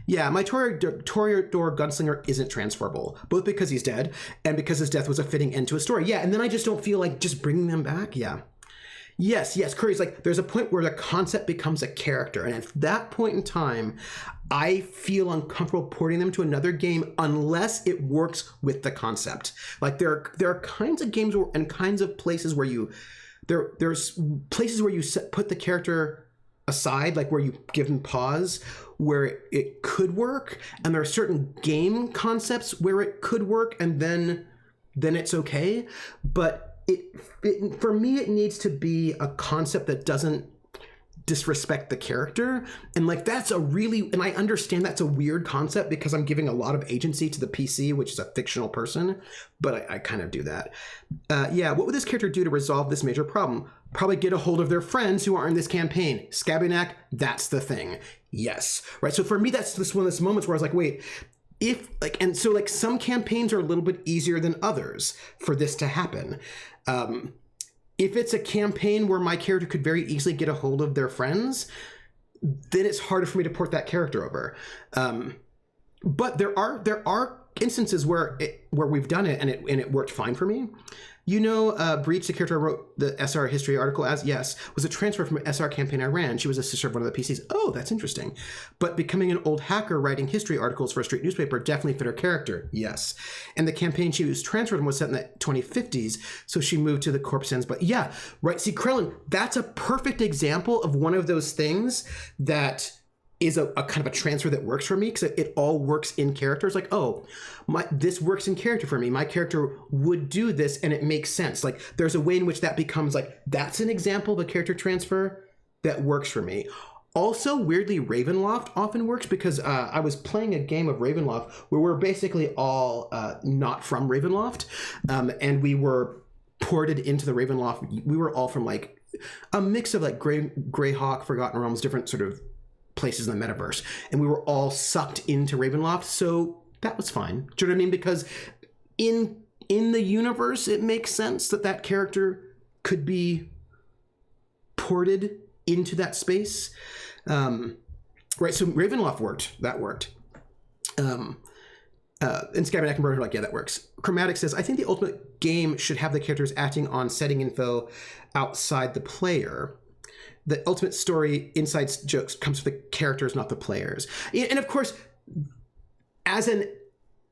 Yeah, my Toreador Gunslinger isn't transferable, both because he's dead and because his death was a fitting end to a story. Yeah, and then I just don't feel like just bringing them back. Yeah. Yes, Curry's like, there's a point where the concept becomes a character, and at that point in time, I feel uncomfortable porting them to another game unless it works with the concept. Like there are kinds of games and kinds of places where there's places where you put the character aside, like where you give them pause, where it could work, and there are certain game concepts where it could work, and then it's okay. But for me, it needs to be a concept that doesn't disrespect the character. And like, and I understand that's a weird concept because I'm giving a lot of agency to the PC, which is a fictional person, but I kind of do that. Yeah, what would this character do to resolve this major problem? Probably get a hold of their friends who are in this campaign. Scabinak, that's the thing. Yes, right? So for me, that's just one of those moments where I was like, wait, some campaigns are a little bit easier than others for this to happen. If it's a campaign where my character could very easily get a hold of their friends, then it's harder for me to port that character over. But there are instances where we've done it and it worked fine for me. You know, Breach, the character I wrote the SR history article as, yes, was a transfer from an SR campaign I ran. She was a sister of one of the PCs. Oh, that's interesting. But becoming an old hacker writing history articles for a street newspaper definitely fit her character. Yes. And the campaign she was transferred from was set in the 2050s, so she moved to the Corpse Ends. But yeah, right. See, Krellin, that's a perfect example of one of those things that is a kind of a transfer that works for me, because it all works in character. It's like, oh, this works in character for me. My character would do this, and it makes sense. Like, there's a way in which that becomes like, that's an example of a character transfer that works for me. Also, weirdly, Ravenloft often works, because I was playing a game of Ravenloft where we're basically all not from Ravenloft, and we were ported into the Ravenloft. We were all from like a mix of like Greyhawk, Forgotten Realms, different sort of places in the metaverse, and we were all sucked into Ravenloft, so that was fine. Do you know what I mean? Because in the universe, it makes sense that character could be ported into that space. Right, so Ravenloft worked. That worked. And Scabinak and Bird are like, yeah, that works. Chromatic says, I think the ultimate game should have the characters acting on setting info outside the player. The ultimate story inside jokes comes from the characters, not the players. And of course, as an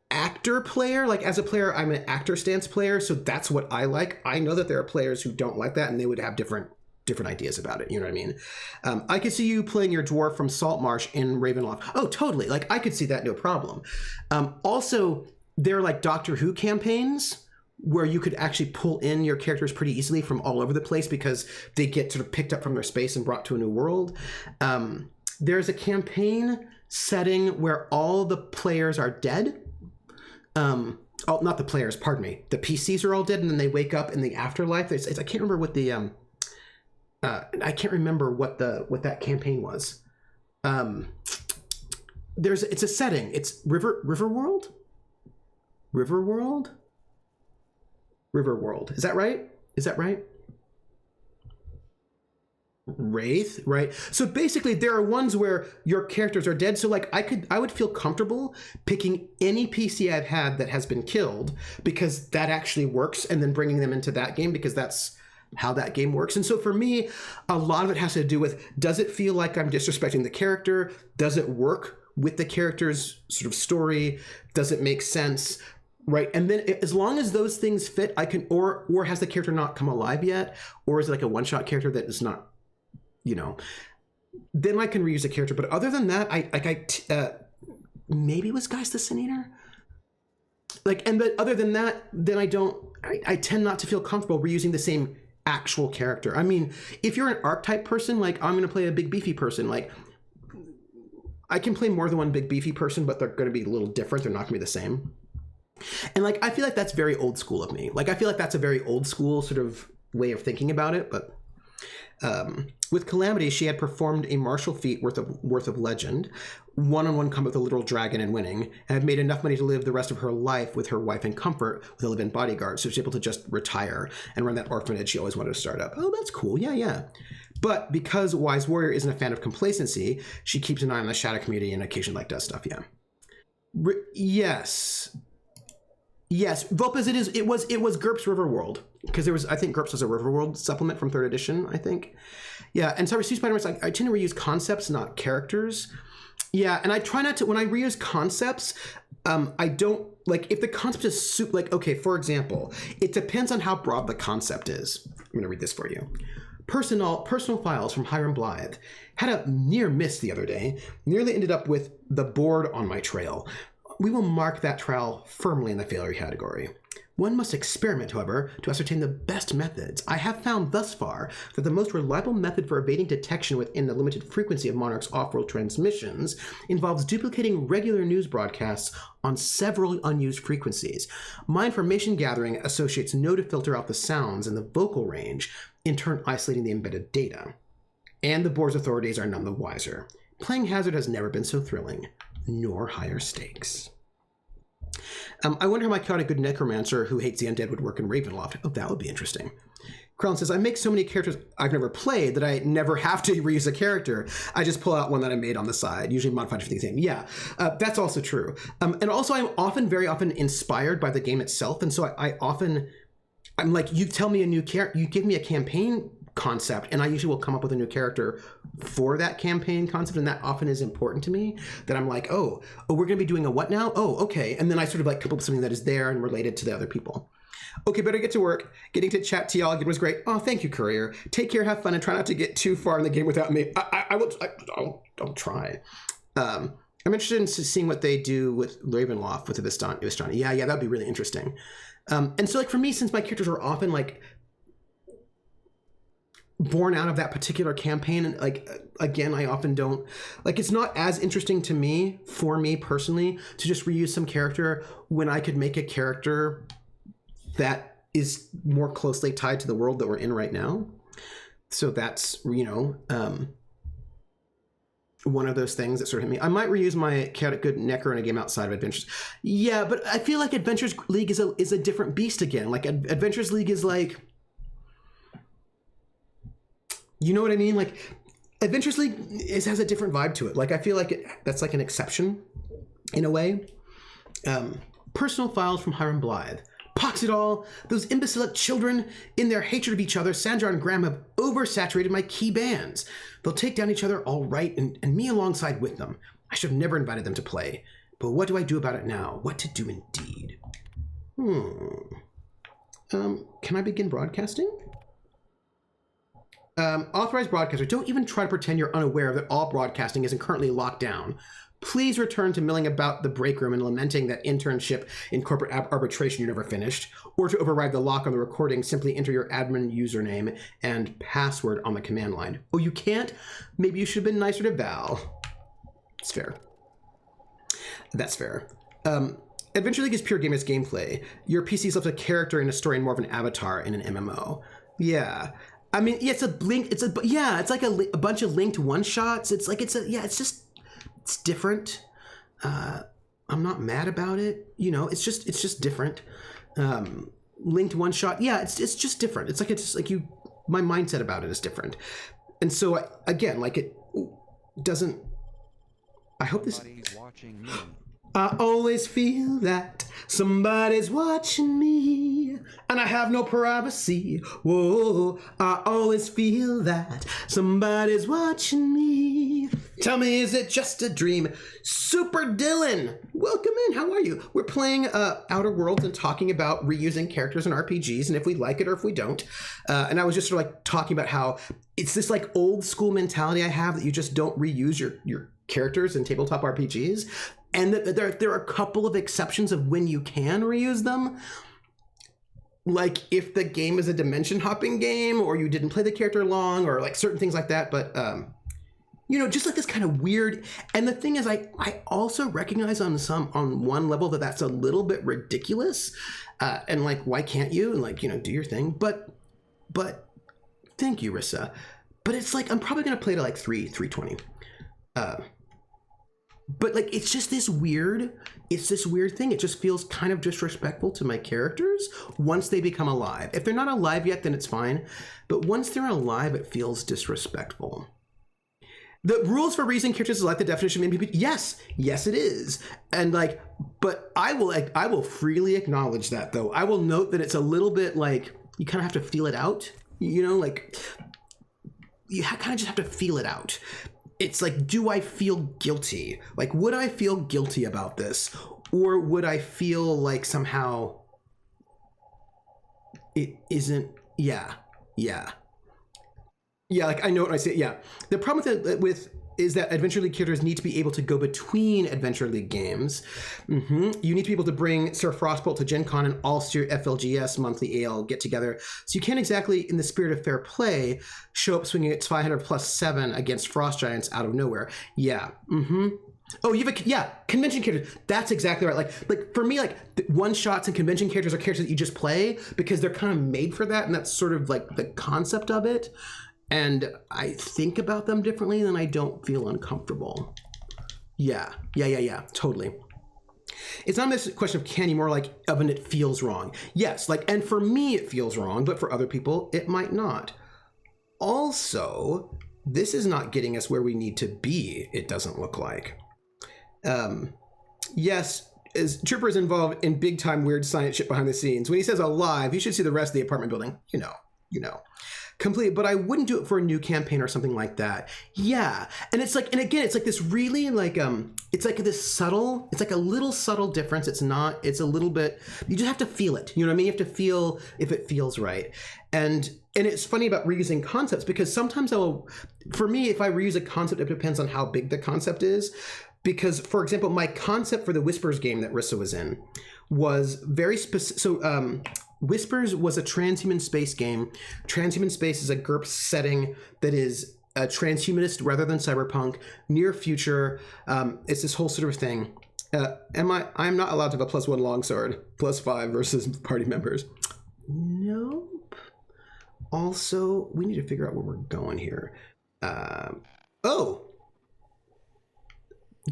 actor player, like as a player, I'm an actor stance player, so that's what I like. I know that there are players who don't like that, and they would have different ideas about it. You know what I mean? I could see you playing your dwarf from Saltmarsh in Ravenloft. Oh, totally. Like, I could see that, no problem. Also, there are like Doctor Who campaigns where you could actually pull in your characters pretty easily from all over the place, because they get sort of picked up from their space and brought to a new world. There's a campaign setting where all the players are dead. Not the players, pardon me. The PCs are all dead, and then they wake up in the afterlife. I can't remember what the what that campaign was. It's a setting. It's Riverworld. Riverworld. Is that right? Wraith, right? So basically there are ones where your characters are dead. So like I would feel comfortable picking any PC I've had that has been killed, because that actually works, and then bringing them into that game, because that's how that game works. And so for me, a lot of it has to do with, does it feel like I'm disrespecting the character? Does it work with the character's sort of story? Does it make sense? Right. And then as long as those things fit, I can, or has the character not come alive yet? Or is it like a one-shot character that is not, you know, then I can reuse the character. But other than that, maybe it was Geist the Sin Eater. Like, and but other than that, then I tend not to feel comfortable reusing the same actual character. I mean, if you're an archetype person, like I'm going to play a big beefy person, like I can play more than one big beefy person, but they're going to be a little different. They're not going to be the same. And like, I feel like that's very old school of me. Like, I feel like that's a very old school sort of way of thinking about it. But with Calamity, she had performed a martial feat worth of legend, one-on-one combat with a literal dragon and winning, and had made enough money to live the rest of her life with her wife in comfort with a live-in bodyguard. So she was able to just retire and run that orphanage she always wanted to start up. Oh, that's cool. Yeah. But because Wise Warrior isn't a fan of complacency, she keeps an eye on the shadow community and occasionally like does stuff. Yeah. Yes, Vulpes, it was GURPS Riverworld, because I think GURPS was a Riverworld supplement from 3rd edition, I think. Yeah, and so Sea Spider-Man's like, I tend to reuse concepts, not characters. Yeah, and I try not to, when I reuse concepts, I don't, like, if the concept is like, okay, for example, it depends on how broad the concept is. I'm going to read this for you. Personal files from Hiram Blythe. Had a near miss the other day. Nearly ended up with the board on my trail. We will mark that trial firmly in the failure category. One must experiment, however, to ascertain the best methods. I have found thus far that the most reliable method for evading detection within the limited frequency of Monarch's off-world transmissions involves duplicating regular news broadcasts on several unused frequencies. My information gathering associates no to filter out the sounds in the vocal range, in turn isolating the embedded data. And the board's authorities are none the wiser. Playing Hazard has never been so thrilling, nor higher stakes. I wonder how my chaotic good necromancer who hates the undead would work in Ravenloft. Oh, that would be interesting. Krellin says, I make so many characters I've never played that I never have to reuse a character. I just pull out one that I made on the side, usually modified for the thing. Yeah, that's also true. And also I'm very often inspired by the game itself. And so I'm like, you tell me a new character, you give me a campaign concept, and I usually will come up with a new character for that campaign concept, and that often is important to me, that I'm like, oh, we're going to be doing a what now? Oh, okay. And then I sort of like come up with something that is there and related to the other people. Okay, better get to work. Getting to chat to y'all again was great. Oh, thank you, Courier. Take care, have fun, and try not to get too far in the game without me. I'll try. I'm interested in seeing what they do with Ravenloft with Vistani. Yeah, that'd be really interesting. And so like for me, since my characters are often like born out of that particular campaign, and like again, I often don't like, it's not as interesting to me, for me personally, to just reuse some character when I could make a character that is more closely tied to the world that we're in right now. So that's, one of those things that sort of hit me. I might reuse my chaotic good Necker in a game outside of Adventures. Yeah, but I feel like Adventures League is a different beast again. Like Adventures League is like, you know what I mean? Like Adventures League has a different vibe to it. Like I feel like that's like an exception in a way. Personal files from Hiram Blythe. Pox it all, those imbecile children, in their hatred of each other, Sandra and Graham have oversaturated my key bands. They'll take down each other all right, and me alongside with them. I should have never invited them to play. But what do I do about it now? What to do indeed? Can I begin broadcasting? Authorized broadcaster, don't even try to pretend you're unaware that all broadcasting isn't currently locked down. Please return to milling about the break room and lamenting that internship in corporate arbitration you never finished. Or to override the lock on the recording, simply enter your admin username and password on the command line. Oh, you can't? Maybe you should have been nicer to Val. It's fair. That's fair. Adventure League is pure game as gameplay. Your PC's left a character in a story and more of an avatar in an MMO. Yeah. I mean, yeah, it's like a bunch of linked one-shots. It's different. I'm not mad about it. It's just different. Linked one shot. Yeah, it's just different. It's like my mindset about it is different. And so it doesn't, I hope this, watching me. I always feel that somebody's watching me, and I have no privacy. Whoa, I always feel that somebody's watching me. Tell me, is it just a dream? Super Dylan, welcome in. How are you? We're playing Outer Worlds and talking about reusing characters in RPGs and if we like it or if we don't. And I was just sort of like talking about how it's this like old school mentality I have that you just don't reuse your characters in tabletop RPGs. And that there are a couple of exceptions of when you can reuse them. Like if the game is a dimension hopping game or you didn't play the character long or like certain things like that. But, you know, just like this kind of weird. And the thing is, I also recognize on one level that that's a little bit ridiculous. And like, why can't you? And like, you know, do your thing. But thank you, Rissa. But it's like, I'm probably going to play to like 320. But like, it's just this weird thing. It just feels kind of disrespectful to my characters once they become alive. If they're not alive yet, then it's fine. But once they're alive, it feels disrespectful. The rules for reusing characters is like the definition of MVP. Yes, it is. And like, but I will freely acknowledge that though. I will note that it's a little bit like, you kind of have to feel it out, you know, like you kind of just have to feel it out. It's like, do I feel guilty? Like, would I feel guilty about this? Or would I feel like somehow it isn't? Yeah. Like I know what I say. Yeah. The problem with is that Adventure League characters need to be able to go between Adventure League games. You need to be able to bring Sir Frostbolt to Gen Con and All-Star FLGS monthly AL get together. So you can't exactly, in the spirit of fair play, show up swinging at 500 plus 7 against Frost Giants out of nowhere. Yeah. Oh, you have convention characters. That's exactly right. Like for me, like one shots and convention characters are characters that you just play because they're kind of made for that, and that's sort of like the concept of it. And I think about them differently and I don't feel uncomfortable. Yeah, totally. It's not a question of can you, more like of an it feels wrong. Yes, like, and for me it feels wrong, but for other people it might not. Also, this is not getting us where we need to be, it doesn't look like. Yes, as Trooper is involved in big time weird science shit behind the scenes. When he says alive, you should see the rest of the apartment building. You know. Complete, but I wouldn't do it for a new campaign or something like that. Yeah, and it's like, and again, it's like this really like it's like this subtle, it's like a little subtle difference. It's a little bit. You just have to feel it. You know what I mean? You have to feel if it feels right. And it's funny about reusing concepts because sometimes for me, if I reuse a concept, it depends on how big the concept is. Because, for example, my concept for the Whispers game that Rissa was in was very specific. So Whispers was a transhuman space game. Transhuman space is a GURPS setting that is transhumanist rather than cyberpunk, near future. It's this whole sort of thing. I'm not allowed to have a +1 longsword, +5 versus party members. Nope. Also, we need to figure out where we're going here.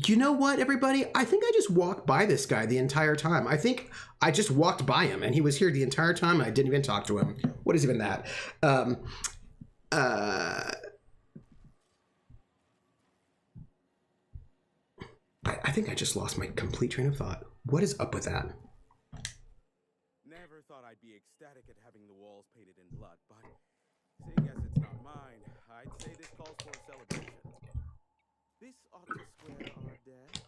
You know what, everybody? I think I just walked by this guy the entire time. I think I just walked by him and he was here the entire time and I didn't even talk to him. What is even that? I think I just lost my complete train of thought. What is up with that? Never thought I'd be ecstatic at having the walls painted in blood, but seeing as it's not mine, I'd say this calls for a celebration. This ought to square our debt.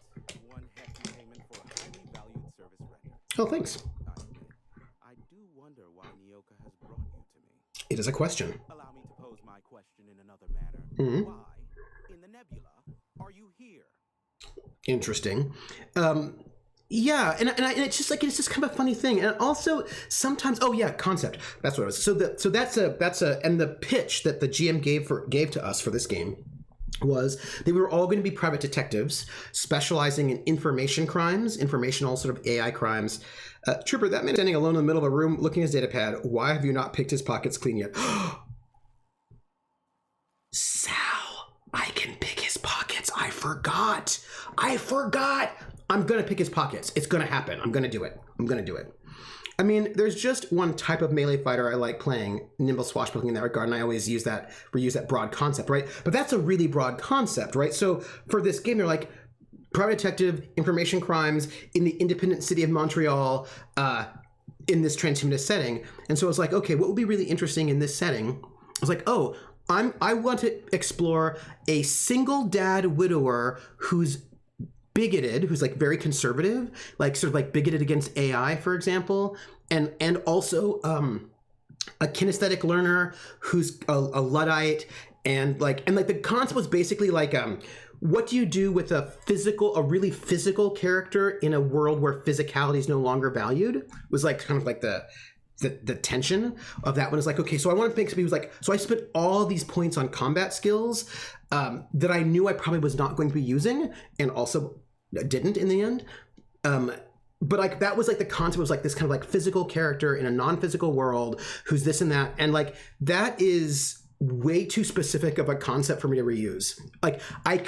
One hefty payment for a highly valued service rendered. Oh, thanks. I do wonder why Nyoka has brought you to me. It is a question. Allow me to pose my question in another manner. Why, in the nebula, are you here? Interesting. Yeah, and it's just kind of a funny thing. And also sometimes, concept. That's what it was. So that's a and the pitch that the GM gave to us for this game was they were all going to be private detectives specializing in informational sort of AI crimes. Trooper, that man standing alone in the middle of a room looking at his data pad. Why have you not picked his pockets clean yet? Sal, I can pick his pockets. I forgot. I'm going to pick his pockets. It's going to happen. I'm going to do it. I mean, there's just one type of melee fighter I like playing, nimble swashbuckling in that regard, and I always reuse that broad concept, right? But that's a really broad concept, right? So for this game, they're like, private detective, information crimes in the independent city of Montreal, in this transhumanist setting. And so I was like, okay, what would be really interesting in this setting? I was like, oh, I want to explore a single dad widower who's bigoted, who's like very conservative, like sort of like bigoted against AI, for example, and also a kinesthetic learner who's a Luddite, and like the concept was basically like what do you do with a really physical character in a world where physicality is no longer valued? Was like kind of like the tension of that one. Is like, okay, so I want to think somebody who's like, so I spent all these points on combat skills that I knew I probably was not going to be using, and also didn't in the end. But like that was like the concept was like this kind of like physical character in a non-physical world who's this and that, and like that is way too specific of a concept for me to reuse. Like I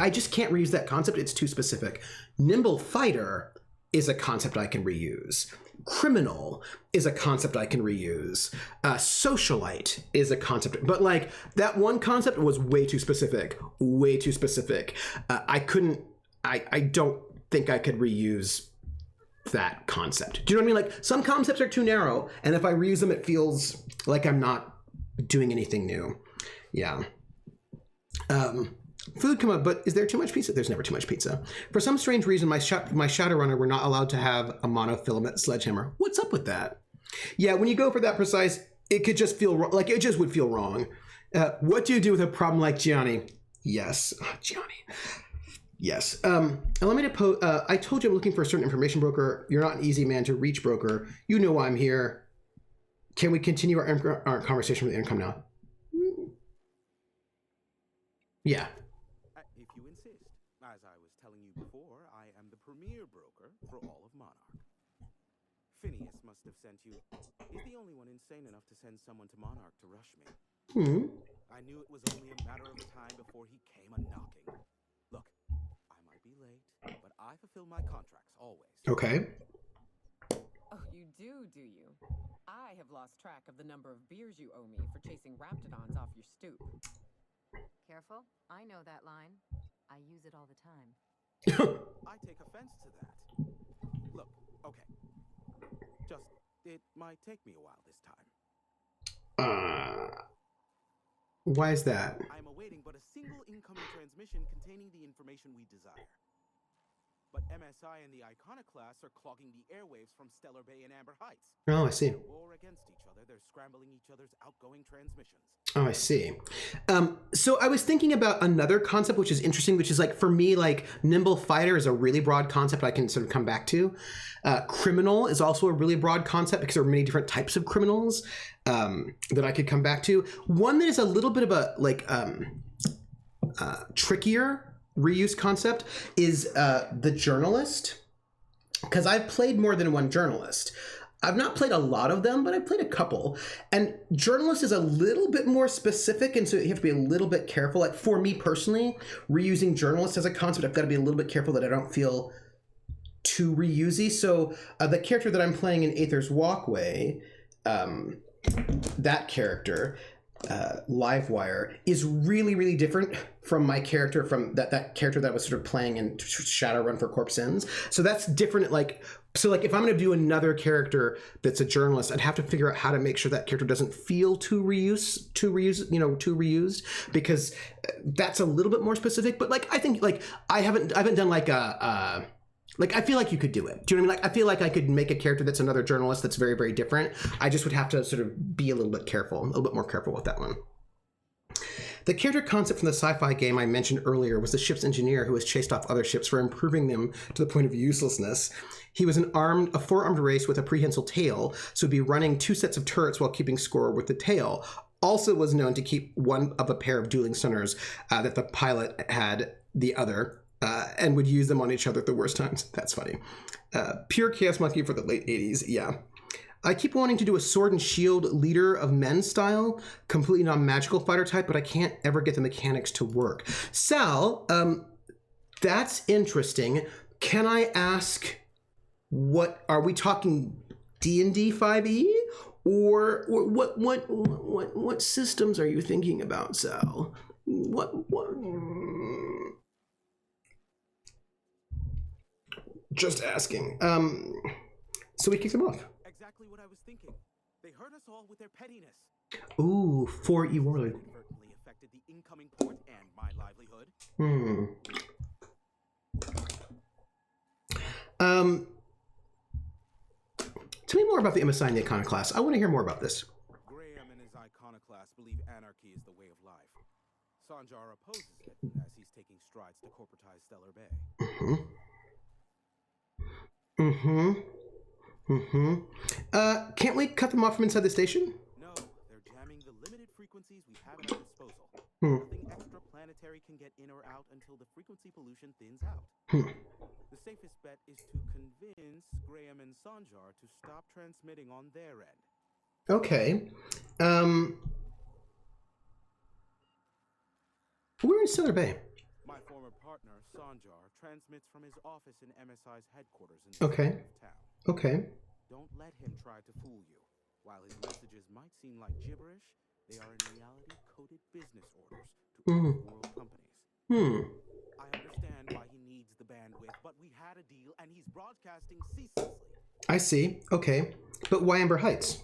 just can't reuse that concept. It's too specific. Nimble fighter is a concept I can reuse. Criminal is a concept I can reuse. Socialite is a concept, but like that one concept was way too specific. Way too specific. I don't think I could reuse that concept. Do you know what I mean? Like some concepts are too narrow, and if I reuse them, it feels like I'm not doing anything new. Yeah. Food come up, but is there too much pizza? There's never too much pizza. For some strange reason, my Shadowrunner were not allowed to have a monofilament sledgehammer. What's up with that? Yeah, when you go for that precise, it could just feel wrong. Like it just would feel wrong. What do you do with a problem like Gianni? Yes, Gianni. Yes. Allow me to I told you I'm looking for a certain information broker. You're not an easy man to reach, broker. You know why I'm here. Can we continue our conversation with the income now? Yeah. If you insist. As I was telling you before, I am the premier broker for all of Monarch. Phineas must have sent you. He's the only one insane enough to send someone to Monarch to rush me. I knew it was only a matter of time before he came a-knocking. Look, I might be late, but I fulfill my contracts always. Okay. Oh, you do you? I have lost track of the number of beers you owe me for chasing raptidons off your stoop. Careful, I know that line. I use it all the time. I take offense to that. Look, okay. It might take me a while this time. Why is that? I'm awaiting but a single incoming transmission containing the information we desire. But MSI and the Iconoclast are clogging the airwaves from Stellar Bay and Amber Heights. Oh, I see. War against each other, they're scrambling each other's outgoing transmissions. Oh, I see. So I was thinking about another concept which is interesting, which is like for me, like nimble fighter is a really broad concept I can sort of come back to. Criminal is also a really broad concept because there are many different types of criminals that I could come back to. One that is a little bit of a like trickier reuse concept is the journalist, because I've played more than one journalist. I've not played a lot of them, but I've played a couple. And journalist is a little bit more specific, and so you have to be a little bit careful. Like for me personally, reusing journalist as a concept, I've got to be a little bit careful that I don't feel too reusey. So the character that I'm playing in Aether's Walkway, that character, Livewire, is really, really different from my character, from that character that I was sort of playing in Shadowrun for Corpse Ends. So that's different. Like, so like if I'm going to do another character that's a journalist, I'd have to figure out how to make sure that character doesn't feel too reused, because that's a little bit more specific. But like, I think like I haven't done like like, I feel like you could do it. Do you know what I mean? Like, I feel like I could make a character that's another journalist that's very, very different. I just would have to sort of be a little bit more careful with that one. The character concept from the sci-fi game I mentioned earlier was the ship's engineer who was chased off other ships for improving them to the point of uselessness. He was a four-armed race with a prehensile tail, so he'd be running 2 sets of turrets while keeping score with the tail. Also was known to keep one of a pair of dueling stunners that the pilot had the other, and would use them on each other at the worst times. That's funny. Pure Chaos Monkey for the late 80s, yeah. I keep wanting to do a sword and shield leader of men style, completely non-magical fighter type, but I can't ever get the mechanics to work. Sal, that's interesting. Can I ask, what are we talking, D&D 5e? Or what systems are you thinking about, Sal? What? Just asking. So we kicked them off. Exactly what I was thinking. They hurt us all with their pettiness. Ooh, 4E Warlord. Inadvertently affected the incoming port and my livelihood. Tell me more about the MSI and the Iconoclast. I want to hear more about this. Graham and his iconoclast believe anarchy is the way of life. Sanjar opposes it as he's taking strides to corporatize Stellar Bay. Can't we cut them off from inside the station? No, they're jamming the limited frequencies we have at our disposal. Nothing extraplanetary can get in or out until the frequency pollution thins out. The safest bet is to convince Graham and Sanjar to stop transmitting on their end. Okay. We're in Stellar Bay. My former partner, Sanjar, transmits from his office in MSI's headquarters in the Okay. center of town. Okay. Don't let him try to fool you. While his messages might seem like gibberish, they are in reality coded business orders to off-world companies. I understand why he needs the bandwidth, but we had a deal and he's broadcasting ceaselessly. I see. Okay. But why Amber Heights?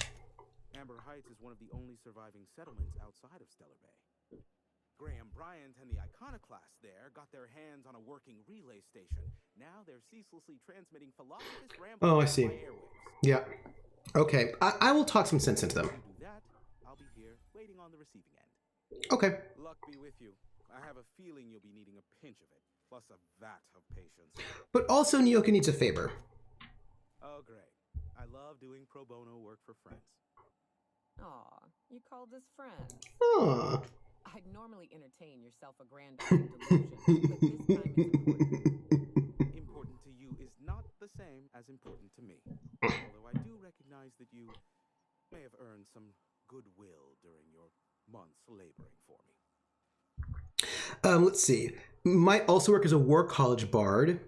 Amber Heights is one of the only surviving settlements outside of Stellar Bay. Graham Bryant and the Iconoclast there got their hands on a working relay station. Now they're ceaselessly transmitting philosophists ramblings Oh, I see. by airwaves. Yeah. Okay. I will talk some sense into them. If you do that, I'll be here waiting on the receiving end. Okay. Luck be with you. I have a feeling you'll be needing a pinch of it, plus a vat of patience. But also Nyoka needs a favor. Oh, great. I love doing pro bono work for friends. Aw, you called us friends. Aw. I'd normally entertain your self-aggrandizing delusions, but this time it's important. Important to you is not the same as important to me. Although I do recognize that you may have earned some goodwill during your months laboring for me. Let's see. Might also work as a war college bard.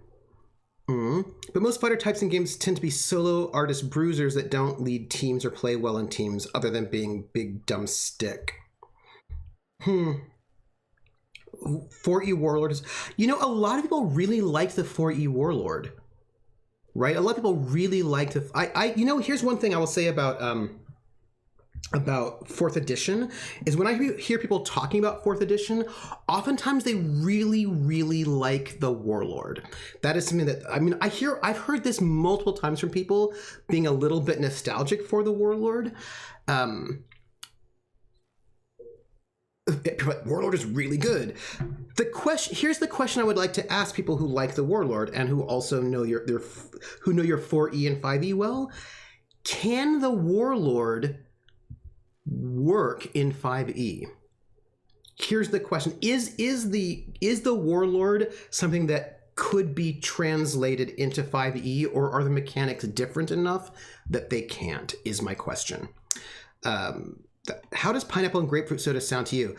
But most fighter types in games tend to be solo artist bruisers that don't lead teams or play well in teams, other than being big dumb stick. 4E Warlord is... You know, a lot of people really liked the 4E Warlord. Right? A lot of people really liked the... You know, here's one thing I will say about 4th edition is when I hear people talking about 4th edition, oftentimes they really, really like the Warlord. That is something that, I mean, I've heard this multiple times from people being a little bit nostalgic for the Warlord. Warlord is really good. Here's the question I would like to ask people who like the Warlord and who also know your 4E and 5E well. Can the Warlord work in 5E? Here's the question. Is the Warlord something that could be translated into 5E, or are the mechanics different enough that they can't, is my question. How does pineapple and grapefruit soda sound to you?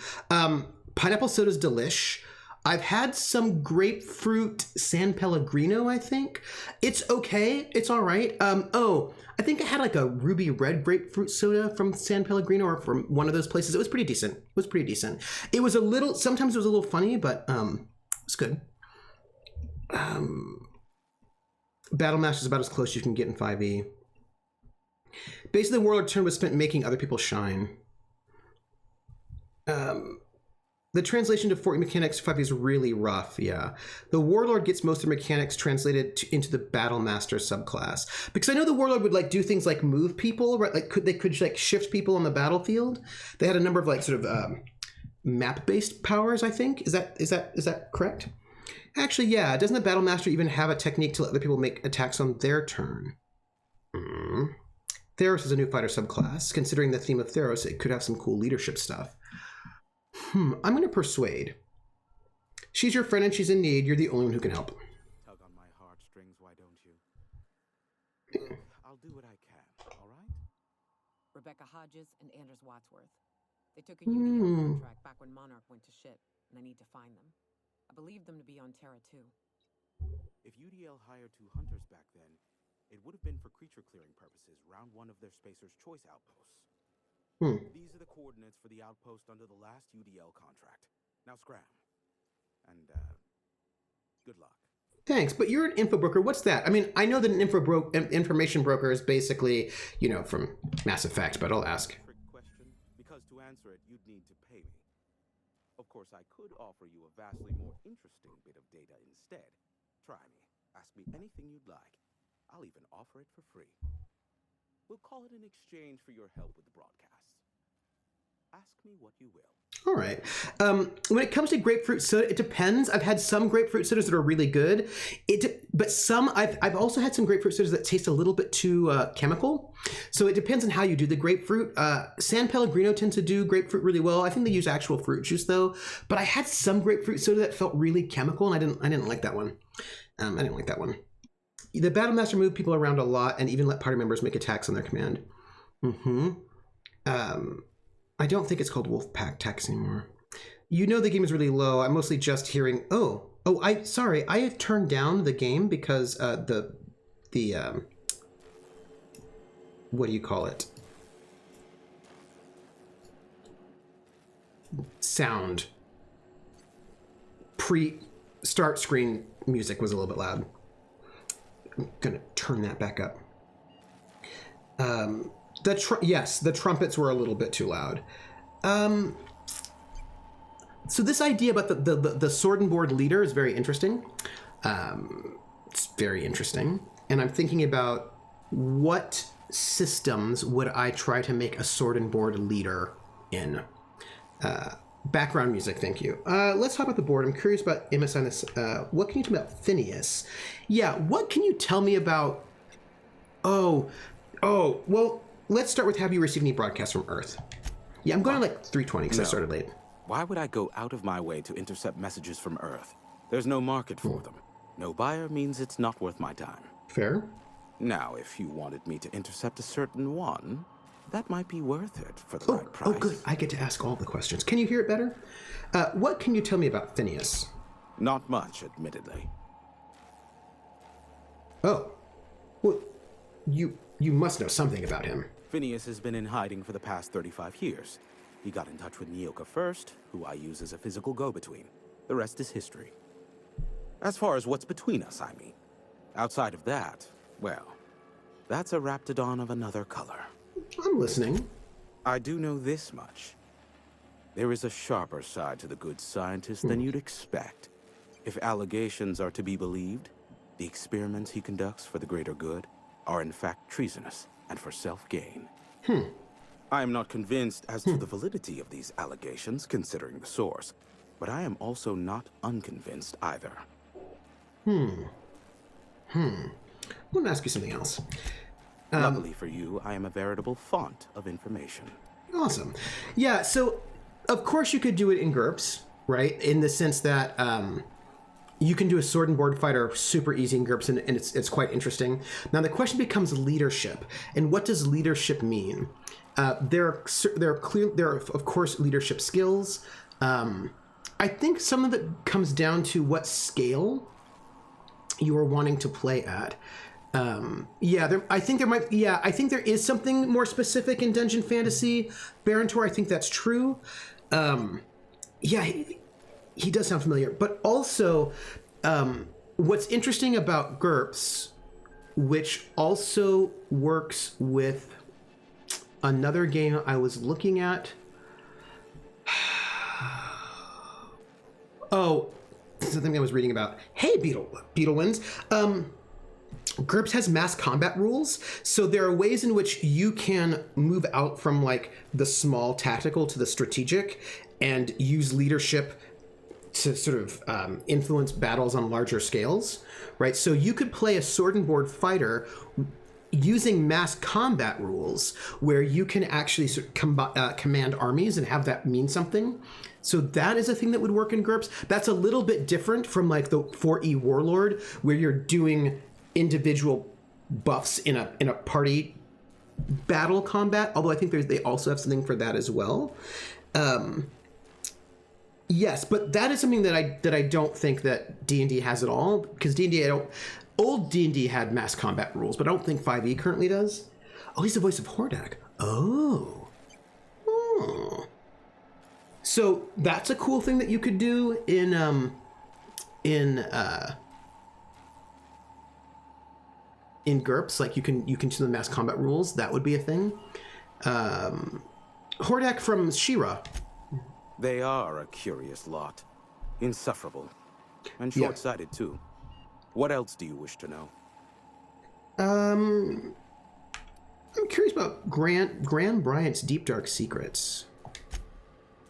Pineapple soda's delish. I've had some grapefruit San Pellegrino, I think. It's okay. It's all right. I think I had like a ruby red grapefruit soda from San Pellegrino or from one of those places. It was pretty decent. It was sometimes it was a little funny, but it's good. Battle Master is about as close as you can get in 5e. Basically, the Warlord turn was spent making other people shine. The translation to 4E mechanics 5e is really rough, yeah. The Warlord gets most of the mechanics translated into the Battle Master subclass. Because I know the Warlord would like do things like move people, right? Like they could like shift people on the battlefield. They had a number of like sort of map-based powers, I think. Is that correct? Actually, yeah. Doesn't the Battle Master even have a technique to let other people make attacks on their turn? Theros is a new fighter subclass. Considering the theme of Theros, it could have some cool leadership stuff. I'm going to persuade. She's your friend and she's in need. You're the only one who can help. Tug on my heartstrings, why don't you? I'll do what I can, all right? Rebecca Hodges and Anders Wadsworth. They took a UDL contract back when Monarch went to shit, and I need to find them. I believe them to be on Terra too. If UDL hired 2 hunters back then, it would have been for creature clearing purposes, round 1 of their Spacer's Choice outposts. These are the coordinates for the outpost under the last UDL contract. Now scram. And, good luck. Thanks, but you're an info broker. What's that? I mean, I know that an information broker is basically, you know, from Mass Effect, but I'll ask. Trick question, because to answer it, you'd need to pay me. Of course, I could offer you a vastly more interesting bit of data instead. Try me. Ask me anything you'd like. I'll even offer it for free. We'll call it in exchange for your help with the broadcasts. Ask me what you will. All right. When it comes to grapefruit soda, it depends. I've had some grapefruit sodas that are really good. But some I've also had some grapefruit sodas that taste a little bit too chemical. So it depends on how you do the grapefruit. San Pellegrino tends to do grapefruit really well. I think they use actual fruit juice though. But I had some grapefruit soda that felt really chemical, and I didn't like that one. I didn't like that one. The Battlemaster moved people around a lot and even let party members make attacks on their command. I don't think it's called Wolfpack Tax anymore. You know the game is really low. I'm mostly just hearing, sorry, I have turned down the game because the what do you call it? Sound. Pre-start screen music was a little bit loud. I'm gonna turn that back up. Yes, the trumpets were a little bit too loud. So this idea about the sword and board leader is very interesting. It's very interesting. And I'm thinking about what systems would I try to make a sword and board leader in? Background music, thank you. Let's talk about the board. I'm curious about MSI. What can you tell me about Phineas? Yeah, what can you tell me about... well, let's start with, have you received any broadcasts from Earth? Yeah, I'm going to like 3:20 because I started late. Why would I go out of my way to intercept messages from Earth? There's no market for them. No buyer means it's not worth my time. Fair. Now, if you wanted me to intercept a certain one, that might be worth it for the right price. Oh, good. I get to ask all the questions. Can you hear it better? What can you tell me about Phineas? Not much, admittedly. Oh. Well, you must know something about him. Phineas has been in hiding for the past 35 years. He got in touch with Nyoka first, who I use as a physical go-between. The rest is history. As far as what's between us, I mean. Outside of that, well, that's a Raptidon of another color. I'm listening. I do know this much. There is a sharper side to the good scientist than you'd expect. If allegations are to be believed, the experiments he conducts for the greater good are in fact treasonous and for self-gain. I am not convinced as to the validity of these allegations, considering the source, but I am also not unconvinced either. I want to ask you something else. Luckily for you, I am a veritable font of information. Awesome. Yeah, so of course you could do it in GURPS, right? In the sense that you can do a sword and board fighter super easy in GURPS, and it's quite interesting. Now the question becomes leadership, and what does leadership mean? There are of course leadership skills. I think some of it comes down to what scale you are wanting to play at. I think there is something more specific in Dungeon Fantasy. Barantor, I think that's true. He does sound familiar. But also, what's interesting about GURPS, which also works with another game I was looking at. This is something I was reading about. Hey, Beetlewinds. GURPS has mass combat rules, so there are ways in which you can move out from like the small tactical to the strategic and use leadership to sort of influence battles on larger scales, right? So you could play a sword and board fighter using mass combat rules where you can actually sort of command armies and have that mean something. So that is a thing that would work in GURPS. That's a little bit different from like the 4E Warlord, where you're doing individual buffs in a party battle combat, although I think they also have something for that as well. Yes, but that is something that I don't think that D&D has at all, because old D&D had mass combat rules, but I don't think 5e currently does. Oh, he's the voice of Hordak. Oh. So that's a cool thing that you could do in in GURPS, like you can do the mass combat rules. That would be a thing. Hordak from She-Ra. They are a curious lot. Insufferable. And short-sighted, too. What else do you wish to know? I'm curious about Graham Bryant's deep dark secrets.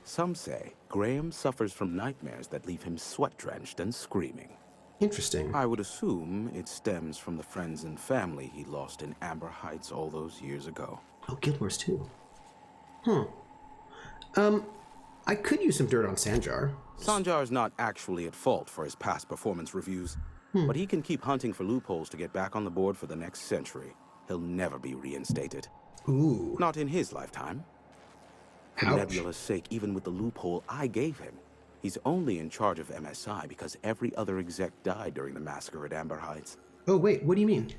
Some say Graham suffers from nightmares that leave him sweat-drenched and screaming. Interesting. I would assume it stems from the friends and family he lost in Amber Heights all those years ago. Oh, Guild Wars 2. I could use some dirt on Sanjar. Sanjar's not actually at fault for his past performance reviews, but he can keep hunting for loopholes to get back on the board for the next century. He'll never be reinstated. Ooh. Not in his lifetime. For Ouch. Nebula's sake, even with the loophole I gave him, he's only in charge of MSI because every other exec died during the massacre at Amber Heights. Oh, wait, what do you mean?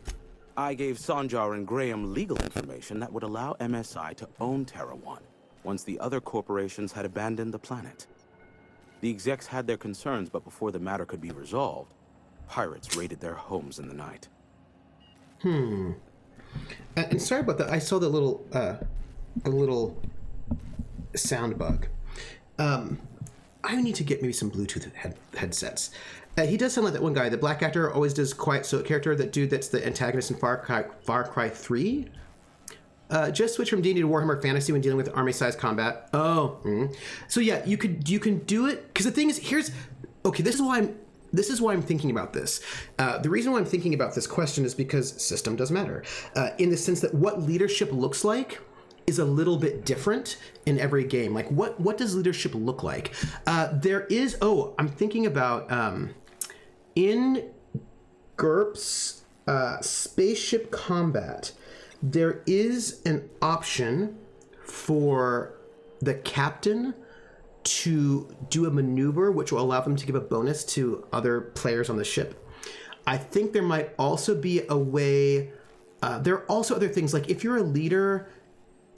I gave Sanjar and Graham legal information that would allow MSI to own Terra 1 once the other corporations had abandoned the planet. The execs had their concerns, but before the matter could be resolved, pirates raided their homes in the night. And sorry about that. I saw the little, a little sound bug. I need to get maybe some Bluetooth headsets. He does sound like that one guy. The black actor always does quiet so character. That dude that's the antagonist in Far Cry 3. Just switch from D&D to Warhammer Fantasy when dealing with army-sized combat. Oh, so yeah, you can do it because the thing is, this is why I'm thinking about this. The reason why I'm thinking about this question is because system does matter, in the sense that what leadership looks like is a little bit different in every game. Like what does leadership look like? I'm thinking about in GURPS spaceship combat. There is an option for the captain to do a maneuver which will allow them to give a bonus to other players on the ship. I think there might also be a way, there are also other things, like if you're a leader,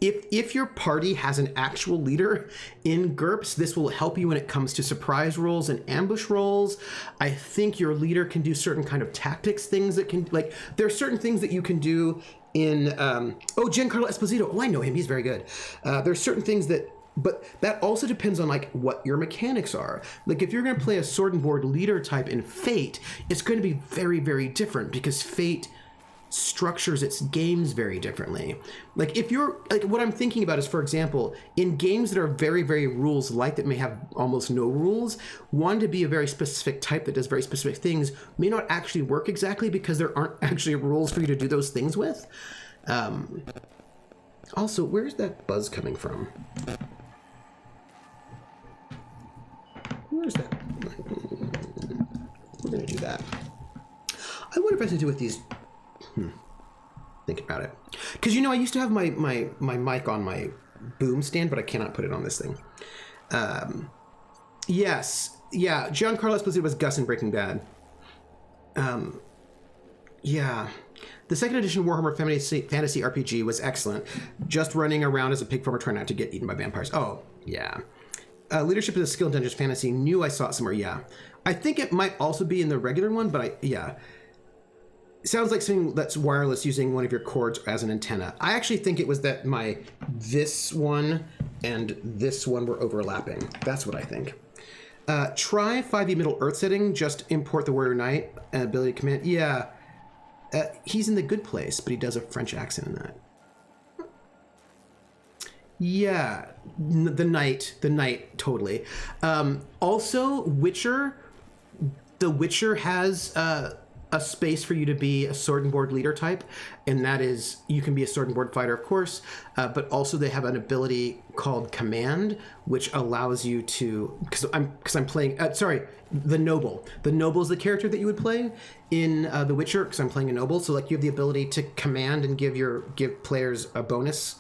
if your party has an actual leader in GURPS, this will help you when it comes to surprise rolls and ambush rolls. I think your leader can do certain kind of tactics things that can, like, there are certain things that you can do in, Giancarlo Esposito. Oh, I know him. He's very good. There's certain things but that also depends on like what your mechanics are. Like if you're going to play a sword and board leader type in Fate, it's going to be very, very different because Fate structures its games very differently. Like if you're like, what I'm thinking about is, for example, in games that are very, very rules light, that may have almost no rules, one to be a very specific type that does very specific things may not actually work exactly because there aren't actually rules for you to do those things with. Also, where's that buzz coming from? Where's that? We're gonna do that. I wonder if it has to do with these. Think about it, because I used to have my mic on my boom stand, but I cannot put it on this thing. Yes, yeah. Giancarlo Esposito was Gus in Breaking Bad. Yeah. The second edition Warhammer Fantasy RPG was excellent. Just running around as a pig farmer trying not to get eaten by vampires. Oh, yeah. Leadership is a skill in Dungeons Fantasy. Knew I saw it somewhere. Yeah. I think it might also be in the regular one, but yeah. Sounds like something that's wireless using one of your cords as an antenna. I actually think it was that this one and this one were overlapping. That's what I think. Try 5e Middle Earth setting. Just import the Warrior Knight and ability command. Yeah. He's in the good place, but he does a French accent in that. Yeah. The Knight, totally. Also, Witcher. The Witcher has a space for you to be a sword and board leader type, and that is, you can be a sword and board fighter, of course, but also they have an ability called Command, which allows you to, because I'm playing, the Noble. The Noble is the character that you would play in The Witcher, because I'm playing a Noble, so like you have the ability to command and give players a bonus,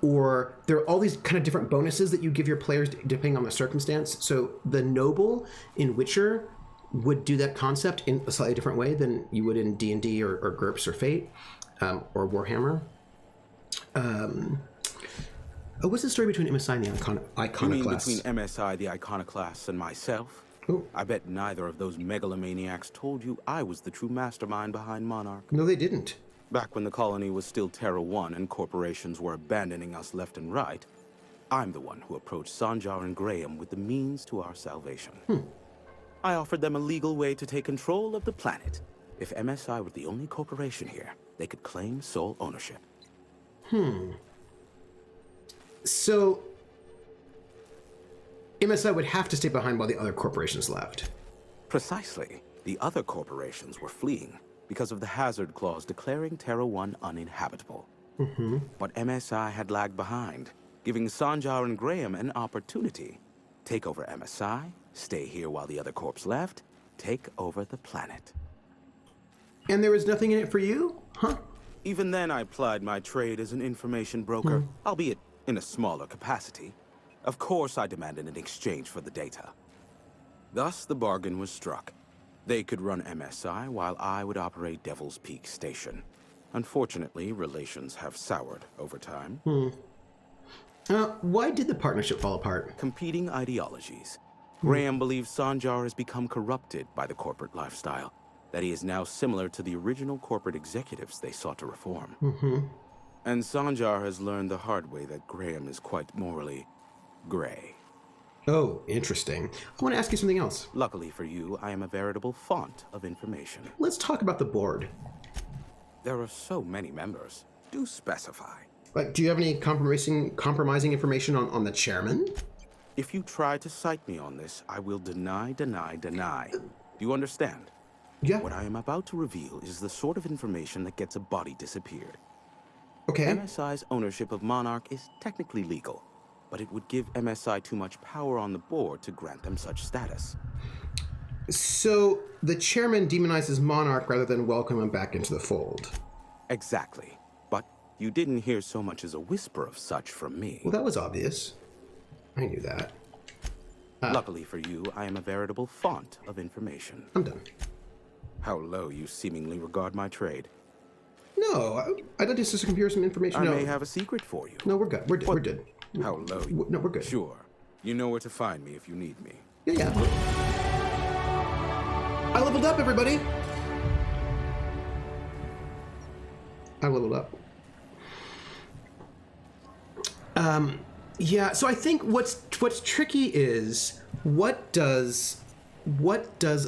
or there are all these kind of different bonuses that you give your players depending on the circumstance. So the Noble in Witcher would do that concept in a slightly different way than you would in D&D or GURPS or Fate or Warhammer. What's the story between MSI and the Iconoclast? You mean between MSI, the Iconoclast, and myself? Oh. I bet neither of those megalomaniacs told you I was the true mastermind behind Monarch. No, they didn't. Back when the colony was still Terra 1 and corporations were abandoning us left and right, I'm the one who approached Sanjar and Graham with the means to our salvation. I offered them a legal way to take control of the planet. If MSI were the only corporation here, they could claim sole ownership. So, MSI would have to stay behind while the other corporations left. Precisely. The other corporations were fleeing because of the hazard clause declaring Terra 1 uninhabitable. But MSI had lagged behind, giving Sanjar and Graham an opportunity. Take over MSI, stay here while the other corps left, take over the planet. And there was nothing in it for you? Huh? Even then, I plied my trade as an information broker, albeit in a smaller capacity. Of course, I demanded an exchange for the data. Thus, the bargain was struck. They could run MSI while I would operate Devil's Peak Station. Unfortunately, relations have soured over time. Why did the partnership fall apart? Competing ideologies. Graham believes Sanjar has become corrupted by the corporate lifestyle, that he is now similar to the original corporate executives they sought to reform. And Sanjar has learned the hard way that Graham is quite morally gray. Oh, interesting. I want to ask you something else. Luckily for you, I am a veritable font of information. Let's talk about the board. There are so many members. Do specify. Like, do you have any compromising information on the chairman? If you try to cite me on this, I will deny. Do you understand? Yeah. What I am about to reveal is the sort of information that gets a body disappeared. Okay. MSI's ownership of Monarch is technically legal, but it would give MSI too much power on the board to grant them such status. So the chairman demonizes Monarch rather than welcome him back into the fold. Exactly. But you didn't hear so much as a whisper of such from me. Well, that was obvious. I knew that. Luckily for you, I am a veritable font of information. I'm done. How low you seemingly regard my trade. No, I'd like to compare some information. I No. may have a secret for you. No, we're good. We're good. How low? No, we're good. Sure. You know where to find me if you need me. Yeah. I leveled up, everybody. I leveled up. Yeah. So I think what's tricky is what does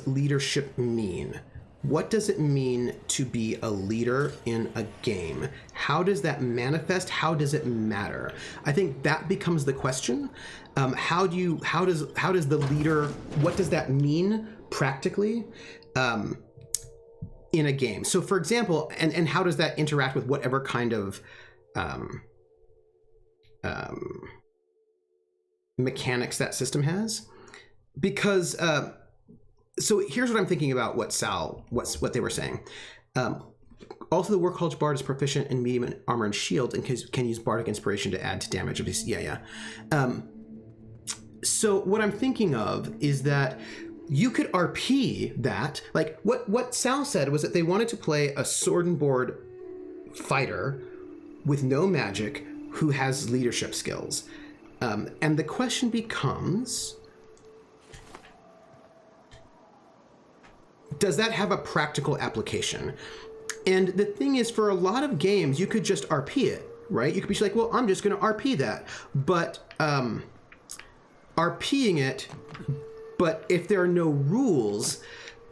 leadership mean? What does it mean to be a leader in a game? How does that manifest? How does it matter? I think that becomes the question. How does the leader? What does that mean practically in a game? So, for example, and how does that interact with whatever kind of mechanics that system has? Because so here's what I'm thinking about what they were saying. Also, the Workhorse Bard is proficient in medium armor and shield and can use Bardic Inspiration to add to damage of his. Yeah. So what I'm thinking of is that you could RP that. Like what Sal said was that they wanted to play a sword and board fighter with no magic who has leadership skills. And the question becomes, does that have a practical application? And the thing is, for a lot of games, you could just RP it, right? You could be like, well, I'm just going to RP that. But RPing it, but if there are no rules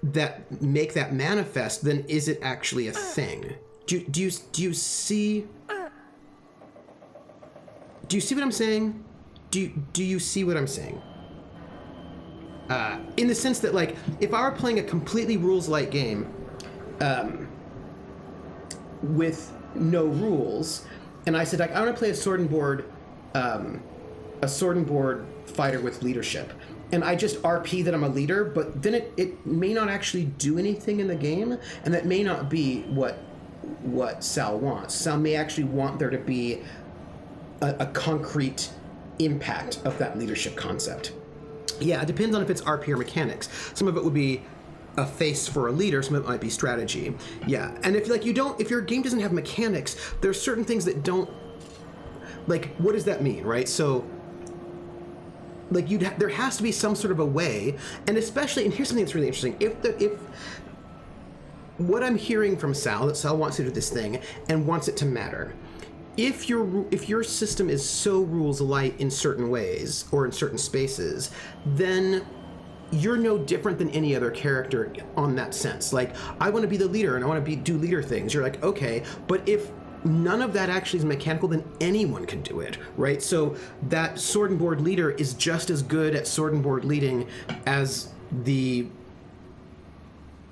that make that manifest, then is it actually a thing? Do you see? Do you see what I'm saying? Do you see what I'm saying? In the sense that, like, if I were playing a completely rules-light game with no rules, and I said, like, I want to play a sword and board fighter with leadership, and I just RP that I'm a leader, but then it may not actually do anything in the game, and that may not be what Sal wants. Sal may actually want there to be a concrete impact of that leadership concept. Yeah, it depends on if it's RP or mechanics. Some of it would be a face for a leader, some of it might be strategy. Yeah, and if your game doesn't have mechanics, there's certain things that don't, like, what does that mean, right? So, like, there has to be some sort of a way, and especially, and here's something that's really interesting. what I'm hearing from Sal, that Sal wants to do this thing and wants it to matter. If your system is so rules light in certain ways or in certain spaces, then you're no different than any other character on that sense. Like, I want to be the leader and I want to do leader things. You're like, okay, but if none of that actually is mechanical, then anyone can do it, right? So that sword and board leader is just as good at sword and board leading as the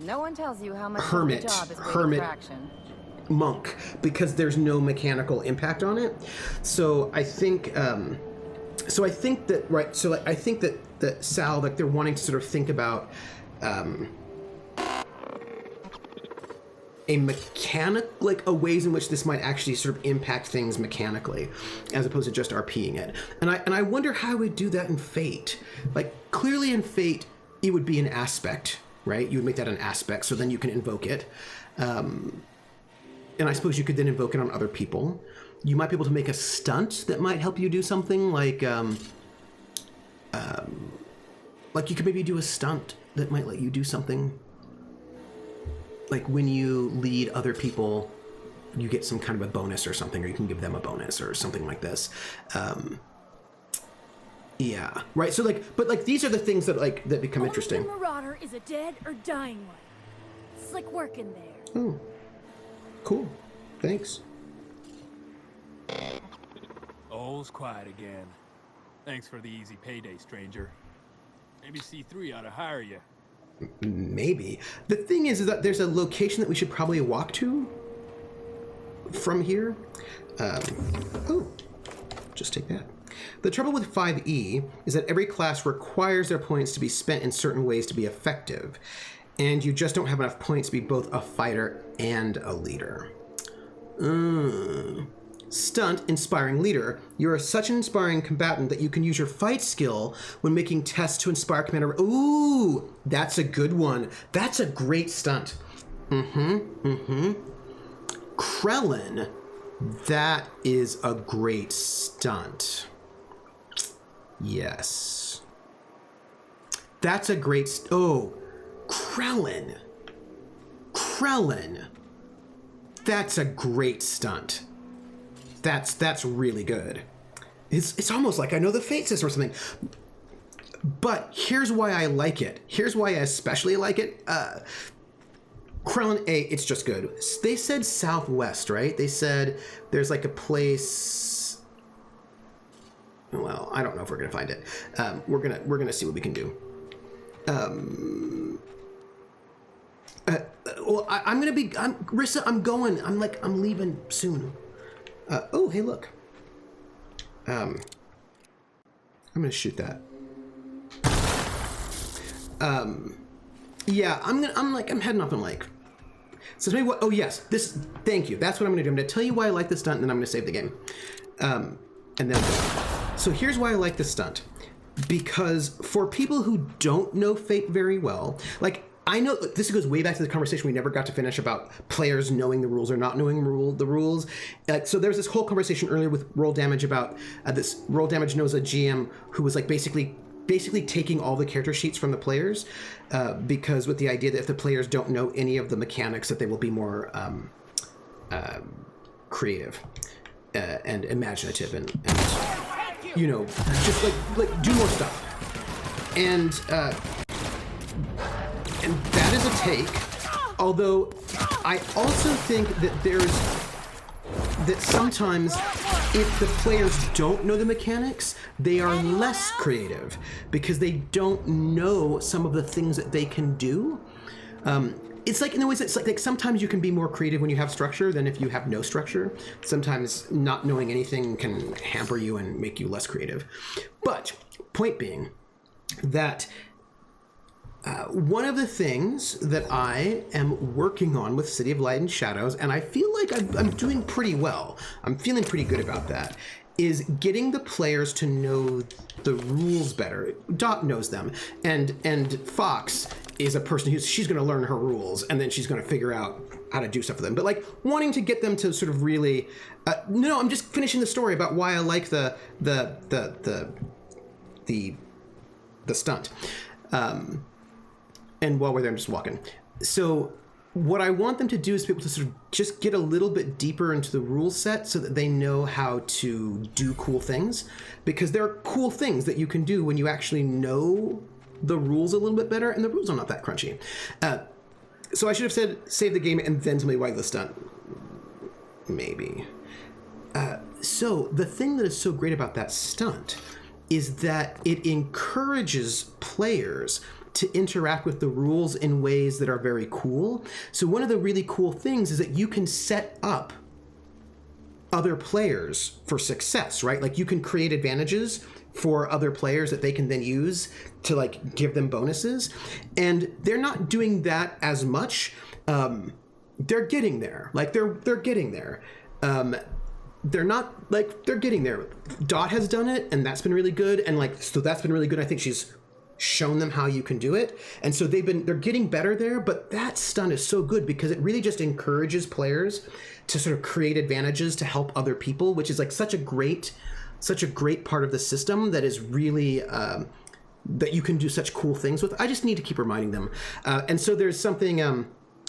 No one tells you how much hermit of the job is waiting for action. monk, because there's no mechanical impact on it. So I think that Sal, like, they're wanting to sort of think about a mechanic, like a ways in which this might actually sort of impact things mechanically, as opposed to just RPing it. And I wonder how I would do that in Fate. Like, clearly in Fate, it would be an aspect, right? You would make that an aspect, so then you can invoke it. And I suppose you could then invoke it on other people. You might be able to make a stunt that might help you do something, like you could maybe do a stunt that might let you do something. Like when you lead other people, you get some kind of a bonus or something, or you can give them a bonus or something like this. Yeah, right. So but these are the things that become interesting. The Marauder is a dead or dying one. Slick work in there. Oh, cool. Thanks. All's quiet again. Thanks for the easy payday, stranger. Maybe C3 ought to hire you. Maybe. The thing is that there's a location that we should probably walk to from here. Just take that. The trouble with 5e is that every class requires their points to be spent in certain ways to be effective, and you just don't have enough points to be both a fighter and a leader. Stunt, inspiring leader. You are such an inspiring combatant that you can use your fight skill when making tests to inspire commander. Ooh, that's a good one. That's a great stunt. Krellin, that is a great stunt. Yes. That's a great Krellin. That's a great stunt. That's really good. It's almost like I know the Fate system or something. But here's why I like it. Here's why I especially like it. Krellin A, it's just good. They said southwest, right? They said there's like a place. Well, I don't know if we're gonna find it. We're gonna see what we can do. Rissa, I'm going. I'm leaving soon. Oh, hey, look. I'm gonna shoot that. Yeah, I'm heading off in like. So tell me what. Oh yes, this. Thank you. That's what I'm gonna do. I'm gonna tell you why I like this stunt, and then I'm gonna save the game. And then. So here's why I like this stunt, because for people who don't know Fate very well, like. I know this goes way back to the conversation we never got to finish about players knowing the rules or not knowing the rules. So there was this whole conversation earlier with Roll Damage about this. Roll Damage knows a GM who was like basically taking all the character sheets from the players because with the idea that if the players don't know any of the mechanics, that they will be more creative and imaginative and you know, just like do more stuff. And that is a take, although I also think that sometimes if the players don't know the mechanics, they are less creative because they don't know some of the things that they can do. It's like in the ways it's like sometimes you can be more creative when you have structure than if you have no structure. Sometimes not knowing anything can hamper you and make you less creative. But point being that one of the things that I am working on with City of Light and Shadows, and I feel like I'm doing pretty well, I'm feeling pretty good about that, is getting the players to know the rules better. Dot knows them, and Fox is a person she's going to learn her rules, and then she's going to figure out how to do stuff with them. But like wanting to get them to sort of really, no, I'm just finishing the story about why I like the stunt. And while we're there, I'm just walking. So what I want them to do is be able to sort of just get a little bit deeper into the rule set so that they know how to do cool things, because there are cool things that you can do when you actually know the rules a little bit better, and the rules are not that crunchy. So I should have said save the game and then tell me why the stunt. Maybe. So the thing that is so great about that stunt is that it encourages players to interact with the rules in ways that are very cool. So one of the really cool things is that you can set up other players for success, right? Like you can create advantages for other players that they can then use to like give them bonuses. And they're not doing that as much. They're getting there. Like they're getting there. They're not like they're getting there. Dot has done it, and that's been really good. And like so that's been really good. I think she's shown them how you can do it, and so they're getting better there. But that stunt is so good because it really just encourages players to sort of create advantages to help other people, which is like such a great part of the system that is really that you can do such cool things with. I just need to keep reminding them. And so there's something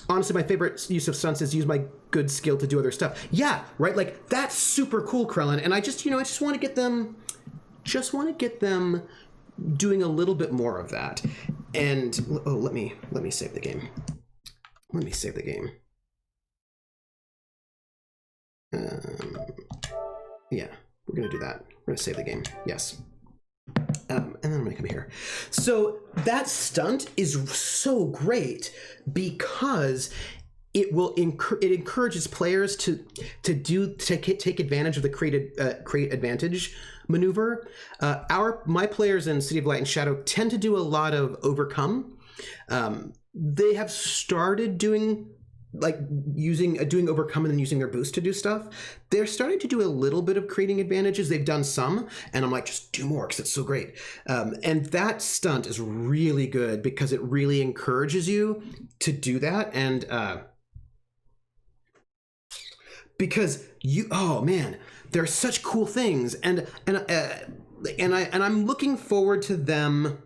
honestly, my favorite use of stunts is use my good skill to do other stuff. Yeah, right. Like that's super cool, Krellin. And I just want to get them doing a little bit more of that. And let me save the game. Let me save the game. Yeah, we're gonna do that. We're gonna save the game. Yes. And then I'm gonna come here. So that stunt is so great because it encourages players to take advantage of the create advantage maneuver. My players in City of Light and Shadow tend to do a lot of overcome. They have started doing overcome and then using their boost to do stuff. They're starting to do a little bit of creating advantages. They've done some, and I'm like, just do more because it's so great. And that stunt is really good because it really encourages you to do that. And because there are such cool things, and I'm looking forward to them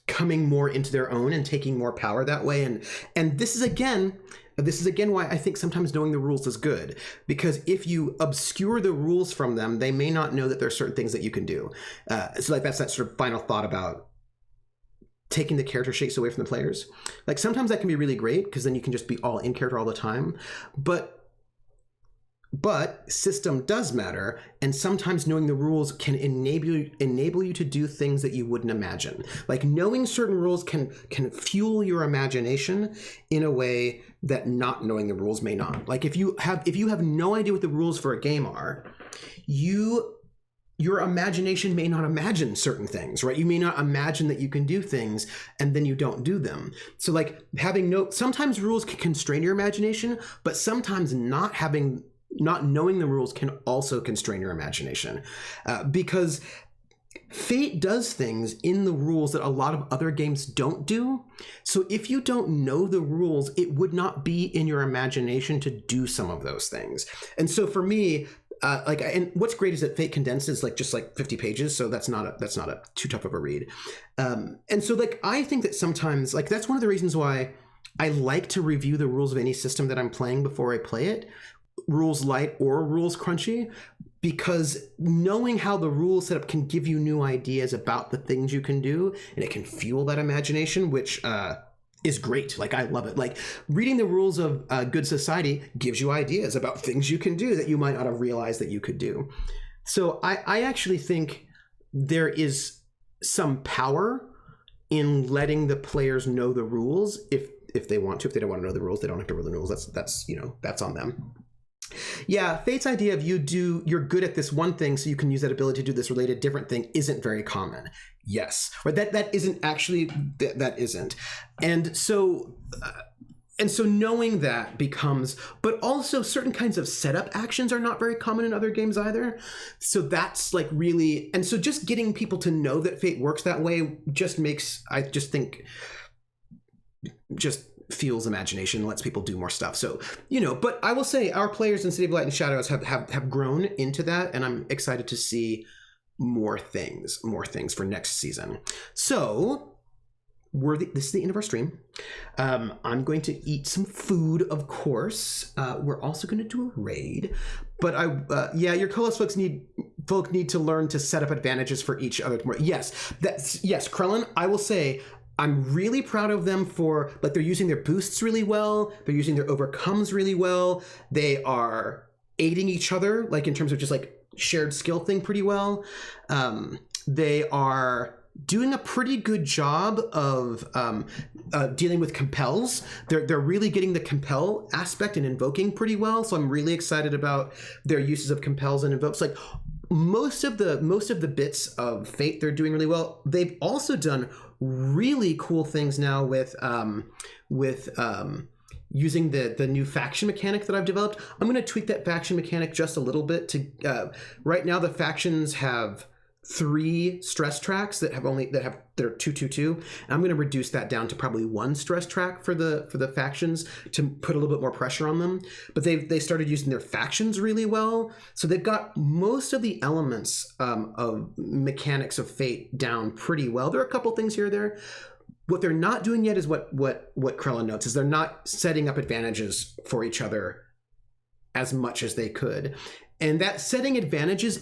coming more into their own and taking more power that way. And this is again why I think sometimes knowing the rules is good, because if you obscure the rules from them, they may not know that there are certain things that you can do. So like that's that sort of final thought about taking the character shakes away from the players. Like sometimes that can be really great because then you can just be all in character all the time. But system does matter, and sometimes knowing the rules can enable you to do things that you wouldn't imagine. Like knowing certain rules can fuel your imagination in a way that not knowing the rules may not. Like if you have no idea what the rules for a game are, your imagination may not imagine certain things, right? You may not imagine that you can do things, and then you don't do them. So like sometimes rules can constrain your imagination, but sometimes not knowing the rules can also constrain your imagination, because Fate does things in the rules that a lot of other games don't do. So if you don't know the rules, it would not be in your imagination to do some of those things. And so for me, and what's great is that Fate condenses just 50 pages, so that's not a too tough of a read. And so I think that sometimes that's one of the reasons why I like to review the rules of any system that I'm playing before I play it, rules light or rules crunchy, because knowing how the rules set up can give you new ideas about the things you can do, and it can fuel that imagination, which is great. I love it. Reading the rules of Good Society gives you ideas about things you can do that you might not have realized that you could do. So I actually think there is some power in letting the players know the rules if they want to. If they don't want to know the rules, they don't have to know the rules. That's on them. Yeah, Fate's idea of you're good at this one thing, so you can use that ability to do this related different thing isn't very common. Yes, right. That isn't actually that isn't, and so knowing that becomes, but also certain kinds of setup actions are not very common in other games either. So that's really, and so just getting people to know that Fate works that way just fuels imagination and lets people do more stuff. So, but I will say our players in City of Light and Shadows have grown into that, and I'm excited to see more things for next season. So this is the end of our stream. I'm going to eat some food, of course. We're also going to do a raid, but your co-host folks need to learn to set up advantages for each other. Yes, Krellin, I will say I'm really proud of them for, like, they're using their boosts really well. They're using their overcomes really well. They are aiding each other, like in terms of just like shared skill thing pretty well. They are doing a pretty good job of dealing with compels. They're really getting the compel aspect and invoking pretty well. So I'm really excited about their uses of compels and invokes. Like most of the bits of Fate, they're doing really well. They've also done really cool things now with using the new faction mechanic that I've developed. I'm going to tweak that faction mechanic just a little bit to right now the factions have 3 stress tracks that are 2 and I'm going to reduce that down to probably 1 stress track for the factions to put a little bit more pressure on them. But they started using their factions really well, so they've got most of the elements of mechanics of Fate down pretty well. There are a couple things here or there. What they're not doing yet is what Krellin notes, is they're not setting up advantages for each other as much as they could. And that setting advantages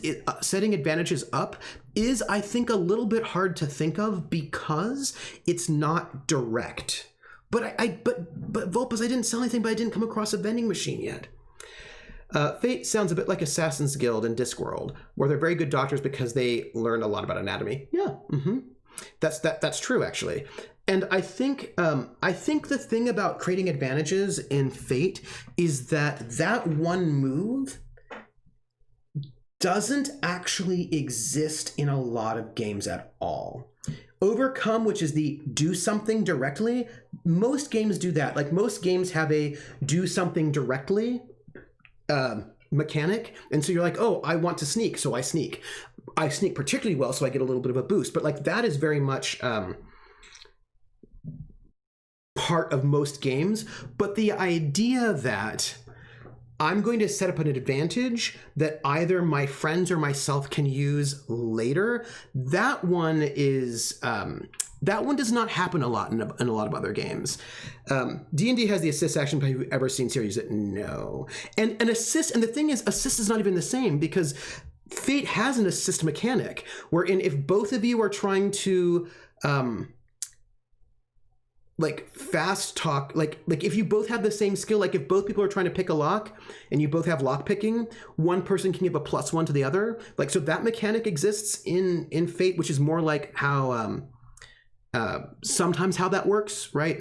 up is, I think, a little bit hard to think of because it's not direct. But Vulpus, I didn't sell anything, but I didn't come across a vending machine yet. Fate sounds a bit like Assassin's Guild and Discworld, where they're very good doctors because they learned a lot about anatomy. Yeah, that's true actually. And I think the thing about creating advantages in Fate is that one move doesn't actually exist in a lot of games at all. Overcome, which is the do something directly, most games do that. Like most games have a do something directly mechanic, and so you're like, oh, I want to sneak, so I sneak particularly well, so I get a little bit of a boost. But like that is very much part of most games. But the idea that I'm going to set up an advantage that either my friends or myself can use later, that one does not happen a lot in a lot of other games. D&D has the assist action, but have you ever seen Sierra use it? No. And an assist, and the thing is, assist is not even the same because Fate has an assist mechanic wherein if both of you are trying to like fast talk, like if you both have the same skill, like if both people are trying to pick a lock and you both have lock picking, one person can give a +1 to the other. Like, so that mechanic exists in Fate, which is more like how sometimes how that works, right?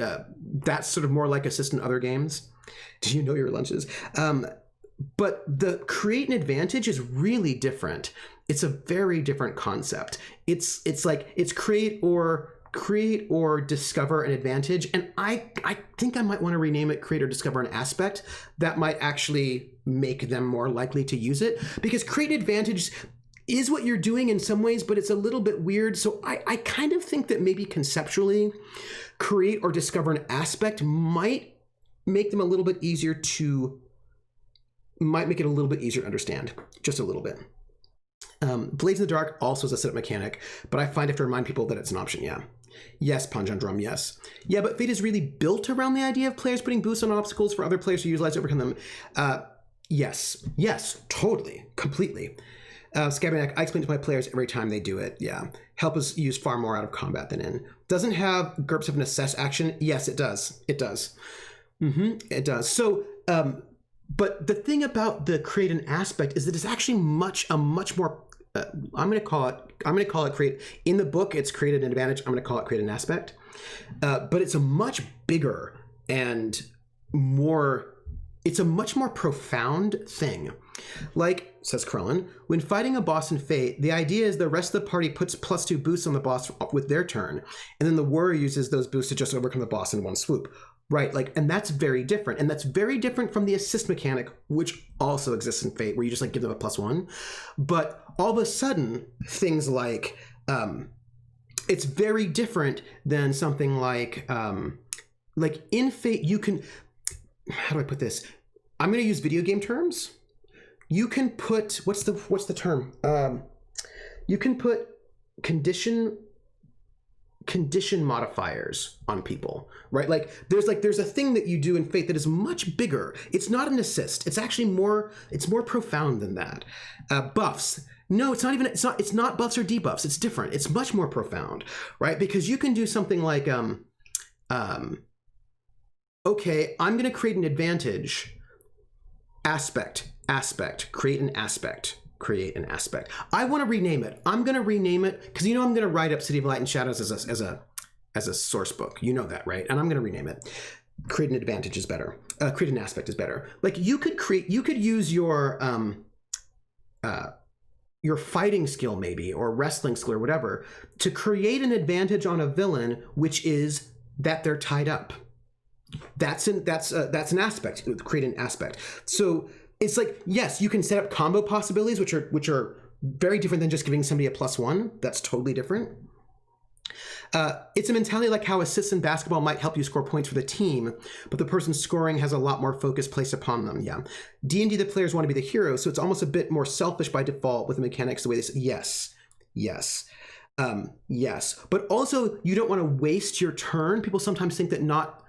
That's sort of more like assist in other games. Do you know your lunches? But the create an advantage is really different. It's a very different concept. It's create or discover an advantage, and I think I might want to rename it create or discover an aspect. That might actually make them more likely to use it, because create advantage is what you're doing in some ways, but it's a little bit weird. So I kind of think that maybe conceptually create or discover an aspect might make them a little bit easier to understand, just a little bit. Blades in the Dark also is a setup mechanic, but I find I have to remind people that it's an option. Yeah. Yes, Panjan Drum, yes. Yeah, but Fate is really built around the idea of players putting boosts on obstacles for other players to utilize to overcome them. Yes, totally, completely. Scabbanac, I explain to my players every time they do it. Yeah. Help is used far more out of combat than in. Doesn't have GURPS have an assess action? Yes, it does. It does. It does. So, but the thing about the create an aspect is that it's actually a much more I'm going to call it create. In the book, it's created an advantage. I'm going to call it create an aspect. But it's a much bigger and it's a much more profound thing. Like, says Krellin, when fighting a boss in Fate, the idea is the rest of the party puts +2 boosts on the boss with their turn, and then the warrior uses those boosts to just overcome the boss in one swoop. Right, like, and that's very different. And that's very different from the assist mechanic, which also exists in Fate, where you just like give them a +1. But all of a sudden, things like, it's very different than something like in Fate, you can, how do I put this? I'm going to use video game terms. You can put, what's the term? You can put condition condition modifiers on people, right? There's a thing that you do in Fate that is much bigger. It's not an assist. It's actually more profound than that. Buffs. No, it's not buffs or debuffs. It's different. It's much more profound, right? Because you can do something like, okay, I'm going to create an advantage. Aspect, create an aspect. I want to rename it. I'm going to rename it because I'm going to write up City of Light and Shadows as a source book. You know that, right? And I'm going to rename it. Create an advantage is better. Create an aspect is better. Like you could use your fighting skill maybe, or wrestling skill or whatever, to create an advantage on a villain, which is that they're tied up. That's an aspect. Create an aspect. So it's like, yes, you can set up combo possibilities, which are very different than just giving somebody a +1. That's totally different. It's a mentality like how assists in basketball might help you score points for the team, but the person scoring has a lot more focus placed upon them. Yeah. D&D, the players want to be the hero, so it's almost a bit more selfish by default with the mechanics the way they say. Yes. Yes. But also, you don't want to waste your turn. People sometimes think that not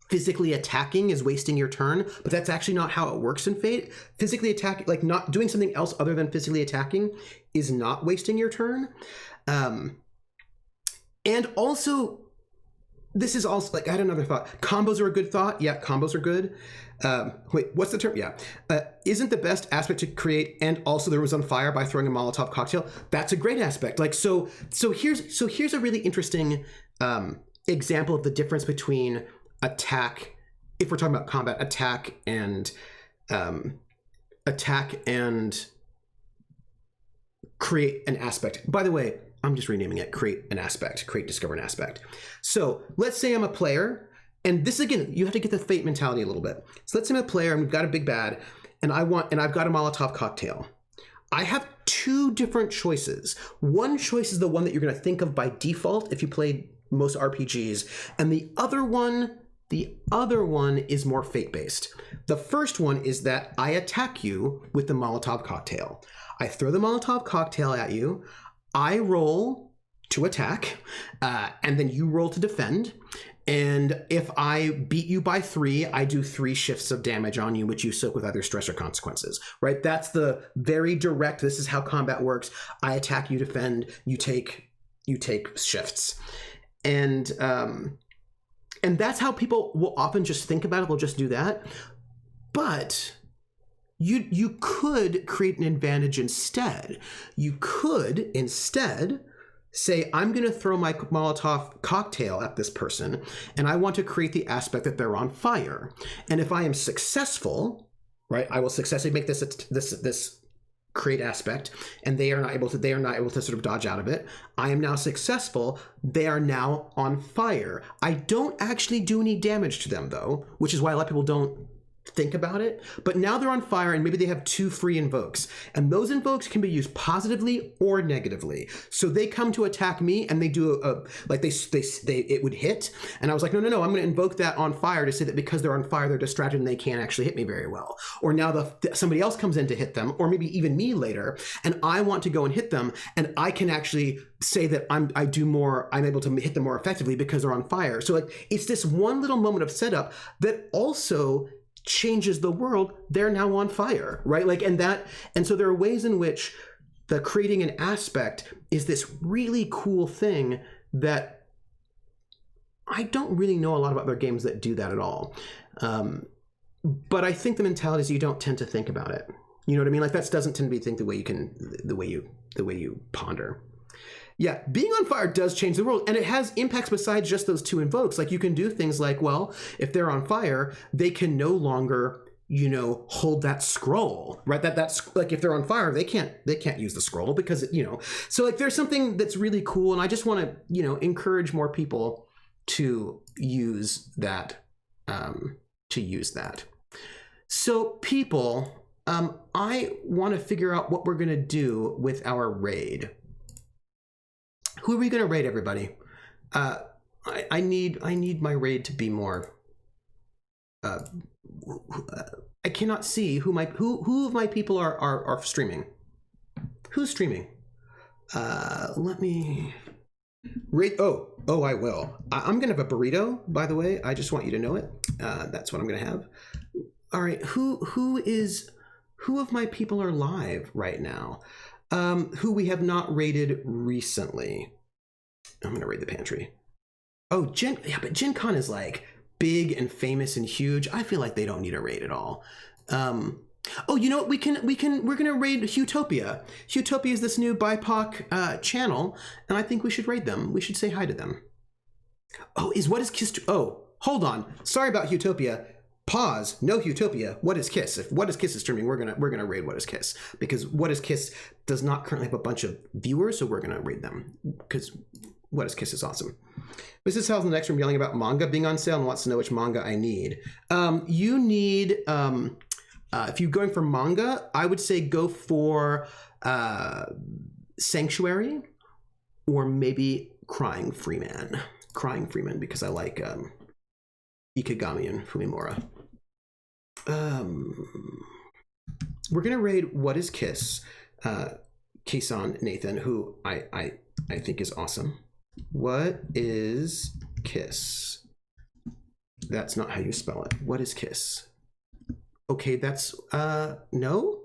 physically attacking is wasting your turn, but that's actually not how it works in Fate. Physically attacking, like not doing something else other than physically attacking, is not wasting your turn. And also, this is also, like, I had another thought. Combos are a good thought. Yeah, combos are good. Wait, what's the term? Yeah. Isn't the best aspect to create and also the room is on fire by throwing a Molotov cocktail? That's a great aspect. Like, so here's a really interesting example of the difference between attack, if we're talking about combat, attack and create an aspect. By the way, I'm just renaming it create an aspect, discover an aspect. So let's say I'm a player, and this again, you have to get the Fate mentality a little bit. So let's say I'm a player and we've got a big bad, and I've got a Molotov cocktail. I have two different choices. One choice is the one that you're going to think of by default if you played most RPGs, and the other one is more Fate-based. The first one is that I attack you with the Molotov cocktail. I throw the Molotov cocktail at you. I roll to attack, and then you roll to defend. And if I beat you by 3, I do 3 shifts of damage on you, which you soak with either stress or consequences, right? That's the very direct, this is how combat works. I attack, you defend, you take shifts. And that's how people will often just think about it. They'll just do that. But you could create an advantage instead. You could instead say, I'm going to throw my Molotov cocktail at this person, and I want to create the aspect that they're on fire. And if I am successful, right, I will successfully make this create aspect, and they are not able to sort of dodge out of it. I am now successful. They are now on fire. I don't actually do any damage to them though, which is why a lot of people don't think about it. But now they're on fire, and maybe they have 2 free invokes, and those invokes can be used positively or negatively. So they come to attack me, and they do it would hit, and I was like, no, I'm going to invoke that on fire to say that because they're on fire, they're distracted and they can't actually hit me very well. Or now somebody else comes in to hit them, or maybe even me later, and I want to go and hit them, and I can actually say that I'm able to hit them more effectively because they're on fire. So like, it's this one little moment of setup that also changes the world. They're now on fire, right? Like, and so there are ways in which the creating an aspect is this really cool thing that I don't really know a lot of other games that do that at all. But I think the mentality is you don't tend to think about it. You know what I mean? Like, that doesn't tend to be the way you ponder. Yeah, being on fire does change the world, and it has impacts besides just those 2 invokes. Like, you can do things like, well, if they're on fire, they can no longer, hold that scroll, right? That's like, if they're on fire, they can't use the scroll because, so like, there's something that's really cool, and I just want to, encourage more people to use that, So people, I want to figure out what we're going to do with our raid. Who are we going to raid, everybody? I need my raid to be more. I cannot see who of my people are streaming. Who's streaming? Let me raid. Oh, Oh, I will. I'm gonna have a burrito, by the way. I just want you to know it. That's what I'm gonna have. All right, who of my people are live right now? Who we have not raided recently. I'm gonna raid the pantry. Oh, but Gen Con is like big and famous and huge. I feel like they don't need a raid at all. Oh, you know what? We're gonna raid Utopia. Utopia is this new BIPOC channel, and I think we should raid them. We should say hi to them. Oh, what is Kiss? Oh, hold on. Sorry about Utopia. Pause. No Utopia. What is Kiss? If What is Kiss is streaming, we're gonna raid What is Kiss, because What is Kiss does not currently have a bunch of viewers, so we're gonna raid them because What is Kiss is awesome. Mrs. Hell's in the next room yelling about manga being on sale and wants to know which manga I need. You need, if you're going for manga, I would say go for Sanctuary or maybe Crying Freeman. Crying Freeman, because I like Ikigami and Fumimura. We're gonna raid What is Kiss, Kisan Nathan, who I think is awesome. What is Kiss? That's not how you spell it. What is Kiss? Okay, that's no.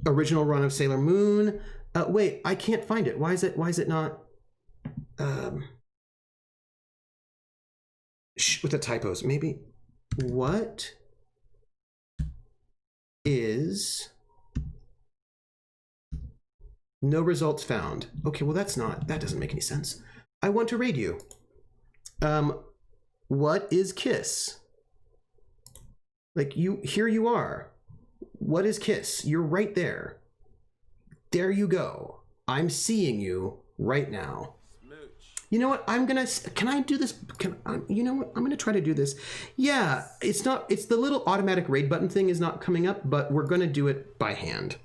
Original run of Sailor Moon. Wait, I can't find it. Why is it not? With the typos, maybe. What is? No results found. Okay, well that doesn't make any sense. I want to raid you. What is Kiss? Like, here you are. What is Kiss? You're right there. There you go. I'm seeing you right now. You know what? Can I do this? You know what? I'm gonna try to do this. Yeah, it's the little automatic raid button thing is not coming up, but we're gonna do it by hand.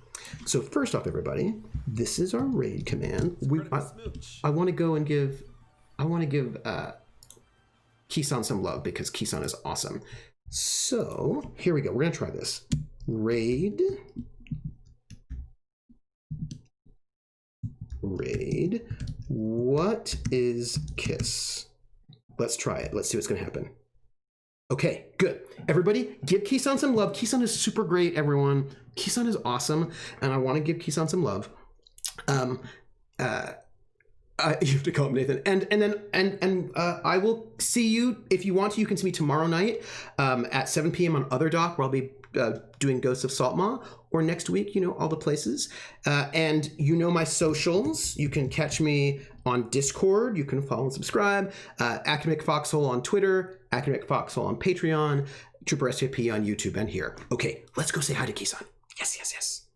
So first off, everybody, this is our raid command. I want to go and give Kisan some love because Kisan is awesome. So here we go. We're gonna try this. Raid. What is Kiss? Let's try it. Let's see what's gonna happen. Okay, good. Everybody, give Kisan some love. Kisan is super great, everyone. Kisan is awesome, and I want to give Kisan some love. You have to call him Nathan, and I will see you if you want to. You can see me tomorrow night at 7 p.m. on Other Doc, where I'll be doing Ghosts of Saltmaw, or next week. You know, all the places, and you know my socials. You can catch me on Discord. You can follow and subscribe. Academic Foxhole on Twitter. Academic Foxhole on Patreon. Trooper SJP on YouTube and here. Okay, let's go say hi to Kisan. Yes.